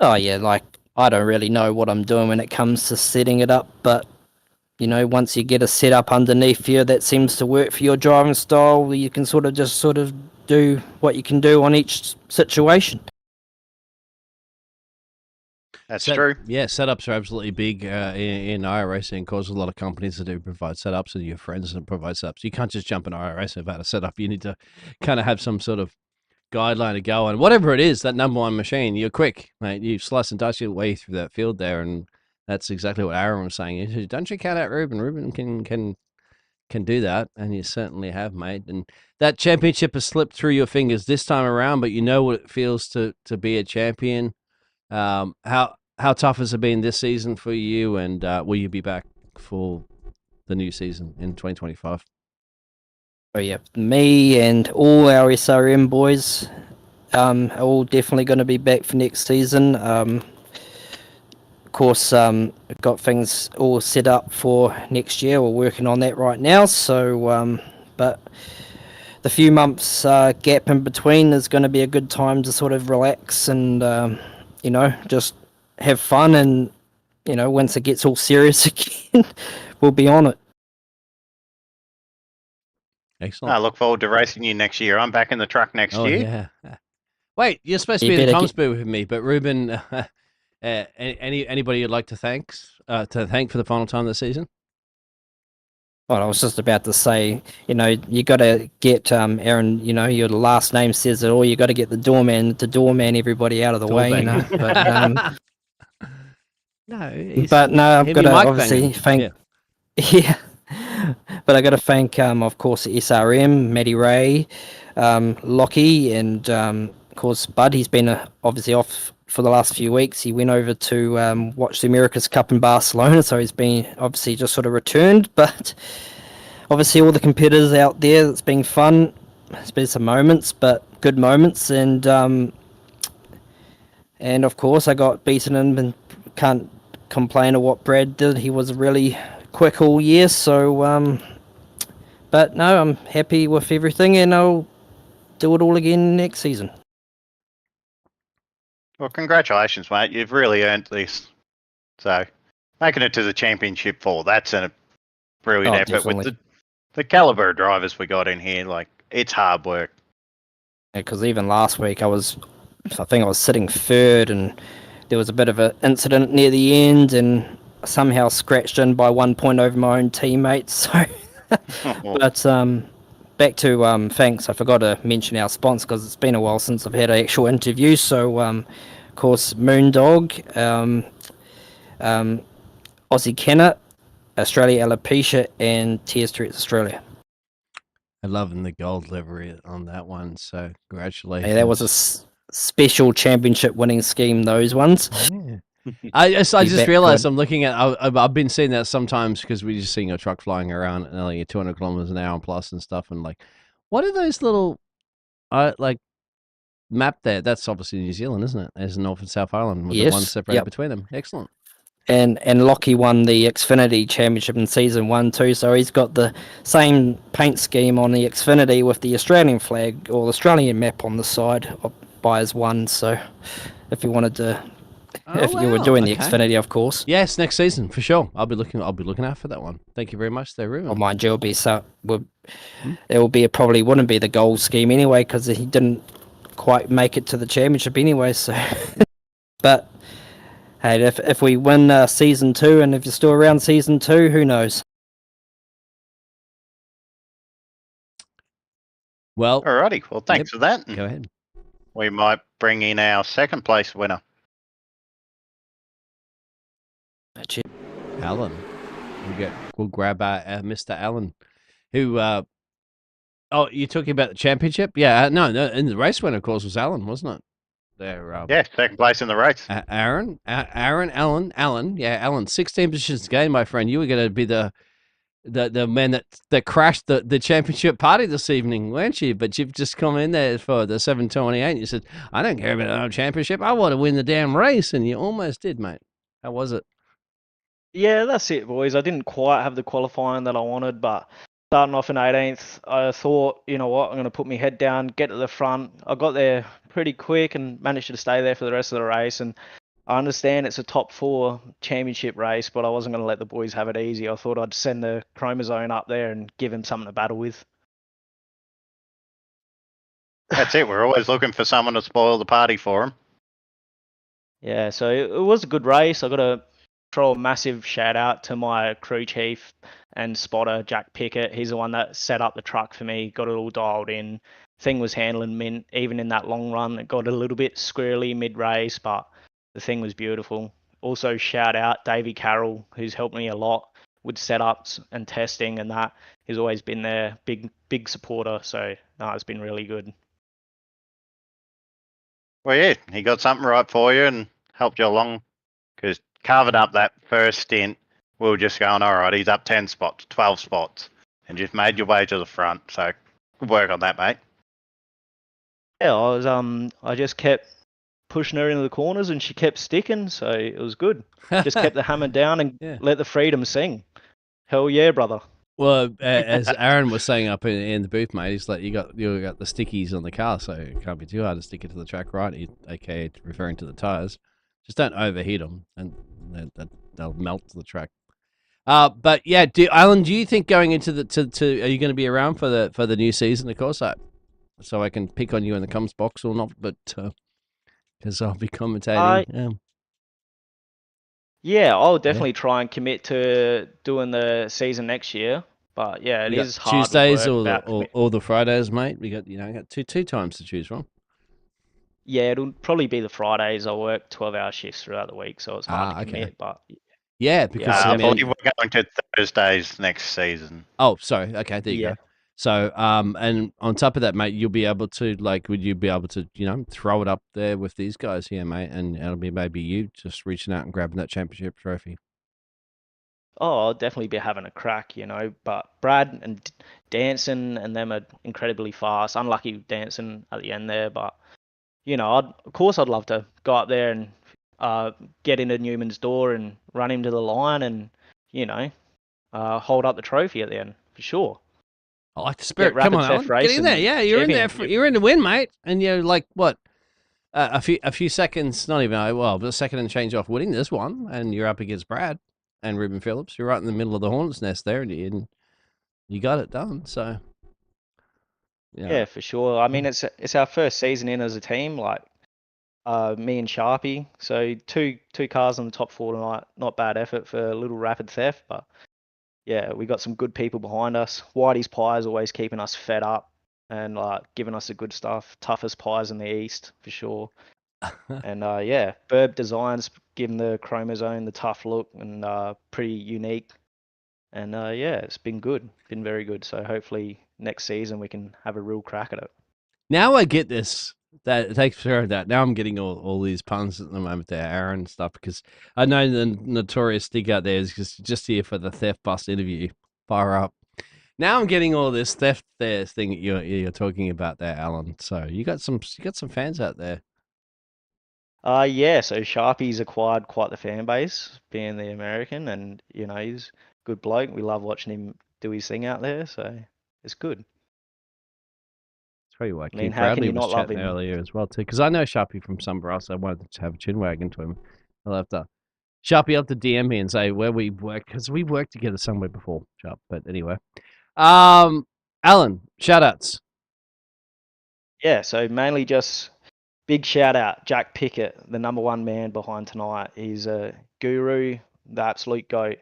S4: Oh yeah, like, I don't really know what I'm doing when it comes to setting it up, but you know, once you get a setup underneath you that seems to work for your driving style, you can sort of do what you can do on each situation.
S1: That's true.
S2: Yeah, setups are absolutely big in iRacing. Of course, a lot of companies that do provide setups, and your friends that provide setups. You can't just jump in iRacing without a setup. You need to kind of have some sort of guideline to go on. Whatever it is, that number one machine, you're quick, mate. You slice and dice your way through that field there, and that's exactly what Aaron was saying. He said, don't you count out Reuben. Reuben can do that, and you certainly have, mate. And that championship has slipped through your fingers this time around, but you know what it feels to be a champion. How tough has it been this season for you, and will you be back for the new season in 2025?
S4: Oh yeah, me and all our SRM boys are all definitely going to be back for next season. Of course, got things all set up for next year. We're working on that right now. So, but the few months gap in between is going to be a good time to sort of relax and just have fun. And once it gets all serious again, we'll be on it.
S2: Excellent.
S1: I look forward to racing you next year. I'm back in the truck next
S2: Oh
S1: year.
S2: yeah. Wait, you're supposed to
S4: You
S2: be in the
S4: better
S2: comms booth with me, but Reuben, anybody you'd like to thank for the final time this season?
S4: Well, I was just about to say, you got to get Aaron. Your last name says it all. You got to get the doorman to doorman everybody out of the way.
S2: Doorbanger.
S4: But no, I've
S2: him
S4: got
S2: your
S4: to
S2: mic
S4: obviously
S2: banging.
S4: thank.
S2: Yeah.
S4: Yeah, but I got to thank, of course, SRM, Matty Ray, Lockie, and of course Bud. He's been obviously off for the last few weeks. He went over to watch the America's Cup in Barcelona, so he's been obviously just sort of returned. But obviously all the competitors out there, it's been fun. It's been some moments, but good moments, and of course I got beaten and can't complain of what Brad did. He was really quick all year, so but no, I'm happy with everything, and I'll do it all again next season.
S1: Well, congratulations, mate. You've really earned this. So, making it to the championship that's a brilliant
S4: Oh,
S1: effort with
S4: definitely.
S1: the caliber of drivers we got in here. Like, it's hard work.
S4: Because even last week I think I was sitting third, and there was a bit of an incident near the end, and somehow scratched in by 1 point over my own teammates. So, but back to thanks. I forgot to mention our sponsor because it's been a while since I've had an actual interview. So, of course, Moondog, Aussie Kennett, Australia Alopecia, and Tears Streets Australia.
S2: I love the gold livery on that one. So congratulations.
S4: Yeah, that was a special championship winning scheme. Those ones.
S2: Yeah. I just realized I'm looking at. I've been seeing that sometimes because we're just seeing a truck flying around and only 200 kilometers an hour plus and stuff. And like, what are those little, like, map there? That's obviously New Zealand, isn't it? There's North and South Island with the one separated between them. Excellent.
S4: And Lockie won the Xfinity Championship in Season 1 too, so he's got the same paint scheme on the Xfinity with the Australian flag or the Australian map on the side by his one. So if you wanted to, you were doing the Xfinity, of course.
S2: Yes, next season for sure. I'll be looking out for that one. Thank you very much, there, Reuben.
S4: Oh, mind you, it will be probably wouldn't be the gold scheme anyway because he didn't quite make it to the championship anyway. So, but. Hey, if we win Season 2, and if you're still around Season 2, who knows?
S2: Well,
S1: alrighty. Well, thanks for that.
S2: Go ahead.
S1: We might bring in our second place winner.
S4: That's it.
S2: Alan. We'll grab Mr. Allen, who. Oh, you're talking about the championship? Yeah, no. In the race winner, of course, was Alan, wasn't it? There.
S1: Yeah, second place in the race.
S2: Allen. Yeah, Alan. 16 positions gained, my friend. You were going to be the man that crashed the championship party this evening, weren't you? But you've just come in there for the 728 and you said, I don't care about the championship. I want to win the damn race. And you almost did, mate. How was it?
S5: Yeah, that's it, boys. I didn't quite have the qualifying that I wanted, but starting off in 18th, I thought, you know what, I'm going to put my head down, get to the front. I got there pretty quick and managed to stay there for the rest of the race. And I understand it's a top 4 championship race, but I wasn't going to let the boys have it easy. I thought I'd send the chromosome up there and give him something to battle with.
S1: That's it. We're always looking for someone to spoil the party for him.
S5: Yeah, so it was a good race. I got to throw a massive shout out to my crew chief and spotter, Jack Pickett. He's the one that set up the truck for me, got it all dialed in. Thing was handling mint, even in that long run. It got a little bit squirrely mid-race, but the thing was beautiful. Also, shout out Davey Carroll, who's helped me a lot with setups and testing and that. He's always been there, big supporter. So, no, it's been really good.
S1: Well, yeah, he got something right for you and helped you along. Because carving up that first stint, we were just going, all right, he's up 10 spots, 12 spots, and just made your way to the front. So Good work on that, mate.
S5: Yeah, I just kept pushing her into the corners and she kept sticking, so it was good. Just kept the hammer down and
S2: Yeah.
S5: let the freedom sing. Hell yeah, brother.
S2: Well, as Aaron was saying up in the booth, mate, he's like, you got the stickies on the car, so it can't be too hard to stick it to the track, right? AKA referring to the tires. Just don't overheat them, and they'll melt the track. But yeah, Alan, do you think going into are you going to be around for the new season? Of course, so I can pick on you in the comms box or not, but because I'll be commentating.
S5: Yeah, I'll definitely try and commit to doing the season next year. But yeah, it
S2: You got
S5: is hard
S2: Tuesdays
S5: work
S2: or
S5: about
S2: or the Fridays, mate. We got got two times to choose from.
S5: Yeah, it'll probably be the Fridays. I work 12-hour shifts throughout the week, so it's hard to
S2: Okay.
S5: commit. But
S2: Yeah, because
S5: I'll
S1: I
S5: definitely-
S1: believe we're going to Thursdays next season.
S2: Oh, sorry. Okay, there you
S5: Yeah.
S2: go. So, and on top of that, mate, you'll be able to would you be able to throw it up there with these guys here, mate, and it'll be maybe you just reaching out and grabbing that championship trophy.
S5: Oh, I'll definitely be having a crack, But Brad and Danson and them are incredibly fast. Unlucky with Danson at the end there, but of course I'd love to go up there and get into Newman's door and run him to the line and hold up the trophy at the end for sure.
S2: I like the spirit.
S5: Get
S2: Come on,
S5: Rapid
S2: Alan,
S5: Theft
S2: get in there.
S5: Racing
S2: Yeah, you're in there.
S5: championship.
S2: You're in to win, mate. And you're like what? A few seconds, not even but a second and change off winning this one, and you're up against Brad and Reuben Phillips. You're right in the middle of the hornet's nest there, and you got it done. So
S5: Yeah, for sure. I mean, it's our first season in as a team, like me and Sharpie. So two cars in the top four tonight. Not bad effort for a little Rapid Theft, but yeah, we got some good people behind us. Whitey's Pie is always keeping us fed up and giving us the good stuff. Toughest pies in the east for sure. And yeah, Burb Designs giving the chromosome the tough look and pretty unique. And yeah, it's been good, been very good. So hopefully next season we can have a real crack at it.
S2: Now I get this. That thanks for that. Now I'm getting all these puns at the moment there, Aaron and stuff, because I know the notorious stick out there is just here for the theft bust interview. Fire up. Now I'm getting all this theft there thing that you're talking about there, Alan. So you got some fans out there.
S5: Yeah, so Sharpie's acquired quite the fan base, being the American, and he's a good bloke. We love watching him do his thing out there, so it's good.
S2: Tell you what,
S5: I mean,
S2: Keith
S5: how can
S2: Bradley
S5: you
S2: was
S5: not love
S2: chatting
S5: him?
S2: earlier as well too, because I know Sharpie from somewhere else. I wanted to have a chin wagon to him. I'll have to Sharpie up to DM me and say where we work, because we worked together somewhere before, Sharp. But anyway, Alan, shout outs.
S5: Yeah, so mainly just big shout out Jack Pickett, the number one man behind tonight. He's a guru, the absolute goat.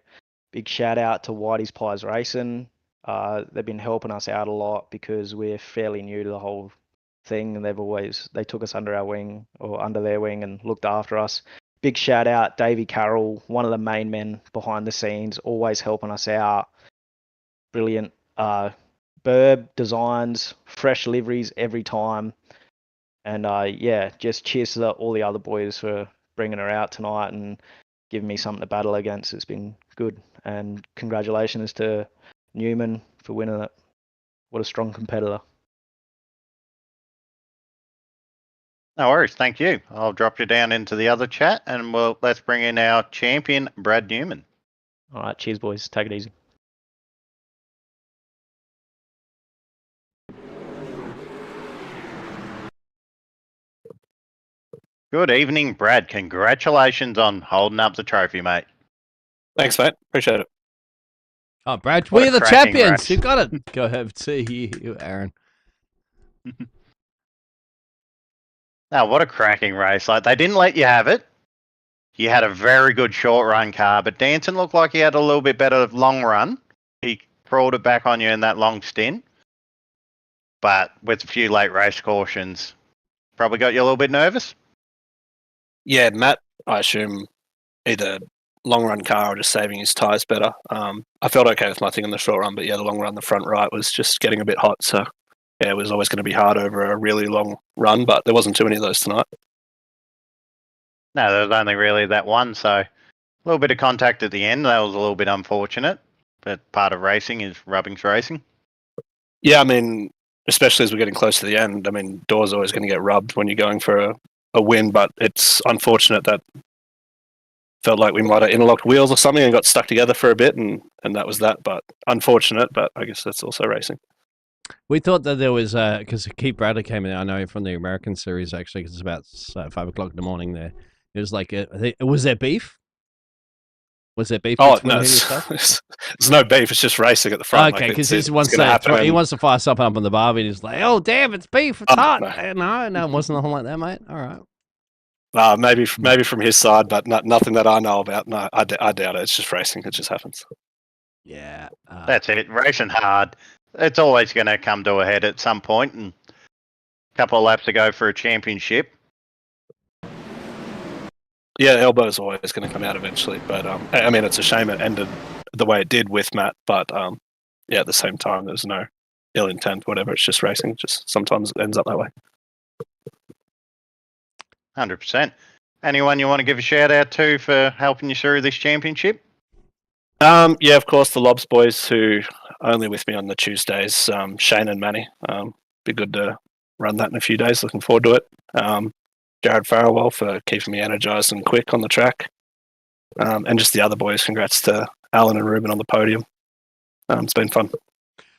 S5: Big shout out to Whitey's Pies Racing. They've been helping us out a lot because we're fairly new to the whole thing, and they took us under their wing and looked after us. Big shout out Davey Carroll, one of the main men behind the scenes, always helping us out. Brilliant. Burb designs, fresh liveries every time. And yeah, just cheers to all the other boys for bringing her out tonight and giving me something to battle against. It's been good. And congratulations to Newman for winning it. What a strong competitor.
S1: No worries, thank you. I'll drop you down into the other chat, and let's bring in our champion, Brad Newman.
S5: All right, cheers, boys. Take it easy.
S1: Good evening, Brad. Congratulations on holding up the trophy, mate.
S6: Thanks, mate. Appreciate it.
S2: Oh, Brad,
S1: What a
S2: we're the
S1: cracking
S2: champions.
S1: race.
S2: You got it. Go over to you, Aaron.
S1: Now, what a cracking race. Like, they didn't let you have it. You had a very good short run car, but Danson looked like he had a little bit better long run. He crawled it back on you in that long stint. But with a few late race cautions, probably got you a little bit nervous.
S6: Yeah, Matt, I assume either long run car or just saving his tyres better. I felt okay with my thing in the short run, but yeah, the long run, the front right was just getting a bit hot. So yeah, it was always going to be hard over a really long run, but there wasn't too many of those tonight.
S1: No, there was only really that one, so a little bit of contact at the end. That was a little bit unfortunate, but part of racing is rubbish racing.
S6: Yeah, I mean, especially as we're getting close to the end. I mean, door's always going to get rubbed when you're going for a win, but it's unfortunate that felt like we might have interlocked wheels or something and got stuck together for a bit, and that was that. But unfortunate, but I guess that's also racing.
S2: We thought that there was because Keith Bradley came in. I know from the American series actually, because it's about 5 o'clock in the morning there. It was like, was there beef? Was there beef
S6: Oh
S2: between
S6: no,
S2: you and yourself?
S6: there's no beef. It's just racing at the front.
S2: Okay, because
S6: like,
S2: he wants to fire something up on the barbie, and he's like, "Oh damn, it's beef, it's hot." No, it wasn't nothing like that, mate. All right.
S6: Maybe from his side, but nothing that I know about. No, I doubt it. It's just racing. It just happens.
S2: Yeah,
S1: That's it. Racing hard. It's always going to come to a head at some point, and a couple of laps to go for a championship.
S6: Yeah, elbow's always going to come out eventually, but I mean, it's a shame it ended the way it did with Matt. But yeah, at the same time, there's no ill intent, whatever. It's just racing. Just sometimes it ends up that way.
S1: 100%. Anyone you want to give a shout out to for helping you through this championship?
S6: Yeah, of course, the Lobs boys who are only with me on the Tuesdays, Shane and Manny. Be good to run that in a few days. Looking forward to it. Jared Farrell for keeping me energized and quick on the track. And just the other boys. Congrats to Alan and Reuben on the podium. It's been fun.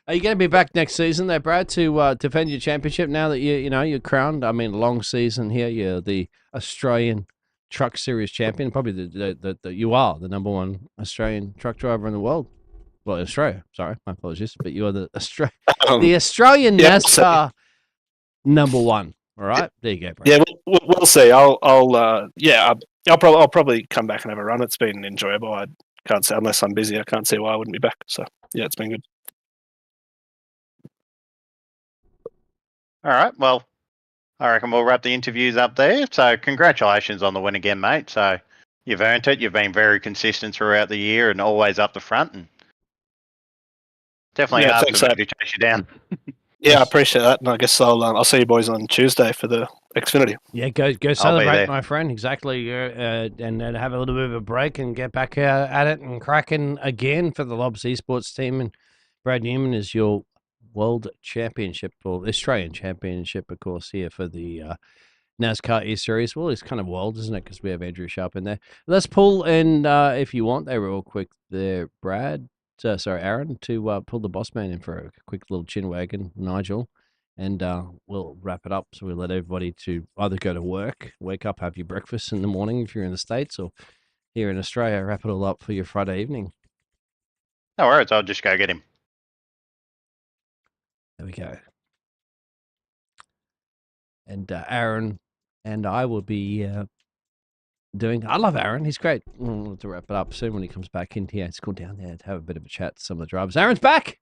S2: Are you going to be back next season there, Brad, to defend your championship now that you're crowned? I mean, long season here. You're the Australian Truck Series champion. Probably you are the number one Australian truck driver in the world. Well, Australia. Sorry, my apologies, but you are the Australian NASCAR number one. All right, there you go, Brad.
S6: Yeah, we'll see. I'll probably come back and have a run. It's been enjoyable. I can't say, unless I'm busy, I can't see why I wouldn't be back. So yeah, it's been good.
S1: All right. Well, I reckon we'll wrap the interviews up there. So congratulations on the win again, mate. So you've earned it. You've been very consistent throughout the year and always up the front. And definitely hard to chase you down.
S6: Yeah, I appreciate that. And I guess I'll see you boys on Tuesday for the Xfinity.
S2: Yeah, go celebrate, my friend. Exactly. And have a little bit of a break and get back at it and cracking again for the Lobs Esports team. And Brad Newman is your World Championship, or Australian Championship, of course, here for the NASCAR eSeries. Well, it's kind of world, isn't it? Because we have Andrew Sharp in there. Let's pull in, if you want, there real quick there, Brad. Aaron, to pull the boss man in for a quick little chin wagon, Nigel, and we'll wrap it up. So we'll let everybody to either go to work, wake up, have your breakfast in the morning if you're in the States, or here in Australia, wrap it all up for your Friday evening.
S1: No worries, I'll just go get him.
S2: There we go. And Aaron and I will be I love Aaron. He's great. We'll have to wrap it up soon when he comes back in here. It's go down there to have a bit of a chat to some of the drivers. Aaron's back.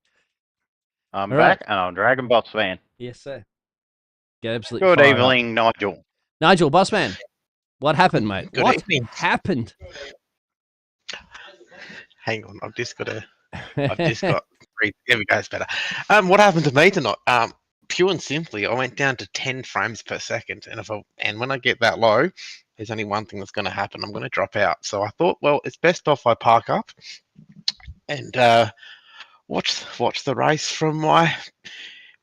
S1: I'm back, and I'm Dragon Boss fan.
S2: Yes, sir. Get absolutely
S1: good evening, Nigel.
S2: Nigel, boss man. What happened, mate?
S7: Good evening.
S2: Happened?
S7: Hang on, I've just got there we go, it's better. What happened to me tonight? Pure and simply, I went down to 10 frames per second, and when I get that low, there's only one thing that's going to happen. I'm going to drop out. So I thought, well, it's best off I park up and watch the race from my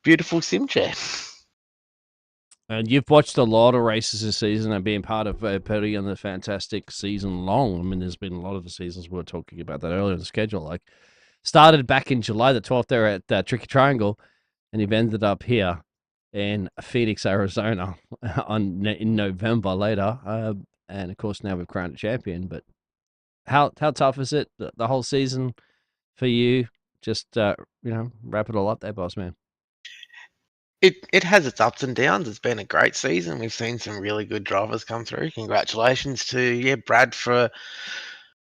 S7: beautiful sim chair.
S2: And you've watched a lot of races this season and being part of putting on the fantastic season long. I mean, there's been a lot of the seasons we were talking about that earlier in the schedule. Like, started back in July the 12th there at Tricky Triangle, and you've ended up here in Phoenix, Arizona in November later. And, of course, now we've crowned a champion. But how tough is it, the whole season for you? Just, wrap it all up there, boss man.
S7: It has its ups and downs. It's been a great season. We've seen some really good drivers come through. Congratulations to Brad for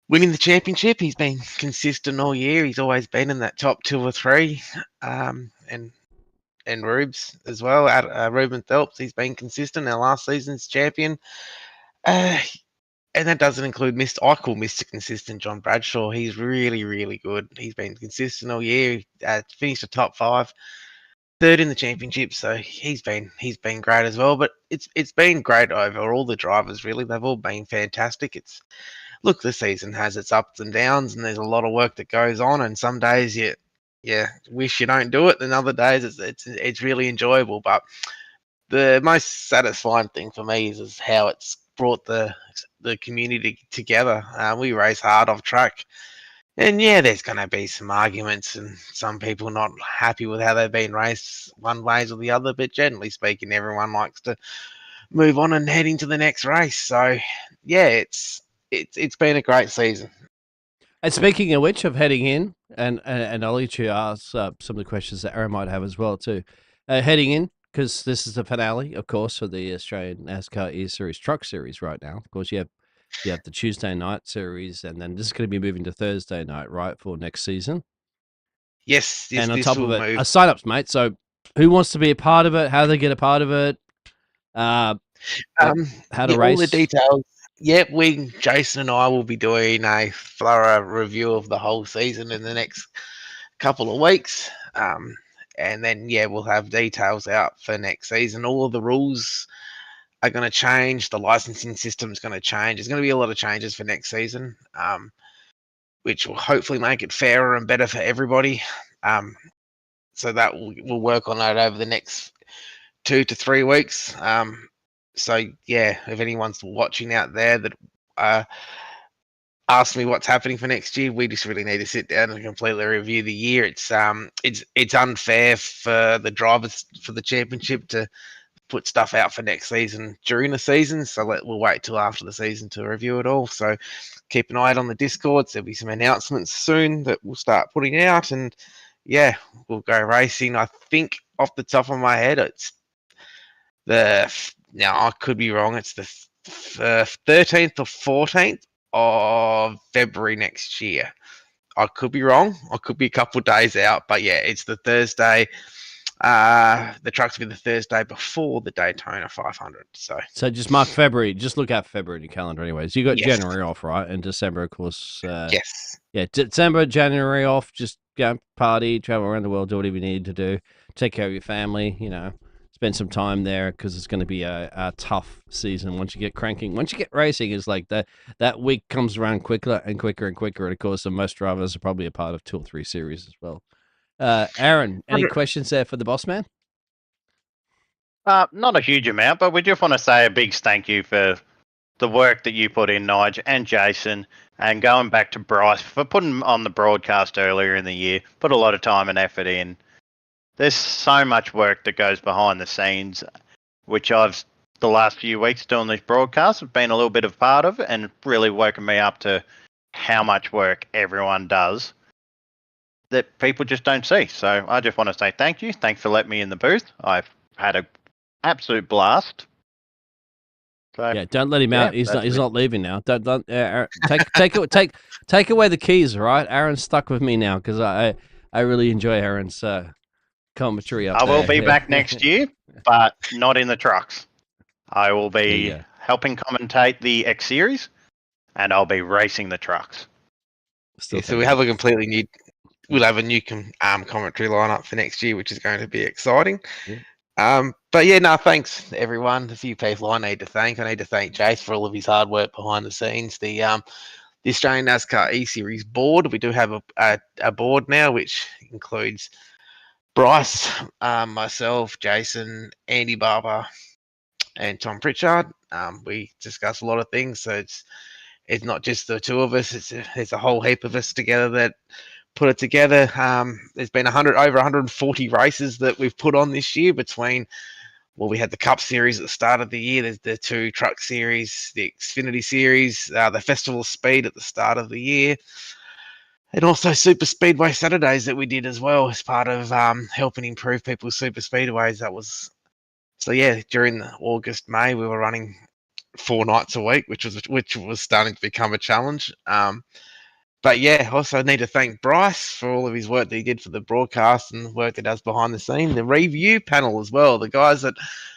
S7: winning the championship. He's been consistent all year. He's always been in that top 2 or 3. And Rubes as well. Reuben Phillips, he's been consistent. Our last season's champion. And that doesn't include I call Mr. Consistent John Bradshaw. He's really, really good. He's been consistent all year. Finished the top 5. 3rd in the championship, so he's been great as well. But it's been great over all the drivers, really. They've all been fantastic. The season has its ups and downs, and there's a lot of work that goes on. And some days yeah, wish you don't do it. And other days it's really enjoyable. But the most satisfying thing for me is how it's brought the community together. We race hard off track, and yeah, there's going to be some arguments and some people not happy with how they've been raced one ways or the other. But generally speaking, everyone likes to move on and head into the next race. So yeah, it's been a great season.
S2: And speaking of which, of heading in, and I'll let you ask some of the questions that Aaron might have as well too. Heading in, because this is the finale, of course, for the Australian NASCAR eSeries Truck Series right now. Of course, you have the Tuesday night series, and then this is going to be moving to Thursday night, right, for next season.
S7: Yes,
S2: And on
S7: this
S2: top of
S7: will
S2: it,
S7: move.
S2: sign-ups, mate. So, who wants to be a part of it? How do they get a part of it? How to
S7: All the
S2: race?
S7: details. Yep, Jason and I will be doing a thorough review of the whole season in the next couple of weeks. And then yeah, we'll have details out for next season. All of the rules are going to change. The licensing system is going to change. There's going to be a lot of changes for next season, which will hopefully make it fairer and better for everybody. So that we'll work on that over the next 2 to 3 weeks. So yeah, if anyone's watching out there that ask me what's happening for next year, we just really need to sit down and completely review the year. It's unfair for the drivers for the championship to put stuff out for next season during the season. So we'll wait till after the season to review it all. So keep an eye out on the Discords. There'll be some announcements soon that we'll start putting out, and yeah, we'll go racing. I think off the top of my head, it's now I could be wrong. It's the 13th or 14th of February next year. I could be wrong. I could be a couple of days out, but yeah, it's the Thursday. The trucks will be the Thursday before the Daytona 500. So
S2: just mark February. Just look out February in your calendar, anyways. You got
S7: yes,
S2: January off, right? And December, of course.
S7: yes.
S2: Yeah, December, January off. Just go party, travel around the world, do whatever you need to do. Take care of your family. Spend some time there because it's going to be a tough season once you get cranking. Once you get racing, it's like that week comes around quicker and quicker and quicker. And of course, most drivers are probably a part of 2 or 3 series as well. Aaron, any questions there for the boss man?
S1: Not a huge amount, but we just want to say a big thank you for the work that you put in, Nige and Jason, and going back to Bryce for putting on the broadcast earlier in the year. Put a lot of time and effort in. There's so much work that goes behind the scenes, which the last few weeks doing this broadcast have been a little bit of part of, and really woken me up to how much work everyone does that people just don't see. So I just want to say thank you. Thanks for letting me in the booth. I've had an absolute blast. So,
S2: Yeah, don't let him out. He's not leaving now. Don't Aaron, take away the keys, all right? Aaron's stuck with me now because I really enjoy Aaron's commentary up there.
S1: I will be back next year, but not in the trucks. I will be
S2: Yeah.
S1: helping commentate the X Series, and I'll be racing the trucks.
S7: So we have a completely new. We'll have a new commentary lineup for next year, which is going to be exciting.
S2: Yeah.
S7: But yeah, no, thanks everyone. A few people I need to thank. I need to thank Jace for all of his hard work behind the scenes. The Australian NASCAR eSeries board. We do have a board now, which includes Bryce, myself, Jason, Andy Barber, and Tom Pritchard. We discuss a lot of things, so it's not just the two of us. There's a whole heap of us together that put it together. There's been over 140 races that we've put on this year between. Well, we had the Cup Series at the start of the year. There's the 2 Truck Series, the Xfinity Series, the Festival of Speed at the start of the year, and also Super Speedway Saturdays that we did as well as part of helping improve people's super speedways. So yeah, during August, May, we were running 4 nights a week, which was starting to become a challenge. But yeah, also need to thank Bryce for all of his work that he did for the broadcast and the work that does behind the scene. The review panel as well, the guys that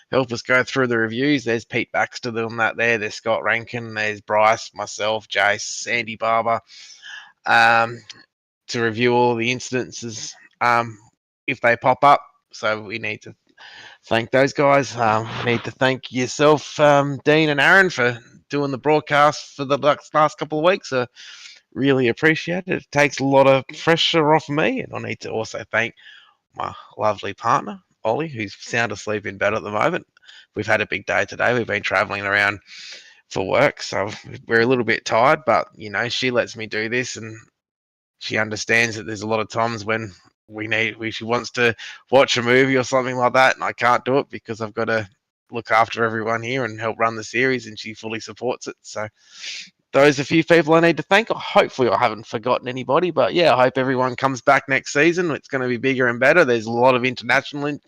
S7: help us go through the reviews. There's Pete Baxter doing that there. There's Scott Rankin. There's Bryce, myself, Jace, Andy Barber, to review all the incidences if they pop up. So we need to thank those guys. We need to thank yourself, Dean and Aaron, for doing the broadcast for the last couple of weeks. really appreciate it. It takes a lot of pressure off me, and I need to also thank my lovely partner, Ollie, who's sound asleep in bed at the moment. We've had a big day today. We've been traveling around for work, so we're a little bit tired, but she lets me do this, and she understands that there's a lot of times when she wants to watch a movie or something like that, and I can't do it because I've got to look after everyone here and help run the series, and she fully supports it. So those are a few people I need to thank. Hopefully I haven't forgotten anybody, but yeah, I hope everyone comes back next season. It's going to be bigger and better. There's a lot of international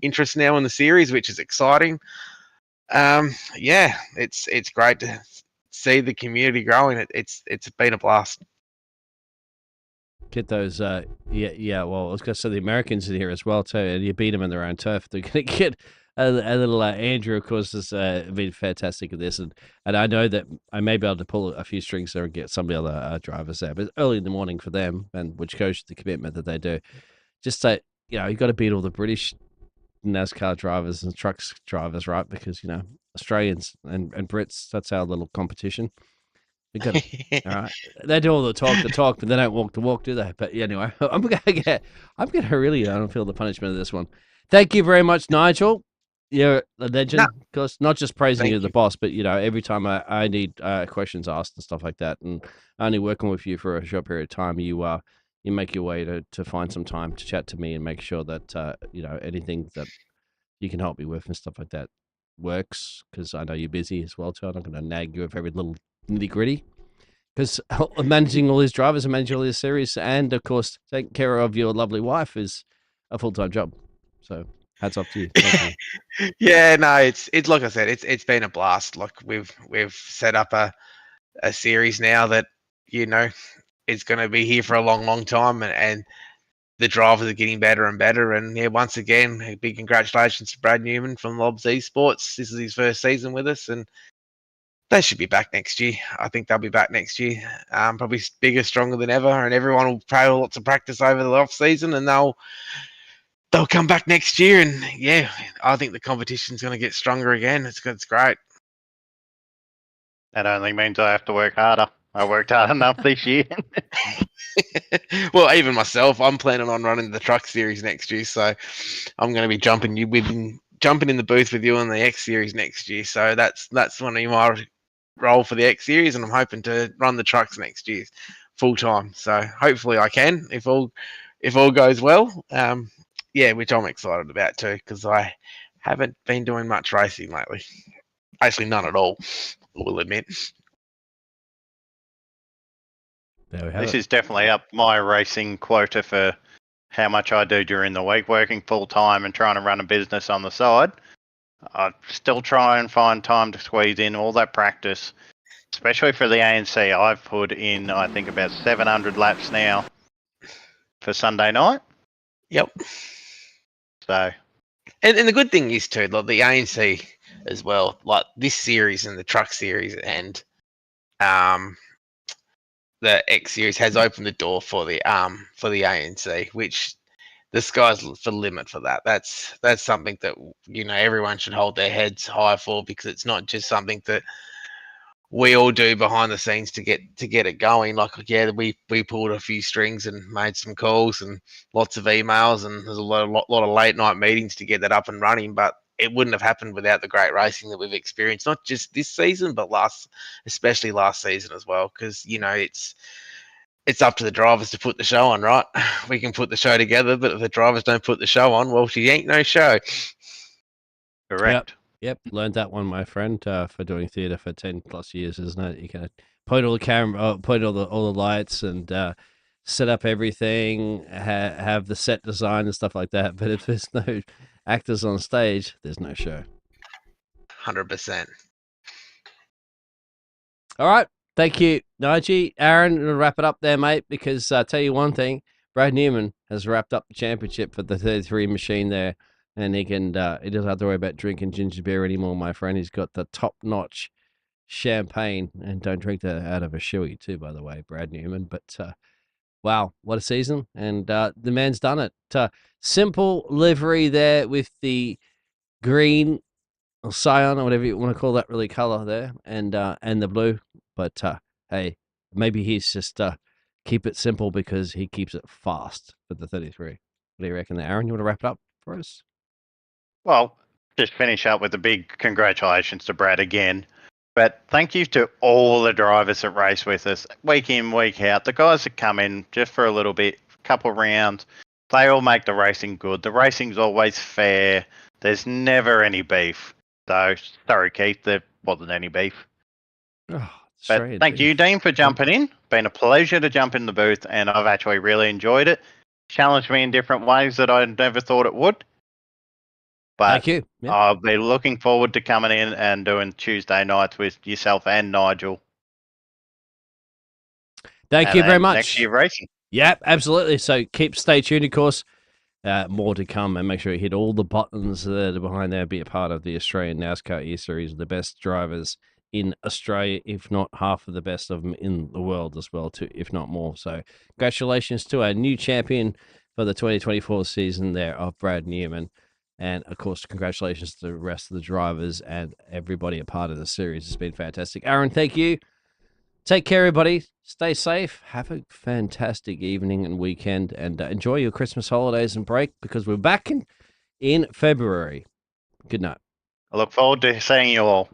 S7: interest now in the series, which is exciting. Yeah, it's great to see the community growing. It's been a blast.
S2: Get those, yeah. Well, I was going to say the Americans in here as well too, and you beat them in their own turf. They're going to get a little Andrew, of course, has been fantastic at this, and I know that I may be able to pull a few strings there and get some of the other drivers there. But early in the morning for them, and which shows the commitment that they do. Just say, you got to beat all the British NASCAR drivers and trucks drivers, right? Because Australians and Brits, that's our little competition. We got it. All right. They do all the talk, but they don't walk the walk, do they? But anyway, I'm gonna really don't feel the punishment of this one. Thank you very much, Nigel. You're a legend.
S7: No.
S2: Of course, not just praising
S7: Thank
S2: you, the
S7: you.
S2: boss, but every time I need questions asked and stuff like that, and only working with you for a short period of time, you make your way to find some time to chat to me and make sure that anything that you can help me with and stuff like that works, because I know you're busy as well too. I'm not going to nag you with every little nitty gritty, because managing all these drivers and managing all these series, and of course taking care of your lovely wife is a full-time job. So hats off to you. Thank you.
S7: Yeah, no, it's like I said, it's been a blast. Like we've set up a series now that is going to be here for a long time, and the drivers are getting better and better. And yeah, once again, a big congratulations to Brad Newman from Lobs Esports. This is his first season with us, and they should be back next year. I think they'll be back next year, probably bigger, stronger than ever, and everyone will pay lots of practice over the off season, and they'll come back next year. And yeah, I think the competition's going to get stronger again. It's great.
S1: That only means I have to work harder. I worked hard enough this year.
S7: Well, even myself, I'm planning on running the truck series next year, so I'm going to be jumping in the booth with you on the X series next year. So that's one of my role for the X series, and I'm hoping to run the trucks next year full time. So hopefully I can, if all goes well. Yeah, which I'm excited about too, because I haven't been doing much racing lately. Actually, none at all, I will admit.
S2: There we have
S1: This
S2: it.
S1: is definitely up my racing quota for how much I do during the week, working full time and trying to run a business on the side. I still try and find time to squeeze in all that practice, especially for the ANC. I've put in, I think, about 700 laps now for Sunday night.
S7: Yep.
S1: So,
S7: and the good thing is too, like the ANC as well, like this series and the truck series and the X series has opened the door for the ANC, which the sky's the limit for that. That's something that everyone should hold their heads high for, because it's not just something that we all do behind the scenes to get it going. Like, yeah, we pulled a few strings and made some calls and lots of emails, and there's a lot of late night meetings to get that up and running. But it wouldn't have happened without the great racing that we've experienced, not just this season, but especially last season as well. Because it's up to the drivers to put the show on, right? We can put the show together, but if the drivers don't put the show on, well, she ain't no show.
S1: correct.
S2: Yep, learned that one, my friend, for doing theatre for 10 plus years, isn't it? You can point all the camera, point all the lights, and set up everything, have the set design and stuff like that. But if there's no actors on stage, there's no show.
S7: 100%.
S2: All right, thank you, Nige. Aaron, we'll wrap it up there, mate. Because I'll tell you one thing: Brad Newman has wrapped up the championship for the 33 machine there. And he doesn't have to worry about drinking ginger beer anymore, my friend. He's got the top-notch champagne, and don't drink that out of a shoey too, by the way, Brad Newman. But wow, what a season! And the man's done it. Simple livery there with the green or cyan or whatever you want to call that really color there, and the blue. But hey, maybe he's just keep it simple because he keeps it fast for the 33. What do you reckon there, Aaron? You want to wrap it up for us?
S1: Well, just finish up with a big congratulations to Brad again. But thank you to all the drivers that race with us week in, week out. The guys that come in just for a little bit, couple rounds, they all make the racing good. The racing's always fair. There's never any beef. So, sorry, Keith, there wasn't any beef.
S2: Oh,
S1: But thank you, Dean, for jumping in. Been a pleasure to jump in the booth, and I've actually really enjoyed it. Challenged me in different ways that I never thought it would. But
S2: Thank you. Yeah.
S1: I'll be looking forward to coming in and doing Tuesday nights with yourself and Nigel.
S2: Thank you very
S1: and
S2: much.
S1: Next year racing.
S2: Yeah, absolutely. So stay tuned, of course. More to come, and make sure you hit all the buttons that are behind there. Be a part of the Australian NASCAR eSeries, the best drivers in Australia, if not half of the best of them in the world as well, too, if not more. So congratulations to our new champion for the 2024 season there of Brad Newman. And, of course, congratulations to the rest of the drivers and everybody a part of the series. It's been fantastic. Aaron, thank you. Take care, everybody. Stay safe. Have a fantastic evening and weekend. And enjoy your Christmas holidays and break because we're back in February. Good night.
S1: I look forward to seeing you all.